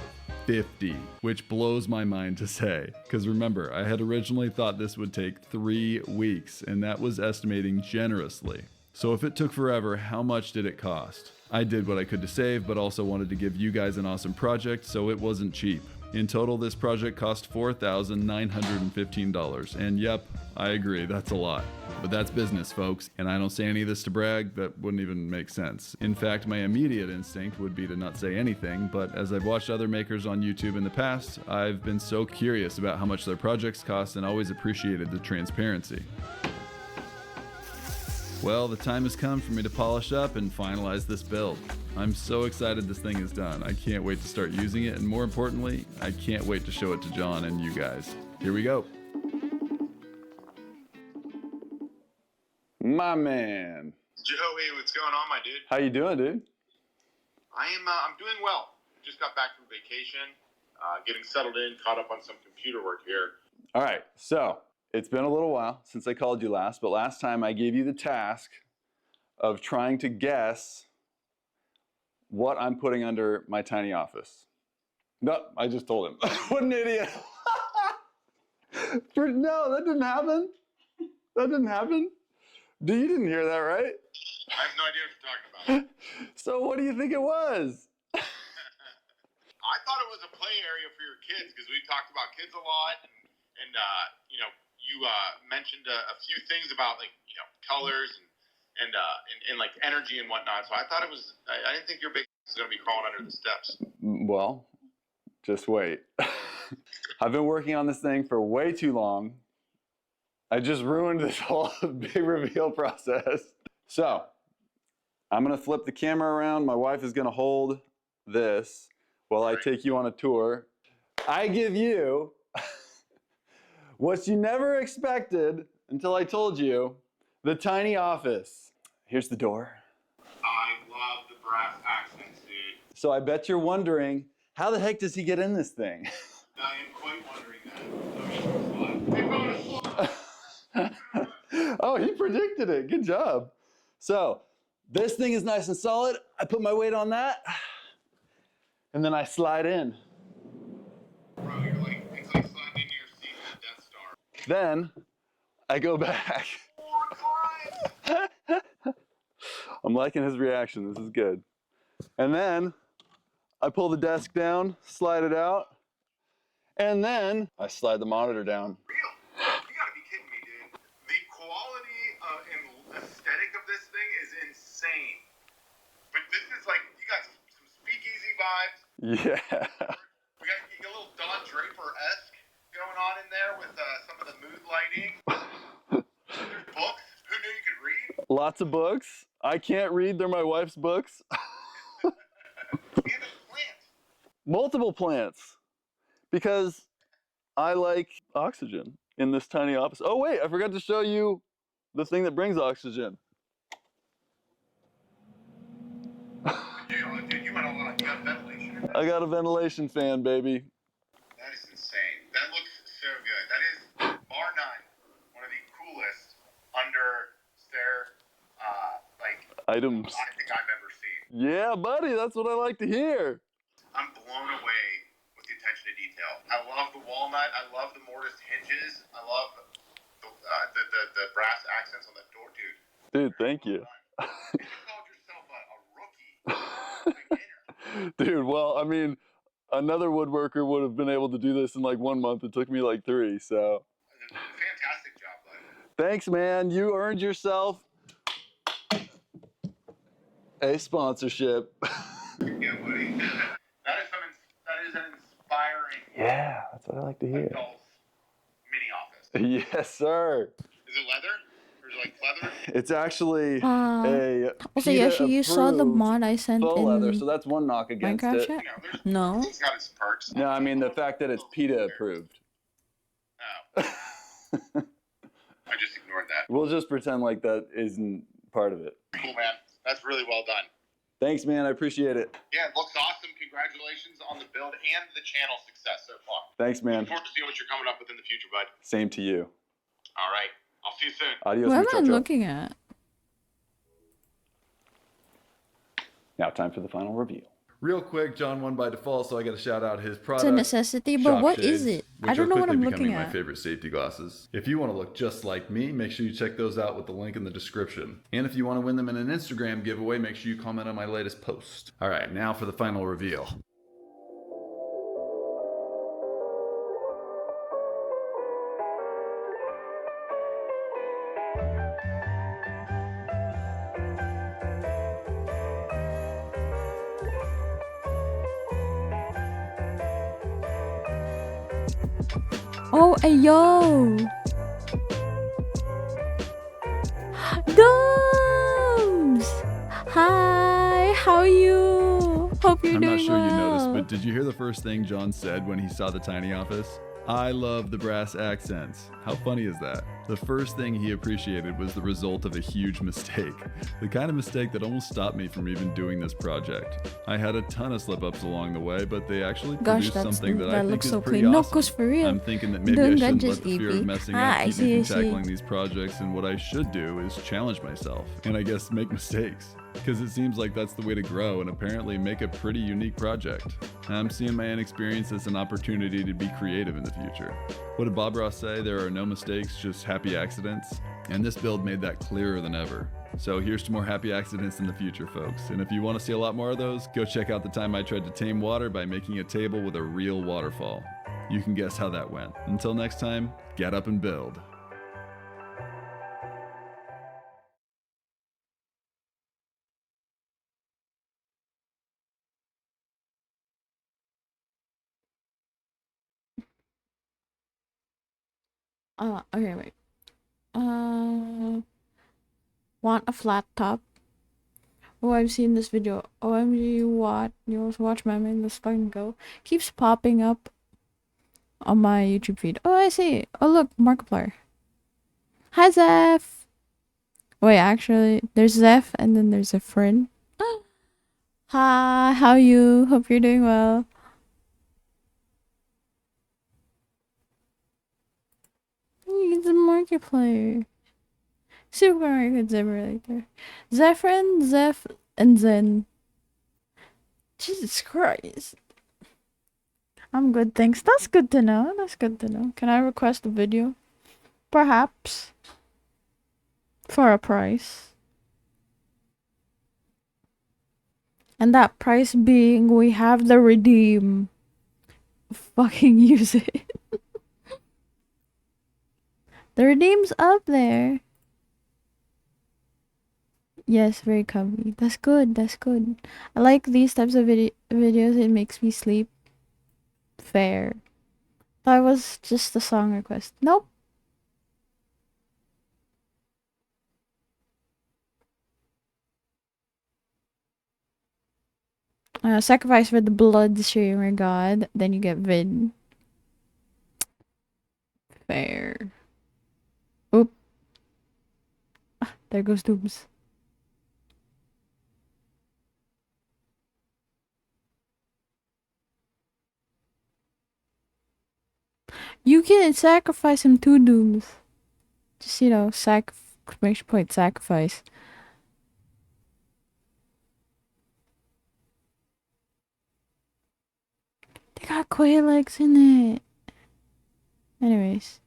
[SPEAKER 3] 50, which blows my mind to say. Because remember, I had originally thought this would take 3 weeks, and that was estimating generously. So if it took forever, how much did it cost? I did what I could to save, but also wanted to give you guys an awesome project, so it wasn't cheap. In total, this project cost $4,915, and yep, I agree, that's a lot. But that's business, folks, and I don't say any of this to brag, that wouldn't even make sense. In fact, my immediate instinct would be to not say anything, but as I've watched other makers on YouTube in the past, I've been so curious about how much their projects cost and always appreciated the transparency. Well, the time has come for me to polish up and finalize this build. I'm so excited this thing is done. I can't wait to start using it, and more importantly, I can't wait to show it to John and you guys. Here we go. My man.
[SPEAKER 8] Joey, what's going on, my dude?
[SPEAKER 3] How you doing, dude?
[SPEAKER 8] I'm doing well. Just got back from vacation, getting settled in, caught up on some computer work here.
[SPEAKER 3] All right, so it's been a little while since I called you last, but last time I gave you the task of trying to guess what I'm putting under my tiny office. No, I just told him. What an idiot. No, that didn't happen. That didn't happen. You didn't hear that, right?
[SPEAKER 8] I have no idea what you're talking about.
[SPEAKER 3] So what do you think it was?
[SPEAKER 8] I thought it was a play area for your kids because we talked about kids a lot, and you know, you mentioned a few things about like colors and like energy and whatnot. So I thought it was. I didn't think your big is going to be crawling under the steps.
[SPEAKER 3] Well, just wait. I've been working on this thing for way too long. I just ruined this whole big reveal process. So I'm gonna flip the camera around. My wife is gonna hold this while I take you on a tour. I give you what you never expected until I told you, the tiny office. Here's the door.
[SPEAKER 8] I love the brass accents, dude.
[SPEAKER 3] So I bet you're wondering, how the heck does he get in this thing?
[SPEAKER 8] I am quite wondering that.
[SPEAKER 4] Oh, he predicted it. Good job. So this thing is nice and solid. I put my weight on that, and then I slide in.
[SPEAKER 8] Bro, you're like, it's like sliding into your seat in the Death Star.
[SPEAKER 4] Then I go back. I'm liking his reaction. This is good. And then I pull the desk down, slide it out, and then I slide the monitor down.
[SPEAKER 8] Real? You gotta be kidding me, dude. The quality and aesthetic of this thing is insane. But this is like, you got some speakeasy vibes.
[SPEAKER 4] Yeah.
[SPEAKER 8] We got a little Don Draper-esque going on in there with some of the mood lighting. There's books. Who knew you could read?
[SPEAKER 4] Lots of books. I can't read. They're my wife's books.
[SPEAKER 8] And a plant.
[SPEAKER 4] Multiple plants. Because I like oxygen in this tiny office. Oh, wait, I forgot to show you the thing that brings oxygen.
[SPEAKER 8] Dude, you went a lot. You got ventilation in there?
[SPEAKER 4] I got a ventilation fan, baby.
[SPEAKER 8] That is insane. That looks so good. That is, bar none, one of the coolest under-stair,
[SPEAKER 4] Items.
[SPEAKER 8] I think I've ever seen.
[SPEAKER 4] Yeah, buddy, that's what I like to hear.
[SPEAKER 8] I'm blown away with the attention to detail. I love the walnut. I love the mortise hinges. I love the brass accents on the door, dude.
[SPEAKER 4] Dude, thank you.
[SPEAKER 8] You called yourself a rookie. Beginner.
[SPEAKER 4] Dude, well, I mean, another woodworker would have been able to do this in like 1 month. It took me like 3, so.
[SPEAKER 8] Fantastic job, bud.
[SPEAKER 4] Thanks, man. You earned yourself a sponsorship.
[SPEAKER 8] Yeah, buddy. That is an inspiring
[SPEAKER 4] Yeah, that's what I like to hear.
[SPEAKER 8] adult mini office.
[SPEAKER 4] Yes, sir.
[SPEAKER 8] Is it leather? Or is it like leather?
[SPEAKER 4] It's actually a
[SPEAKER 1] Also, Yoshi, you saw the
[SPEAKER 4] PETA-approved
[SPEAKER 1] mod I sent
[SPEAKER 4] faux leather,
[SPEAKER 1] in
[SPEAKER 4] so that's one knock against
[SPEAKER 1] Minecraft
[SPEAKER 4] it.
[SPEAKER 1] chat?
[SPEAKER 8] There's,
[SPEAKER 1] No.
[SPEAKER 8] it's got its perks.
[SPEAKER 4] No, I mean the fact that it's PETA approved.
[SPEAKER 8] Oh. I just ignored that.
[SPEAKER 4] We'll just pretend like that isn't part of it.
[SPEAKER 8] Cool, man. That's really well done.
[SPEAKER 4] Thanks, man. I appreciate it.
[SPEAKER 8] Yeah, it looks awesome. Congratulations on the build and the channel success so far.
[SPEAKER 4] Thanks, man.
[SPEAKER 8] Look forward to seeing what you're coming up with in the future, bud.
[SPEAKER 4] Same to you.
[SPEAKER 8] All right. I'll see you soon.
[SPEAKER 4] Adios,
[SPEAKER 1] What am I
[SPEAKER 4] muchacho.
[SPEAKER 1] looking at?
[SPEAKER 3] Now time for the final review. Real quick, John won by default, so I got to shout out his product.
[SPEAKER 1] It's a necessity, but
[SPEAKER 3] Shop
[SPEAKER 1] what
[SPEAKER 3] shades,
[SPEAKER 1] is it? I
[SPEAKER 3] which
[SPEAKER 1] don't
[SPEAKER 3] are
[SPEAKER 1] know what
[SPEAKER 3] quickly
[SPEAKER 1] I'm
[SPEAKER 3] becoming
[SPEAKER 1] looking
[SPEAKER 3] my
[SPEAKER 1] at.
[SPEAKER 3] favorite safety glasses. If you want to look just like me, make sure you check those out with the link in the description. And if you want to win them in an Instagram giveaway, make sure you comment on my latest post. All right, now for the final reveal.
[SPEAKER 1] Oh, hey, yo! Domes! Hi, how are you? Hope you're
[SPEAKER 3] I'm
[SPEAKER 1] doing
[SPEAKER 3] not sure
[SPEAKER 1] well.
[SPEAKER 3] you noticed, but did you hear the first thing John said when he saw the tiny office? I love the brass accents. How funny is that? The first thing he appreciated was the result of a huge mistake. The kind of mistake that almost stopped me from even doing this project. I had a ton of slip-ups along the way, but they actually
[SPEAKER 1] Gosh,
[SPEAKER 3] produced something that I think
[SPEAKER 1] looks
[SPEAKER 3] is
[SPEAKER 1] so
[SPEAKER 3] pretty
[SPEAKER 1] clean. No,
[SPEAKER 3] awesome.
[SPEAKER 1] 'cause for real.
[SPEAKER 3] I'm thinking that maybe
[SPEAKER 1] Doing
[SPEAKER 3] I
[SPEAKER 1] that
[SPEAKER 3] shouldn't let
[SPEAKER 1] just
[SPEAKER 3] the fear of
[SPEAKER 1] easy.
[SPEAKER 3] messing
[SPEAKER 1] Ah,
[SPEAKER 3] up
[SPEAKER 1] I
[SPEAKER 3] keep
[SPEAKER 1] see,
[SPEAKER 3] me
[SPEAKER 1] I
[SPEAKER 3] from
[SPEAKER 1] see.
[SPEAKER 3] tackling these projects, and what I should do is challenge myself, and I guess make mistakes. Because it seems like that's the way to grow and apparently make a pretty unique project. I'm seeing my inexperience as an opportunity to be creative in the future. What did Bob Ross say? There are no mistakes, just happy accidents. And this build made that clearer than ever. So here's to more happy accidents in the future, folks. And if you want to see a lot more of those, go check out the time I tried to tame water by making a table with a real waterfall. You can guess how that went. Until next time, get up and build.
[SPEAKER 1] Okay, wait. Want a flat top? Oh, I've seen this video. OMG, what? You also watch my main Let's Fucking Go. Keeps popping up on my YouTube feed. Oh, I see. Oh, look, Markiplier. Hi, Zeph. Wait, actually, there's Zeph and then there's a friend. Hi, how you? Hope you're doing well. it's a multiplayer. Super Mario Simulator. Zephyrin, Zeph, and Zen. Jesus Christ. I'm good, thanks. That's good to know. That's good to know. Can I request a video? Perhaps. For a price. And that price being we have the redeem. Fucking use it. The redeem's up there. Yes, very comfy. That's good. That's good. I like these types of videos. It makes me sleep. Fair. That was just a song request. Nope. Sacrifice for the blood streamer god. Then you get vid. Fair. Oop. Ah, there goes Dooms. You can sacrifice him to Dooms. Just, you know, exclamation point sacrifice. They got quail eggs in it. Anyways.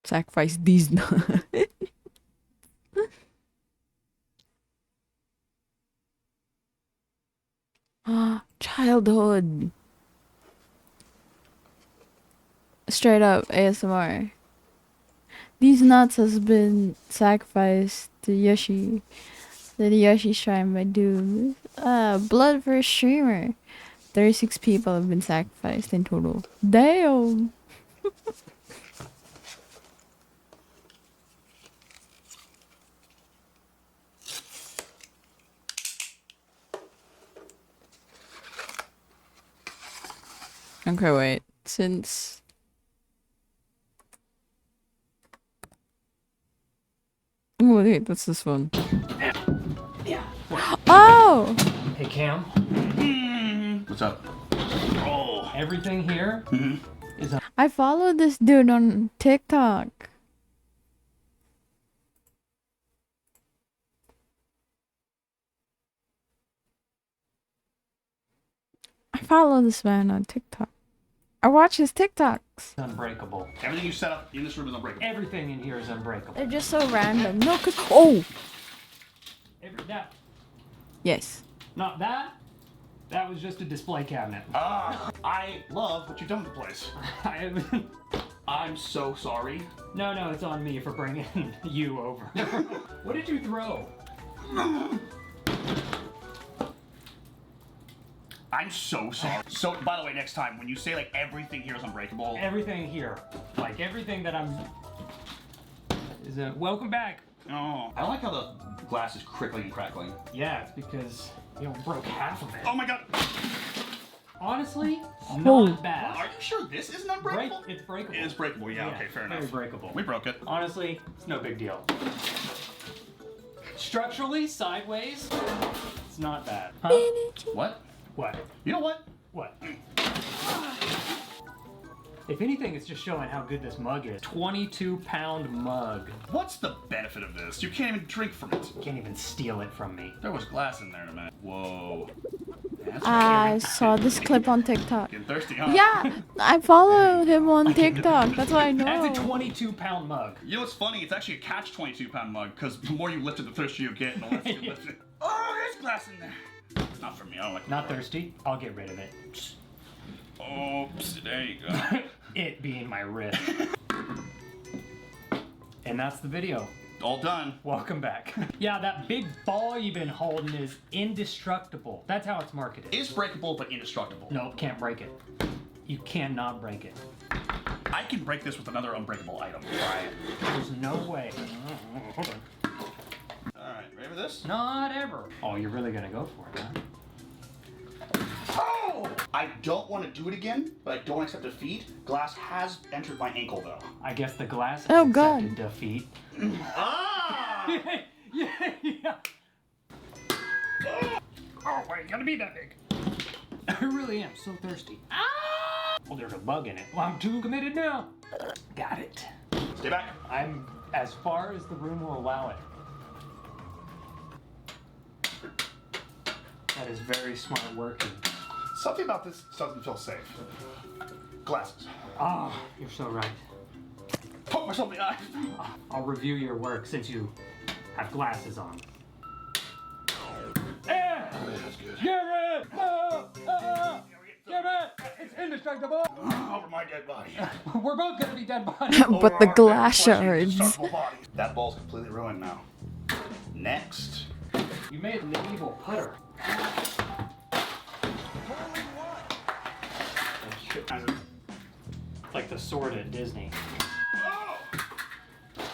[SPEAKER 1] Sacrifice these nuts. Childhood. Straight up ASMR. These nuts has been sacrificed to Yoshi. The Yoshi shrine by Doom. Blood for a streamer. 36 people have been sacrificed in total. Damn. Okay, wait. Since... Oh, wait, what's this one?
[SPEAKER 9] Yeah.
[SPEAKER 1] Oh!
[SPEAKER 9] Hey, Cam.
[SPEAKER 4] What's up? Oh.
[SPEAKER 9] Everything here is on.
[SPEAKER 1] I followed this dude on TikTok. I follow this man on TikTok. I watch his TikToks.
[SPEAKER 9] Unbreakable.
[SPEAKER 10] Everything you set up in this room is unbreakable.
[SPEAKER 9] Everything in here is unbreakable.
[SPEAKER 1] They're just so random. No, cause oh,
[SPEAKER 9] That.
[SPEAKER 1] yes.
[SPEAKER 9] Not that. That was just a display cabinet.
[SPEAKER 10] I love what you've done with the place. I'm so sorry.
[SPEAKER 9] No, it's on me for bringing you over. What did you throw?
[SPEAKER 10] I'm so sorry. So, by the way, next time, when you say, like, everything here is unbreakable...
[SPEAKER 9] Everything here. Like, everything that I'm... is welcome back.
[SPEAKER 10] Oh, I don't like how the glass is crickling and crackling.
[SPEAKER 9] Yeah, it's because you broke half of it.
[SPEAKER 10] Oh my god!
[SPEAKER 9] Honestly, not bad.
[SPEAKER 10] Are you sure this isn't unbreakable?
[SPEAKER 9] It's breakable.
[SPEAKER 10] It is breakable, yeah, okay, fair enough.
[SPEAKER 9] Very breakable.
[SPEAKER 10] We broke it.
[SPEAKER 9] Honestly, it's no big deal. Structurally, sideways, it's not bad. Huh?
[SPEAKER 10] What?
[SPEAKER 9] What?
[SPEAKER 10] You know what?
[SPEAKER 9] What? If anything, it's just showing how good this mug is. 22-pound mug.
[SPEAKER 10] What's the benefit of this? You can't even drink from it.
[SPEAKER 9] You can't even steal it from me.
[SPEAKER 10] There was glass in there in a minute. Whoa. That's
[SPEAKER 1] I saw this clip on TikTok.
[SPEAKER 10] getting thirsty, huh?
[SPEAKER 1] Yeah, I follow him on TikTok. That's why I know.
[SPEAKER 9] That's a 22-pound mug.
[SPEAKER 10] You know what's funny? It's actually a catch 22-pound mug, because the more you lift it, the thirstier you get, and the less you lift it. Oh, there's glass in there. Not for me, I don't like
[SPEAKER 9] Not thirsty? I'll get rid of it.
[SPEAKER 10] Oops, there you go.
[SPEAKER 9] It being my wrist. And that's the video.
[SPEAKER 10] All done.
[SPEAKER 9] Welcome back. Yeah, that big ball you've been holding is indestructible. That's how it's marketed.
[SPEAKER 10] It's breakable, but indestructible.
[SPEAKER 9] Nope, can't break it. You cannot break it.
[SPEAKER 10] I can break this with another unbreakable item.
[SPEAKER 9] Try it. There's no way. Hold on.
[SPEAKER 10] Alright, ready for this?
[SPEAKER 9] Not ever. Oh, you're really gonna go for it, huh?
[SPEAKER 10] Oh! I don't want to do it again, but I don't accept defeat. Glass has entered my ankle, though.
[SPEAKER 9] I guess the glass
[SPEAKER 1] Oh,
[SPEAKER 9] has
[SPEAKER 1] God.
[SPEAKER 9] accepted defeat.
[SPEAKER 10] Ah!
[SPEAKER 9] Yeah. Oh, why you gotta be that big? I really am so thirsty. Ah! Well, there's a bug in it. Well, I'm too committed now. Got it.
[SPEAKER 10] Stay back.
[SPEAKER 9] I'm as far as the room will allow it. That is very smart working.
[SPEAKER 10] Something about this doesn't feel safe. Glasses.
[SPEAKER 9] Ah, you're so right.
[SPEAKER 10] Poke myself in the eye.
[SPEAKER 9] I'll review your work since you have glasses on. Yeah!
[SPEAKER 10] That's good.
[SPEAKER 9] Get it! Get it! It's indestructible!
[SPEAKER 10] Over my dead body.
[SPEAKER 9] We're both gonna be dead bodies.
[SPEAKER 1] But the glass shards.
[SPEAKER 10] That ball's completely ruined now. Next.
[SPEAKER 9] You made an evil putter. Like the sword at Disney.
[SPEAKER 10] Oh! Did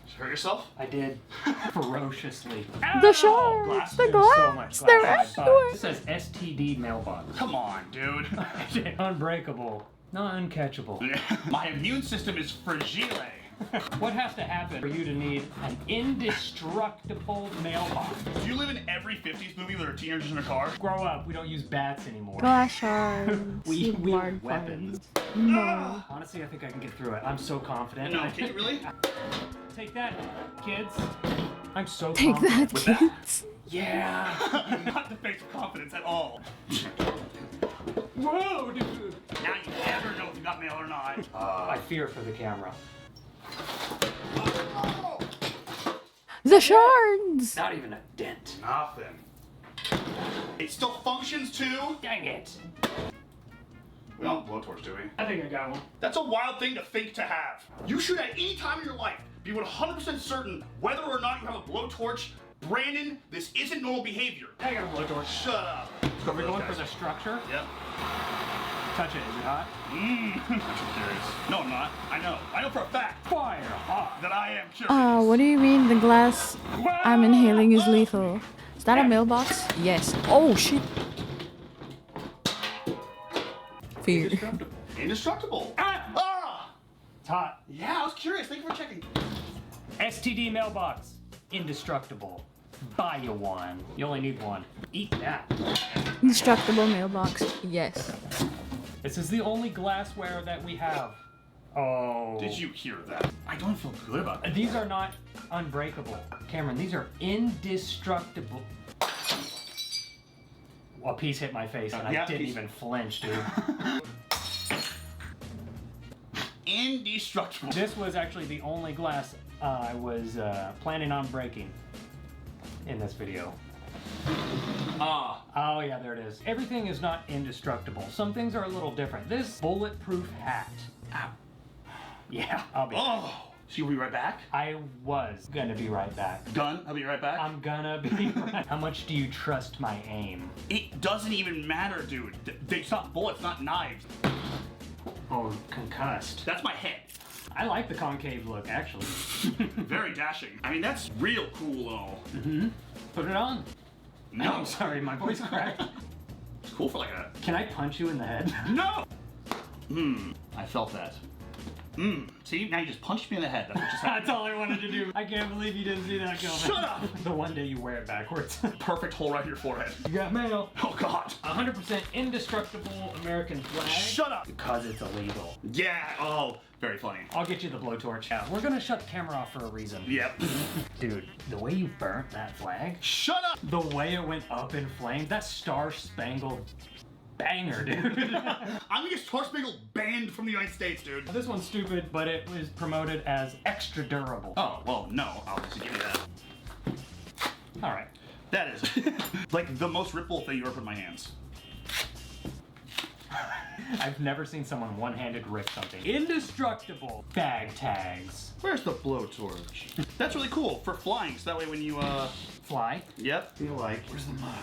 [SPEAKER 10] you hurt yourself?
[SPEAKER 9] I did. Ferociously.
[SPEAKER 1] The shards.
[SPEAKER 10] Glass.
[SPEAKER 1] The
[SPEAKER 9] There's so much
[SPEAKER 1] glass.
[SPEAKER 9] glass
[SPEAKER 1] They're
[SPEAKER 9] on my butt.
[SPEAKER 1] everywhere.
[SPEAKER 9] It says STD mailbox.
[SPEAKER 10] Come on, dude.
[SPEAKER 9] Unbreakable. Not uncatchable.
[SPEAKER 10] My immune system is fragile.
[SPEAKER 9] What has to happen for you to need an indestructible mailbox?
[SPEAKER 10] Do you live in every 50s movie where there are teenagers in a car?
[SPEAKER 9] Grow up, we don't use bats anymore.
[SPEAKER 1] Glass shards.
[SPEAKER 9] We
[SPEAKER 1] Smart
[SPEAKER 9] use weapons.
[SPEAKER 1] No.
[SPEAKER 9] Honestly, I think I can get through it. I'm so confident.
[SPEAKER 10] No, can you really?
[SPEAKER 9] Take that, kids. I'm so
[SPEAKER 1] Take
[SPEAKER 9] confident.
[SPEAKER 1] that,
[SPEAKER 9] with
[SPEAKER 1] kids.
[SPEAKER 9] Yeah.
[SPEAKER 10] Not the face of confidence at all.
[SPEAKER 9] Whoa, dude.
[SPEAKER 10] Now you never know if you got mail or not.
[SPEAKER 9] I fear for the camera.
[SPEAKER 1] The shards.
[SPEAKER 9] Not even a dent.
[SPEAKER 10] Nothing. It still functions too?
[SPEAKER 9] Dang it.
[SPEAKER 10] We don't have a blowtorch, do we?
[SPEAKER 9] I think I got one.
[SPEAKER 10] That's a wild thing to think to have. You should at any time in your life be 100% certain whether or not you have a blowtorch. Brandon, this isn't normal behavior.
[SPEAKER 9] I got a blowtorch.
[SPEAKER 10] Shut up.
[SPEAKER 9] Are we going for the structure?
[SPEAKER 10] Yep.
[SPEAKER 9] Touch it. Is it hot?
[SPEAKER 10] I'm curious. No, I'm not. I know for a fact
[SPEAKER 9] Fire hot.
[SPEAKER 10] that I am curious.
[SPEAKER 1] What do you mean the glass I'm inhaling is lethal? Is that a mailbox? Yes. Oh shit. Fear.
[SPEAKER 10] Indestructible.
[SPEAKER 9] Ah!
[SPEAKER 10] Ah!
[SPEAKER 9] It's hot.
[SPEAKER 10] Yeah, I was curious. Thank you for checking.
[SPEAKER 9] STD mailbox. Indestructible. Buy you one. You only need one. Eat that.
[SPEAKER 1] Indestructible mailbox. Yes.
[SPEAKER 9] This is the only glassware that we have. Oh.
[SPEAKER 10] Did you hear that? I don't feel good about that.
[SPEAKER 9] These are not unbreakable. Cameron, these are indestructible. A piece hit my face and I didn't even flinch, dude.
[SPEAKER 10] Indestructible.
[SPEAKER 9] This was actually the only glass I was planning on breaking in this video. Oh yeah, there it is. Everything is not indestructible. Some things are a little different. This bulletproof hat. Ow. Yeah, I'll be.
[SPEAKER 10] Oh. So you'll be right back?
[SPEAKER 9] I was gonna be right back.
[SPEAKER 10] Done. I'll be right back.
[SPEAKER 9] I'm gonna be right. How much do you trust my aim?
[SPEAKER 10] It doesn't even matter, dude. They stop bullets, not knives.
[SPEAKER 9] Oh, concussed.
[SPEAKER 10] That's my head.
[SPEAKER 9] I like the concave look, actually.
[SPEAKER 10] Very dashing. I mean, that's real cool, though.
[SPEAKER 9] Mm-hmm. Put it on.
[SPEAKER 10] No.
[SPEAKER 9] I'm sorry, my voice cracked.
[SPEAKER 10] It's cool for like a...
[SPEAKER 9] Can I punch you in the head?
[SPEAKER 10] No! I felt that. See, now you just punched me in the head. That's what just happened.
[SPEAKER 9] That's all I wanted to do. I can't believe you didn't see that coming.
[SPEAKER 10] Shut up!
[SPEAKER 9] The one day you wear it backwards.
[SPEAKER 10] Perfect hole right in your forehead.
[SPEAKER 9] You got mail.
[SPEAKER 10] Oh, God.
[SPEAKER 9] 100% indestructible American flag.
[SPEAKER 10] Shut up!
[SPEAKER 9] Because it's illegal.
[SPEAKER 10] Yeah, oh, very funny.
[SPEAKER 9] I'll get you the blowtorch. Yeah, we're gonna shut the camera off for a reason.
[SPEAKER 10] Yep.
[SPEAKER 9] Dude, the way you burnt that flag,
[SPEAKER 10] Shut up!
[SPEAKER 9] the way it went up in flames, that star-spangled banger, dude.
[SPEAKER 10] I'm gonna get Star Spangled banned from the United States, dude.
[SPEAKER 9] This one's stupid, but it was promoted as extra durable.
[SPEAKER 10] Oh, well, no. Obviously, give me that.
[SPEAKER 9] All right.
[SPEAKER 10] That is like the most rippable thing you ever put in my hands.
[SPEAKER 9] I've never seen someone one-handed rip something. Indestructible bag tags.
[SPEAKER 10] Where's the blowtorch? That's really cool for flying, so that way when you,
[SPEAKER 9] Fly.
[SPEAKER 10] Yep. Feel like, where's the mug?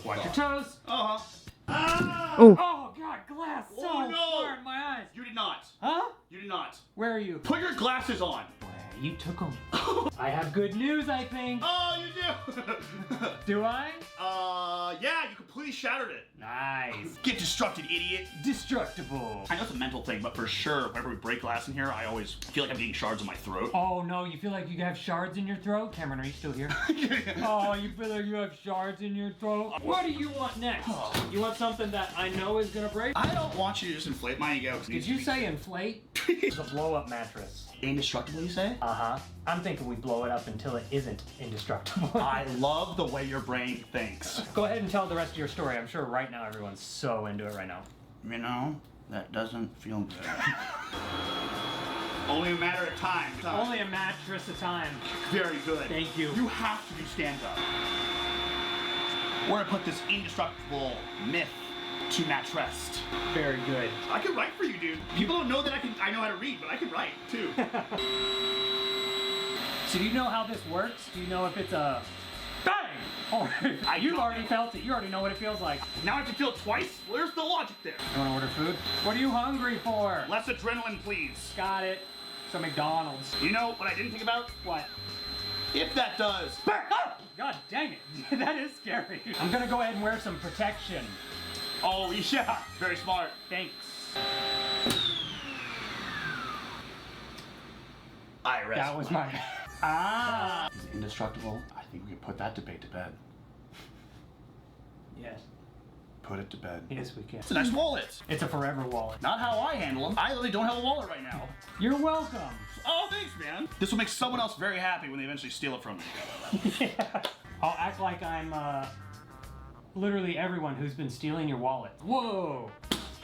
[SPEAKER 9] Watch your toes.
[SPEAKER 10] Uh-huh. Ah!
[SPEAKER 1] Oh.
[SPEAKER 9] Oh, God, glass so
[SPEAKER 10] Oh, no.
[SPEAKER 9] far in my eyes.
[SPEAKER 10] You did not.
[SPEAKER 9] Huh?
[SPEAKER 10] You did not.
[SPEAKER 9] Where are you?
[SPEAKER 10] Put your glasses on.
[SPEAKER 9] Where You took them. I have good news, I think.
[SPEAKER 10] Oh, you do?
[SPEAKER 9] Do I?
[SPEAKER 10] Yeah, you completely shattered it.
[SPEAKER 9] Nice.
[SPEAKER 10] Get destructed, idiot.
[SPEAKER 9] Destructible.
[SPEAKER 10] I know it's a mental thing, but for sure, whenever we break glass in here, I always feel like I'm getting shards in my throat.
[SPEAKER 9] Oh no, you feel like you have shards in your throat? Cameron, are you still here? Oh, you feel like you have shards in your throat? What do you want next? You want something that I know is gonna break?
[SPEAKER 10] I don't want you to just inflate my ego.
[SPEAKER 9] Did you say inflate? It's a blow-up mattress.
[SPEAKER 10] Indestructible, you say?
[SPEAKER 9] Uh-huh. I'm thinking we blow it up until it isn't indestructible.
[SPEAKER 10] I love the way your brain thinks.
[SPEAKER 9] Go ahead and tell the rest of your story. I'm sure right now everyone's so into it right now.
[SPEAKER 10] You know, that doesn't feel good. Only a matter of time.
[SPEAKER 9] Only a mattress at a time.
[SPEAKER 10] Very good.
[SPEAKER 9] Thank you.
[SPEAKER 10] You have to do stand-up. We're gonna put this indestructible myth to mattress.
[SPEAKER 9] Very good.
[SPEAKER 10] I can write for you, dude. People don't know that I know how to read, but I can write, too.
[SPEAKER 9] So do you know how this works? Do you know if it's a bang? Or you've already felt it. You already know what it feels like.
[SPEAKER 10] Now I have to feel it twice? Where's the logic there?
[SPEAKER 9] You wanna order food? What are you hungry for?
[SPEAKER 10] Less adrenaline, please.
[SPEAKER 9] Got it. So McDonald's.
[SPEAKER 10] You know what I didn't think about?
[SPEAKER 9] What?
[SPEAKER 10] If that does.
[SPEAKER 9] Oh, God dang it. That is scary. I'm gonna go ahead and wear some protection.
[SPEAKER 10] Oh, yeah. Very smart.
[SPEAKER 9] Thanks.
[SPEAKER 10] I rest.
[SPEAKER 9] That was mine. Ah.
[SPEAKER 10] Is it indestructible? I think we can put that debate to bed.
[SPEAKER 9] Yes.
[SPEAKER 10] Put it to bed.
[SPEAKER 9] Yes, we can.
[SPEAKER 10] It's a nice wallet.
[SPEAKER 9] It's a forever wallet.
[SPEAKER 10] Not how I handle them. I literally don't have a wallet right now.
[SPEAKER 9] You're welcome.
[SPEAKER 10] Oh, thanks, man. This will make someone else very happy when they eventually steal it from me.
[SPEAKER 9] Yeah. I'll act like I'm, literally everyone who's been stealing your wallet. Whoa!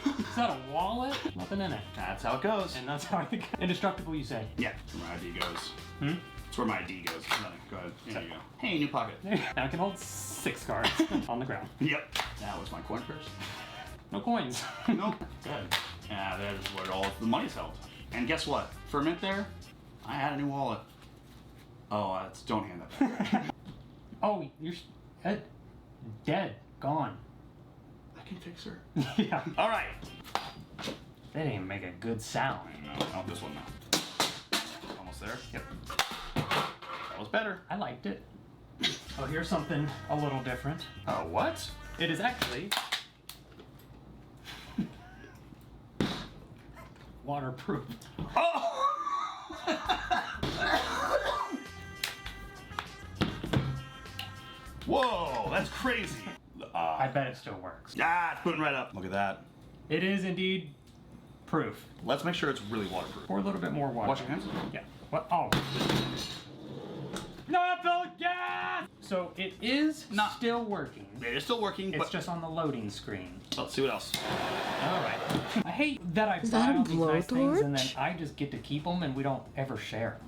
[SPEAKER 9] Is that a wallet? Nothing in it.
[SPEAKER 10] That's how it goes.
[SPEAKER 9] And that's how it indestructible, you say?
[SPEAKER 10] Yeah, that's where my ID goes.
[SPEAKER 9] Hmm?
[SPEAKER 10] That's where my ID goes. Nothing. Go ahead. Here you go. Hey, new pocket.
[SPEAKER 9] Now I can hold 6 cards on the ground.
[SPEAKER 10] Yep. That was my coin purse.
[SPEAKER 9] No coins.
[SPEAKER 10] No. Good. Yeah, that is where all the money's held. And guess what? For a minute there, I had a new wallet. Oh, don't hand that back.
[SPEAKER 9] Oh, you're dead. Gone.
[SPEAKER 10] I can fix her.
[SPEAKER 9] Yeah.
[SPEAKER 10] All right.
[SPEAKER 9] That didn't even make a good sound.
[SPEAKER 10] No, not this one now. Almost there. Yep. That was better.
[SPEAKER 9] I liked it. Oh, here's something a little different.
[SPEAKER 10] Oh, what?
[SPEAKER 9] It is actually waterproof.
[SPEAKER 10] Oh! Whoa, that's crazy.
[SPEAKER 9] I bet it still works.
[SPEAKER 10] Ah, it's putting right up. Look at that.
[SPEAKER 9] It is indeed proof.
[SPEAKER 10] Let's make sure it's really waterproof.
[SPEAKER 9] Pour a little bit more water.
[SPEAKER 10] Wash your hands?
[SPEAKER 9] Yeah. What? Oh. Not the gas! So it is still working.
[SPEAKER 10] It is still working,
[SPEAKER 9] It's
[SPEAKER 10] but
[SPEAKER 9] just on the loading screen.
[SPEAKER 10] let's see what else.
[SPEAKER 9] All right. I hate that I buy
[SPEAKER 1] that a
[SPEAKER 9] all these nice things and then
[SPEAKER 1] blowtorch?
[SPEAKER 9] I just get to keep them and we don't ever share.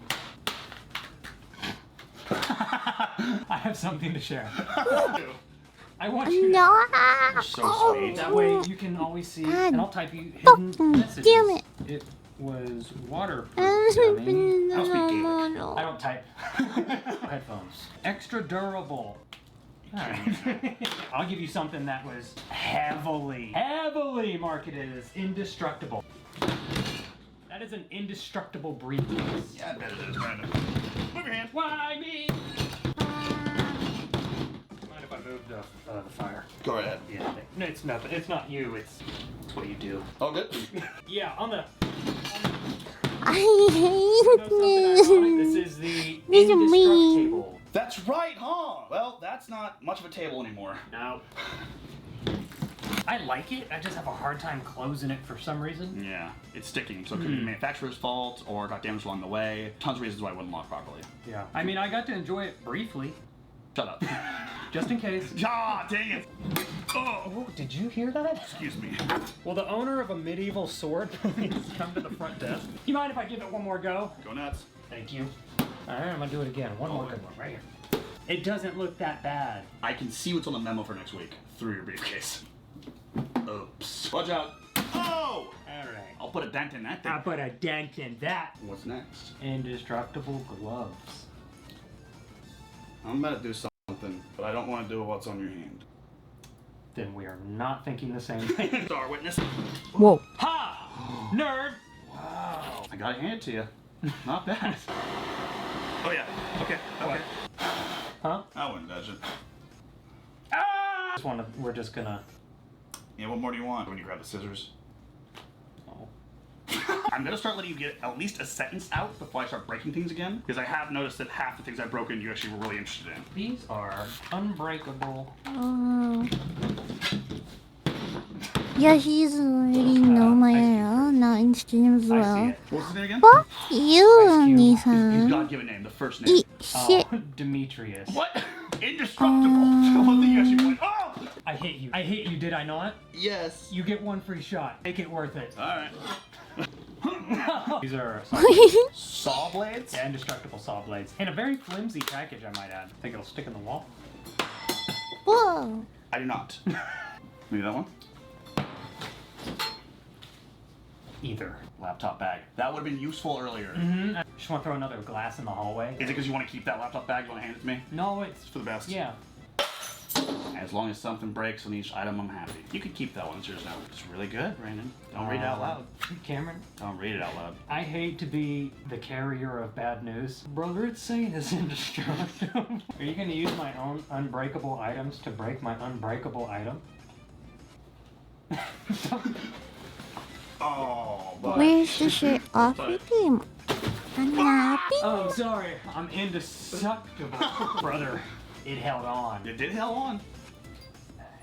[SPEAKER 9] I have something to share. I want you to.
[SPEAKER 6] No.
[SPEAKER 10] You're so sweet.
[SPEAKER 9] That way you can always see,
[SPEAKER 6] God.
[SPEAKER 9] and I'll type you hidden messages.
[SPEAKER 6] Damn it.
[SPEAKER 9] It was waterproof.
[SPEAKER 6] I'm
[SPEAKER 9] dummy.
[SPEAKER 6] sleeping in the
[SPEAKER 10] I'll speak Gaelic.
[SPEAKER 6] model.
[SPEAKER 9] I don't type. Headphones. Extra durable. Alright. I'll give you something that was heavily marketed as indestructible. That is an indestructible briefcase.
[SPEAKER 10] Yeah, I bet it is, Brandon. Move your hand.
[SPEAKER 9] Why me? Mind if I move the fire?
[SPEAKER 10] Go right ahead.
[SPEAKER 9] Yeah. No, it's nothing. It's not you. It's what you do.
[SPEAKER 10] Oh, good.
[SPEAKER 9] Yeah, on the.
[SPEAKER 6] I
[SPEAKER 9] You know
[SPEAKER 6] hate
[SPEAKER 9] something ironic? This
[SPEAKER 6] this.
[SPEAKER 9] is the
[SPEAKER 6] These are mean.
[SPEAKER 9] indestructible.
[SPEAKER 10] That's right, huh? Well, that's not much of a table anymore.
[SPEAKER 9] No. I like it. I just have a hard time closing it for some reason.
[SPEAKER 10] Yeah, it's sticking, so it could be the manufacturer's fault or got damaged along the way. Tons of reasons why it wouldn't lock properly.
[SPEAKER 9] Yeah. I mean, I got to enjoy it briefly,
[SPEAKER 10] Shut up.
[SPEAKER 9] just in case.
[SPEAKER 10] Ah, dang it. Oh,
[SPEAKER 9] Oh, did you hear that?
[SPEAKER 10] excuse me.
[SPEAKER 9] Will the owner of a medieval sword please come to the front desk? You mind if I give it one more go?
[SPEAKER 10] Go nuts.
[SPEAKER 9] Thank you. Alright, I'm gonna do it again. One more good one, right here. It doesn't look that bad.
[SPEAKER 10] I can see what's on the memo for next week through your briefcase. Oops. Watch out. Oh!
[SPEAKER 9] Alright.
[SPEAKER 10] I'll put a dent in that thing.
[SPEAKER 9] I put a dent in that.
[SPEAKER 10] What's next?
[SPEAKER 9] Indestructible gloves.
[SPEAKER 10] I'm about to do something, but I don't want to do what's on your hand.
[SPEAKER 9] Then we are not thinking the same thing.
[SPEAKER 10] Star witness.
[SPEAKER 1] Whoa.
[SPEAKER 9] Ha! Nerd! Wow.
[SPEAKER 10] I gotta hand it to you. Not bad. Oh yeah. Okay. Okay.
[SPEAKER 9] Huh?
[SPEAKER 10] I wouldn't touch it.
[SPEAKER 9] We're just gonna.
[SPEAKER 10] Yeah. What more do you want? When you grab the scissors.
[SPEAKER 9] Oh.
[SPEAKER 10] I'm gonna start letting you get at least a sentence out before I start breaking things again, because I have noticed that half the things I've broken you actually were really interested in.
[SPEAKER 9] These are unbreakable.
[SPEAKER 6] Yeah, he's already know my not streams
[SPEAKER 10] I see
[SPEAKER 6] well.
[SPEAKER 10] it. What's his name again?
[SPEAKER 6] Fuck you,
[SPEAKER 10] His
[SPEAKER 6] Nissan.
[SPEAKER 10] God-given name, the first name.
[SPEAKER 6] Eat shit.
[SPEAKER 9] Oh, Demetrius.
[SPEAKER 10] What? Indestructible. One thing you actually went, oh!
[SPEAKER 9] I hate you. I hate you, did I not?
[SPEAKER 10] Yes.
[SPEAKER 9] You get one free shot. Make it worth it.
[SPEAKER 10] Alright.
[SPEAKER 9] These are saw blades.
[SPEAKER 10] Saw blades?
[SPEAKER 9] Yeah, indestructible saw blades. And a very flimsy package, I might add. Think it'll stick in the wall?
[SPEAKER 6] Whoa.
[SPEAKER 10] I do not. Maybe that one?
[SPEAKER 9] Either.
[SPEAKER 10] Laptop bag. That would have been useful earlier.
[SPEAKER 9] I just want to throw another glass in the hallway.
[SPEAKER 10] Is it because you want to keep that laptop bag? You want to hand it to me?
[SPEAKER 9] No, it's...
[SPEAKER 10] It's for the best.
[SPEAKER 9] Yeah.
[SPEAKER 10] As long as something breaks on each item, I'm happy. You can keep that one. It's yours now. It's really good, Brandon. Don't read it out loud.
[SPEAKER 9] Cameron,
[SPEAKER 10] Don't read it out loud.
[SPEAKER 9] I hate to be the carrier of bad news. Brother, it's saying it's indestructible. Are you going to use my own unbreakable items to break my unbreakable item?
[SPEAKER 10] Oh, but...
[SPEAKER 6] Where's the shirt off with him? I'm happy.
[SPEAKER 9] Oh, I'm sorry. I'm indestructible. Brother, it held on.
[SPEAKER 10] It did hell on.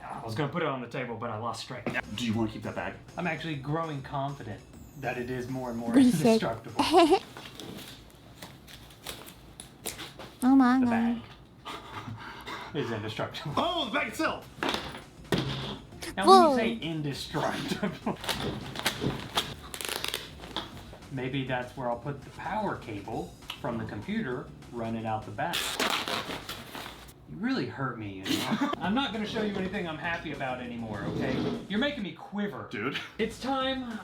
[SPEAKER 9] I was going to put it on the table, but I lost strength.
[SPEAKER 10] Do you want to keep that bag?
[SPEAKER 9] I'm actually growing confident that it is more and more
[SPEAKER 6] We said-
[SPEAKER 9] indestructible.
[SPEAKER 6] Oh my
[SPEAKER 9] The
[SPEAKER 6] god.
[SPEAKER 9] bag is indestructible.
[SPEAKER 10] Oh, the bag itself!
[SPEAKER 9] Now,
[SPEAKER 6] Whoa.
[SPEAKER 9] when you say indestructible, maybe that's where I'll put the power cable from the computer running out the back. You really hurt me, you know? I'm not going to show you anything I'm happy about anymore, okay? You're making me quiver.
[SPEAKER 10] Dude.
[SPEAKER 9] It's time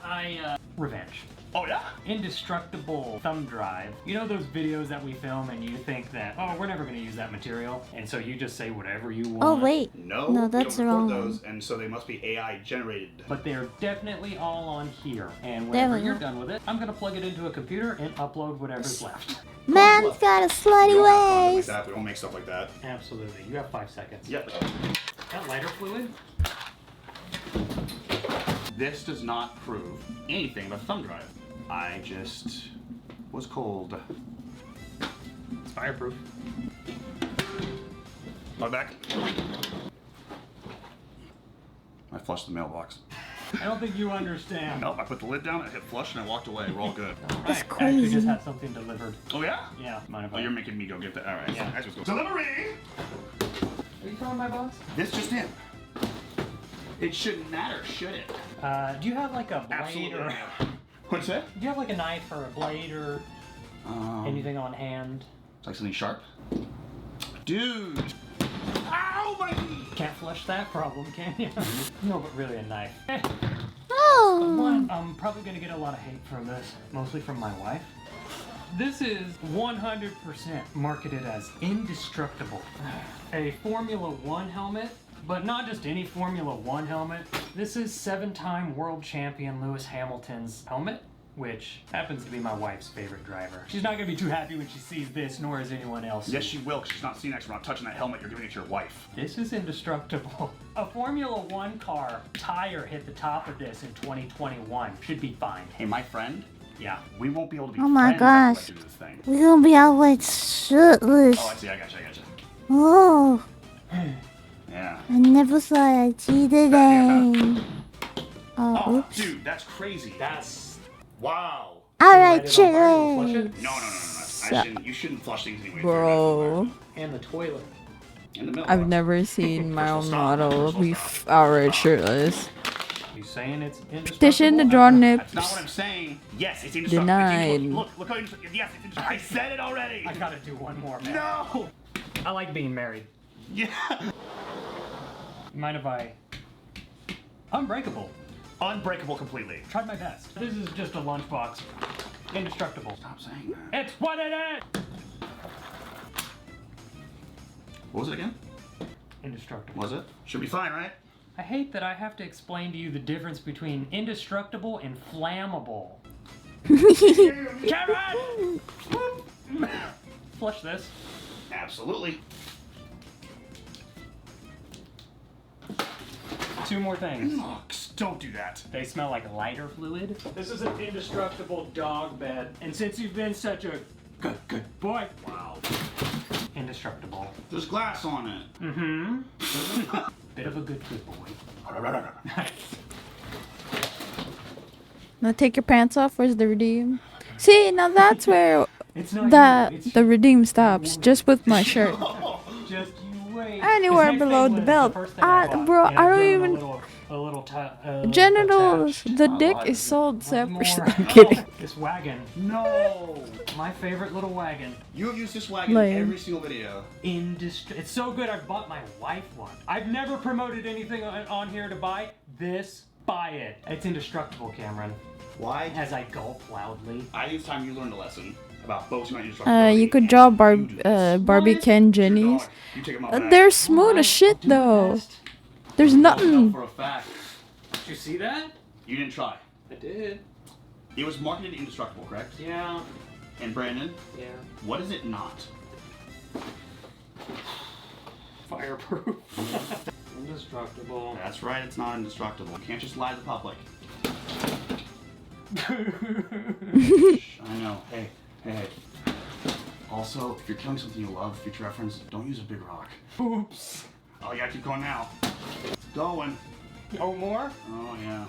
[SPEAKER 9] revenge.
[SPEAKER 10] Oh, yeah?
[SPEAKER 9] Indestructible thumb drive. You know those videos that we film and you think that, oh, we're never going to use that material, and so you just say whatever you want?
[SPEAKER 6] Oh wait.
[SPEAKER 10] No,
[SPEAKER 6] No,
[SPEAKER 10] we
[SPEAKER 6] that's
[SPEAKER 10] don't
[SPEAKER 6] the wrong
[SPEAKER 10] record
[SPEAKER 6] one.
[SPEAKER 10] those, and so they must be AI generated.
[SPEAKER 9] But they're definitely all on here. And whenever
[SPEAKER 6] There we
[SPEAKER 9] you're
[SPEAKER 6] go.
[SPEAKER 9] done with it, I'm going to plug it into a computer and upload whatever's left.
[SPEAKER 6] Man's got a
[SPEAKER 10] We
[SPEAKER 6] slutty
[SPEAKER 10] don't have content like
[SPEAKER 6] waist.
[SPEAKER 10] that. We don't make stuff like that.
[SPEAKER 9] Absolutely. You have 5 seconds.
[SPEAKER 10] Yep.
[SPEAKER 9] That lighter fluid?
[SPEAKER 10] This does not prove anything about the thumb drive. I just was cold.
[SPEAKER 9] It's fireproof.
[SPEAKER 10] My back. I flushed the mailbox.
[SPEAKER 9] I don't think you understand.
[SPEAKER 10] Nope, I put the lid down, I hit flush, and I walked away. We're all good.
[SPEAKER 9] Alright,
[SPEAKER 6] That's
[SPEAKER 9] I actually just
[SPEAKER 6] crazy.
[SPEAKER 9] had something delivered.
[SPEAKER 10] Oh, yeah?
[SPEAKER 9] Yeah, mind if
[SPEAKER 10] Oh,
[SPEAKER 9] I...
[SPEAKER 10] you're making me go get that. All right.
[SPEAKER 9] Yeah.
[SPEAKER 10] Let's go. Delivery!
[SPEAKER 9] Are you throwing my box?
[SPEAKER 10] This just in. It shouldn't matter, should it?
[SPEAKER 9] Do you have like a blade
[SPEAKER 10] Absolutely.
[SPEAKER 9] or...
[SPEAKER 10] What's that?
[SPEAKER 9] Do you have like a knife or a blade or anything on hand?
[SPEAKER 10] Like something sharp? Dude! Ow, my knee!
[SPEAKER 9] Can't flush that problem, can you? No, but really a knife.
[SPEAKER 6] Oh.
[SPEAKER 9] One, I'm probably gonna get a lot of hate from this, mostly from my wife. This is 100% marketed as indestructible. A Formula One helmet, but not just any Formula One helmet. This is 7-time world champion Lewis Hamilton's helmet, which happens to be my wife's favorite driver. She's not gonna be too happy when she sees this, nor is anyone else.
[SPEAKER 10] Yes, she will, because she's not seen next. We're not touching that helmet. You're giving it to your wife.
[SPEAKER 9] This is indestructible. A Formula One car tire hit the top of this in 2021. Should be fine.
[SPEAKER 10] Hey, my friend,
[SPEAKER 9] Yeah.
[SPEAKER 10] we won't be able to be
[SPEAKER 6] Oh my
[SPEAKER 10] friends
[SPEAKER 6] gosh.
[SPEAKER 10] after I do this thing.
[SPEAKER 6] We're gonna be out like shirtless.
[SPEAKER 10] Oh, I see. I gotcha.
[SPEAKER 6] Oh.
[SPEAKER 10] Yeah.
[SPEAKER 6] I never thought I'd see the day. Oh,
[SPEAKER 10] Oh,
[SPEAKER 6] oops.
[SPEAKER 10] dude, that's crazy.
[SPEAKER 9] That's...
[SPEAKER 10] Wow.
[SPEAKER 6] Alright,
[SPEAKER 9] Light it on fire, we'll flush
[SPEAKER 6] chicklets.
[SPEAKER 9] it.
[SPEAKER 10] No. You shouldn't flush things anyway.
[SPEAKER 1] Bro,
[SPEAKER 9] And the toilet.
[SPEAKER 10] In the middle.
[SPEAKER 1] I've never seen my own
[SPEAKER 10] Personal
[SPEAKER 1] model
[SPEAKER 10] stop.
[SPEAKER 1] be outright shirtless.
[SPEAKER 9] You saying it's indestructible?
[SPEAKER 1] Petition to draw
[SPEAKER 10] That's
[SPEAKER 1] nips.
[SPEAKER 10] not what I'm saying. Yes, it's indestructible.
[SPEAKER 1] Denied.
[SPEAKER 10] Look how indestructible. Yes, it's indestructible. I said it already.
[SPEAKER 9] I gotta do one more, man.
[SPEAKER 10] No.
[SPEAKER 9] I like being married.
[SPEAKER 10] Yeah.
[SPEAKER 9] Mind if I... Unbreakable.
[SPEAKER 10] Unbreakable completely.
[SPEAKER 9] Tried my best. This is just a lunchbox. Indestructible.
[SPEAKER 10] Stop saying that.
[SPEAKER 9] It's what it is!
[SPEAKER 10] What was it again?
[SPEAKER 9] Indestructible.
[SPEAKER 10] Was it? Should be fine, right?
[SPEAKER 9] I hate that I have to explain to you the difference between indestructible and flammable. Karen! flush this.
[SPEAKER 10] Absolutely.
[SPEAKER 9] 2 more things.
[SPEAKER 10] Don't do that.
[SPEAKER 9] They smell like lighter fluid. This is an indestructible dog bed. And since you've been such a good boy. Wow. Indestructible.
[SPEAKER 10] There's glass on it.
[SPEAKER 9] Mm-hmm. Bit of a good boy.
[SPEAKER 1] Now take your pants off. Where's the redeem? See, now that's where
[SPEAKER 9] It's not you, it's
[SPEAKER 1] the redeem stops. Just with my shirt.
[SPEAKER 9] Just you wait.
[SPEAKER 1] Anywhere
[SPEAKER 9] This next
[SPEAKER 1] below
[SPEAKER 9] thing
[SPEAKER 1] the
[SPEAKER 9] was
[SPEAKER 1] belt.
[SPEAKER 9] first thing I bought.
[SPEAKER 1] Bro,
[SPEAKER 9] And
[SPEAKER 1] I don't
[SPEAKER 9] give 'em
[SPEAKER 1] even.
[SPEAKER 9] a little
[SPEAKER 1] Genitals.
[SPEAKER 9] attached.
[SPEAKER 1] The dick is sold
[SPEAKER 9] One
[SPEAKER 1] separate.
[SPEAKER 9] more.
[SPEAKER 1] I'm kidding.
[SPEAKER 9] This wagon. No. My favorite little wagon.
[SPEAKER 10] You have used this wagon
[SPEAKER 1] Lame.
[SPEAKER 10] in every single video.
[SPEAKER 9] It's so good I bought my wife one. I've never promoted anything on here to buy. This, buy it. It's indestructible, Cameron.
[SPEAKER 10] Why?
[SPEAKER 9] As I gulp loudly.
[SPEAKER 10] I think it's time you learned a lesson about boats not indestructible.
[SPEAKER 1] You could draw Barbie Ken Jennies.
[SPEAKER 10] You take 'em out back.
[SPEAKER 1] They're smooth as shit though. There's nothing.
[SPEAKER 10] For a fact.
[SPEAKER 9] Did you see that?
[SPEAKER 10] You didn't try.
[SPEAKER 9] I did.
[SPEAKER 10] It was marketed indestructible, correct?
[SPEAKER 9] Yeah.
[SPEAKER 10] And Brandon,
[SPEAKER 9] Yeah.
[SPEAKER 10] what is it not?
[SPEAKER 9] Fireproof. Indestructible.
[SPEAKER 10] That's right, it's not indestructible. You can't just lie to the public. I know. Hey. Also, if you're killing something you love, future reference, don't use a big rock.
[SPEAKER 9] Oops.
[SPEAKER 10] Oh, you gotta keep going now. Going.
[SPEAKER 9] Oh, more?
[SPEAKER 10] Oh, yeah.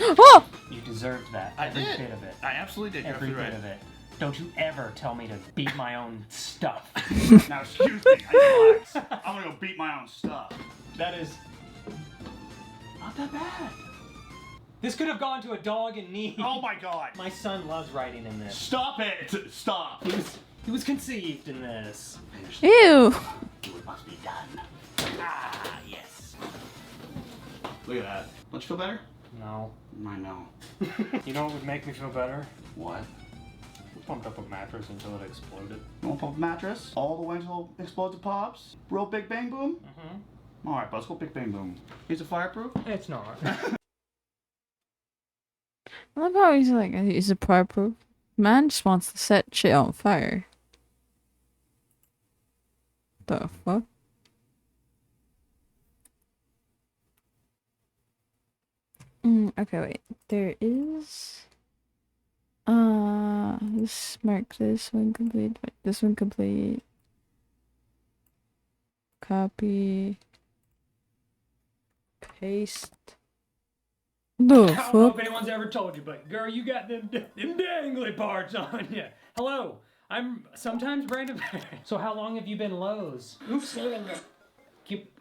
[SPEAKER 1] Oh!
[SPEAKER 9] You deserved that.
[SPEAKER 10] I
[SPEAKER 9] Every
[SPEAKER 10] did.
[SPEAKER 9] bit of it.
[SPEAKER 10] I absolutely did.
[SPEAKER 9] Every
[SPEAKER 10] You're
[SPEAKER 9] bit
[SPEAKER 10] absolutely
[SPEAKER 9] of it. Don't you ever tell me to beat my own stuff.
[SPEAKER 10] right. Now, excuse me. I need to relax. I'm gonna go beat my own stuff.
[SPEAKER 9] That is
[SPEAKER 10] Not that bad.
[SPEAKER 9] This could have gone to a dog in need.
[SPEAKER 10] Oh my god.
[SPEAKER 9] My son loves writing in this.
[SPEAKER 10] Stop it. Stop.
[SPEAKER 9] He was conceived in this.
[SPEAKER 1] Ew.
[SPEAKER 10] It must be done. Ah, yes. Look at that. Don't you feel better?
[SPEAKER 9] No.
[SPEAKER 10] I know.
[SPEAKER 9] You know what would make me feel better?
[SPEAKER 10] What?
[SPEAKER 9] We pumped up a mattress until it exploded.
[SPEAKER 10] You want to pump a mattress? All the way until it explodes and pops? Real big bang boom?
[SPEAKER 9] Mm-hmm.
[SPEAKER 10] Alright, let's go big bang boom. Is it fireproof?
[SPEAKER 9] It's not.
[SPEAKER 1] I love how he's like, is it fireproof? Man just wants to set shit on fire. The fuck? Okay, wait. There is. Let's mark this one complete. This one complete. Copy. Paste. The
[SPEAKER 9] I don't know if
[SPEAKER 1] fuck?
[SPEAKER 9] anyone's ever told you, but girl, you got them dangly parts on you. Hello, I'm sometimes Brandon. So how long have you been Lowe's?
[SPEAKER 6] Sealing this.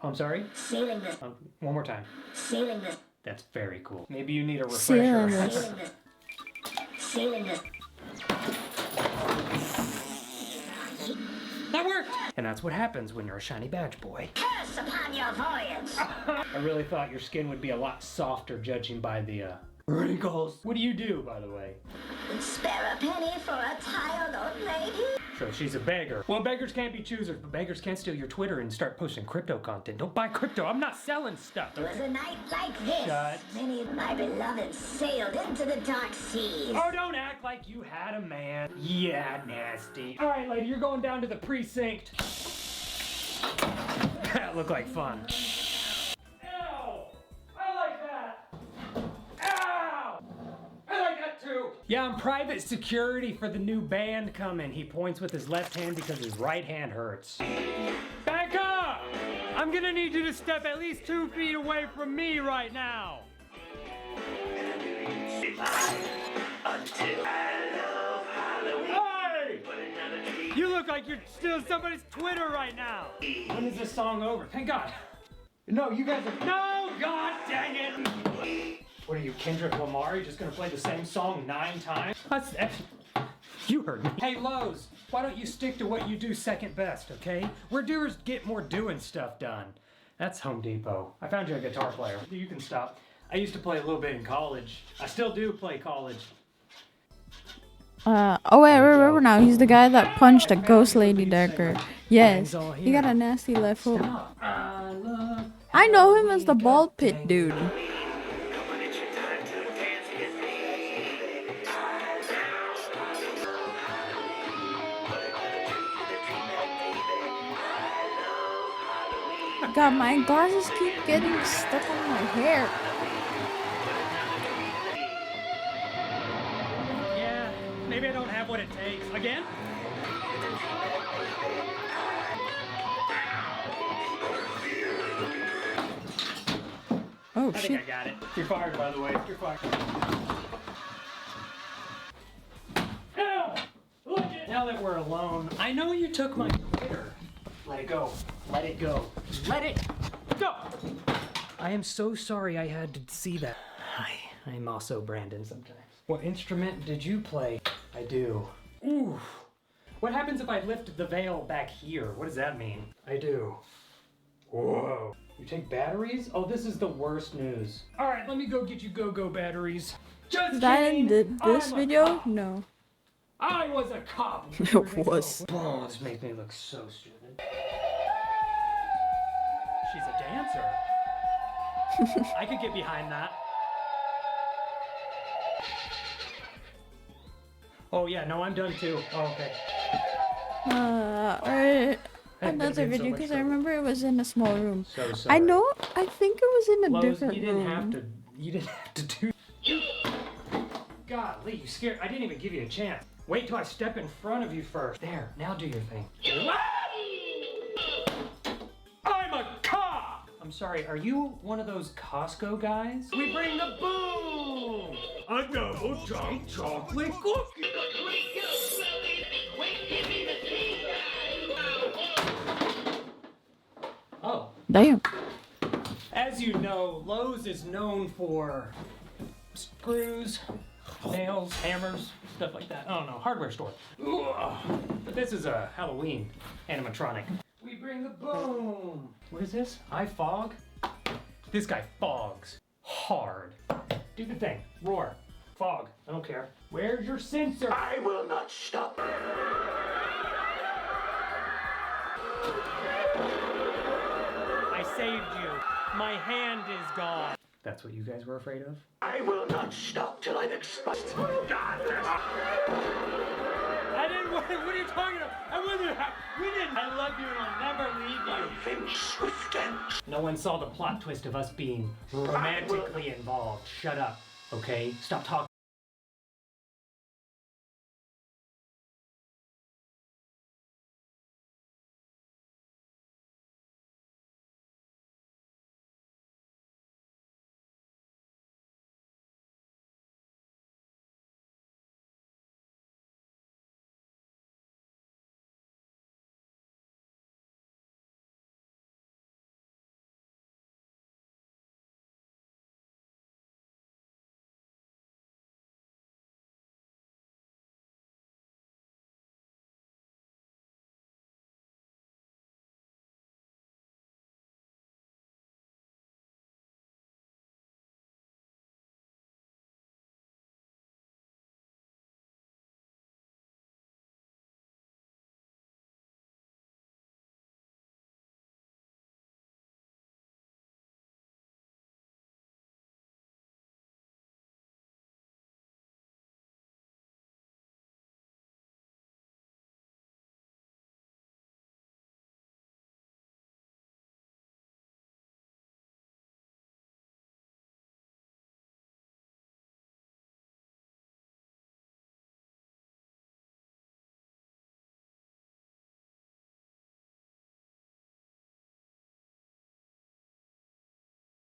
[SPEAKER 9] I'm sorry?
[SPEAKER 6] Sealing this.
[SPEAKER 9] One more time.
[SPEAKER 6] Sealing this.
[SPEAKER 9] That's very cool. Maybe you need a
[SPEAKER 1] Sealing
[SPEAKER 9] refresher.
[SPEAKER 1] this.
[SPEAKER 6] Sealing this. Sealing this.
[SPEAKER 9] That worked! And that's what happens when you're a shiny badge boy.
[SPEAKER 6] Curse upon your voyage.
[SPEAKER 9] I really thought your skin would be a lot softer judging by the, wrinkles. What do you do, by the way?
[SPEAKER 6] Spare a penny for a tired old lady.
[SPEAKER 9] So she's a beggar. Well, beggars can't be choosers, but beggars can steal your Twitter and start posting crypto content. Don't buy crypto. I'm not selling stuff.
[SPEAKER 6] It was a night like this.
[SPEAKER 9] Shut.
[SPEAKER 6] Many of my beloved sailed into the dark seas.
[SPEAKER 9] Oh, don't act like you had a man. Yeah, nasty. All right, lady, you're going down to the precinct. That looked like fun. Ow! I like that. Ow! I like that too. Yeah, I'm private security for the new band coming. He points with his left hand because his right hand hurts. Back up! I'm gonna need you to step at least 2 feet away from me right now. Hey! You look like you're stealing somebody's Twitter right now. When is this song over? Thank God. No, you guys are. No, God dang it! What are you, Kendrick Lamar? You just gonna play the same song 9 times? You heard me. Hey, Lowe's, why don't you stick to what you do second best, okay? We're doers get more doing stuff done. That's Home Depot. I found you a guitar player. You can stop. I used to play a little bit in college. I still do play college.
[SPEAKER 1] Oh wait, I remember now. He's the guy that punched a ghost lady decker. Yes, he got a nasty left hook. I know him as the bald pit dude. God, my glasses keep getting stuck on my hair.
[SPEAKER 9] Yeah, maybe I don't have what it takes. Again?
[SPEAKER 1] Oh,
[SPEAKER 9] I
[SPEAKER 1] shit.
[SPEAKER 9] think I got it. You're fired, by the way. You're fired. Ow! Look it! Now that we're alone, I know you took my Twitter. Let it go. Let it go. Let it go! I am so sorry I had to see that. Hi, I'm also Brandon sometimes. What instrument did you play? I do. Ooh. What happens if I lift the veil back here? What does that mean? I do. Whoa. You take batteries? Oh, this is the worst news. All right, let me go get you go-go batteries. Just
[SPEAKER 1] Is that
[SPEAKER 9] kidding.
[SPEAKER 1] in this
[SPEAKER 9] I'm a
[SPEAKER 1] video?
[SPEAKER 9] cop.
[SPEAKER 1] No.
[SPEAKER 9] I was a cop.
[SPEAKER 1] It was.
[SPEAKER 9] Oh, this makes me look so stupid. She's a dancer. I could get behind that. Oh yeah, no, I'm done too. Oh, okay.
[SPEAKER 1] Or
[SPEAKER 9] That could've
[SPEAKER 1] another
[SPEAKER 9] been so
[SPEAKER 1] video
[SPEAKER 9] much
[SPEAKER 1] because I
[SPEAKER 9] trouble.
[SPEAKER 1] remember it was in a small room.
[SPEAKER 9] So sorry.
[SPEAKER 1] I know. I think it was in a
[SPEAKER 9] Lowe's,
[SPEAKER 1] different
[SPEAKER 9] you didn't
[SPEAKER 1] room.
[SPEAKER 9] have to. You didn't have to do. Golly, you scared. I didn't even give you a chance. Wait till I step in front of you first. There. Now do your thing. I'm a cop. I'm sorry. Are you one of those Costco guys? We bring the boom. A double chunk chocolate cookie. Oh.
[SPEAKER 1] Damn.
[SPEAKER 9] As you know, Lowe's is known for screws, nails, hammers, stuff like that. I don't know, hardware store. Ugh. But this is a Halloween animatronic. We bring the boom. What is this? I fog? This guy fogs hard. Do the thing. Roar. Fog. I don't care. Where's your sensor? I will not stop. I saved you. My hand is gone. That's what you guys were afraid of? I will not stop till I'm exposed. God, I didn't. What are you talking about? I wouldn't. We didn't. I love you and I'll never leave you. No one saw the plot twist of us being romantically involved. Shut up, okay? Stop talking.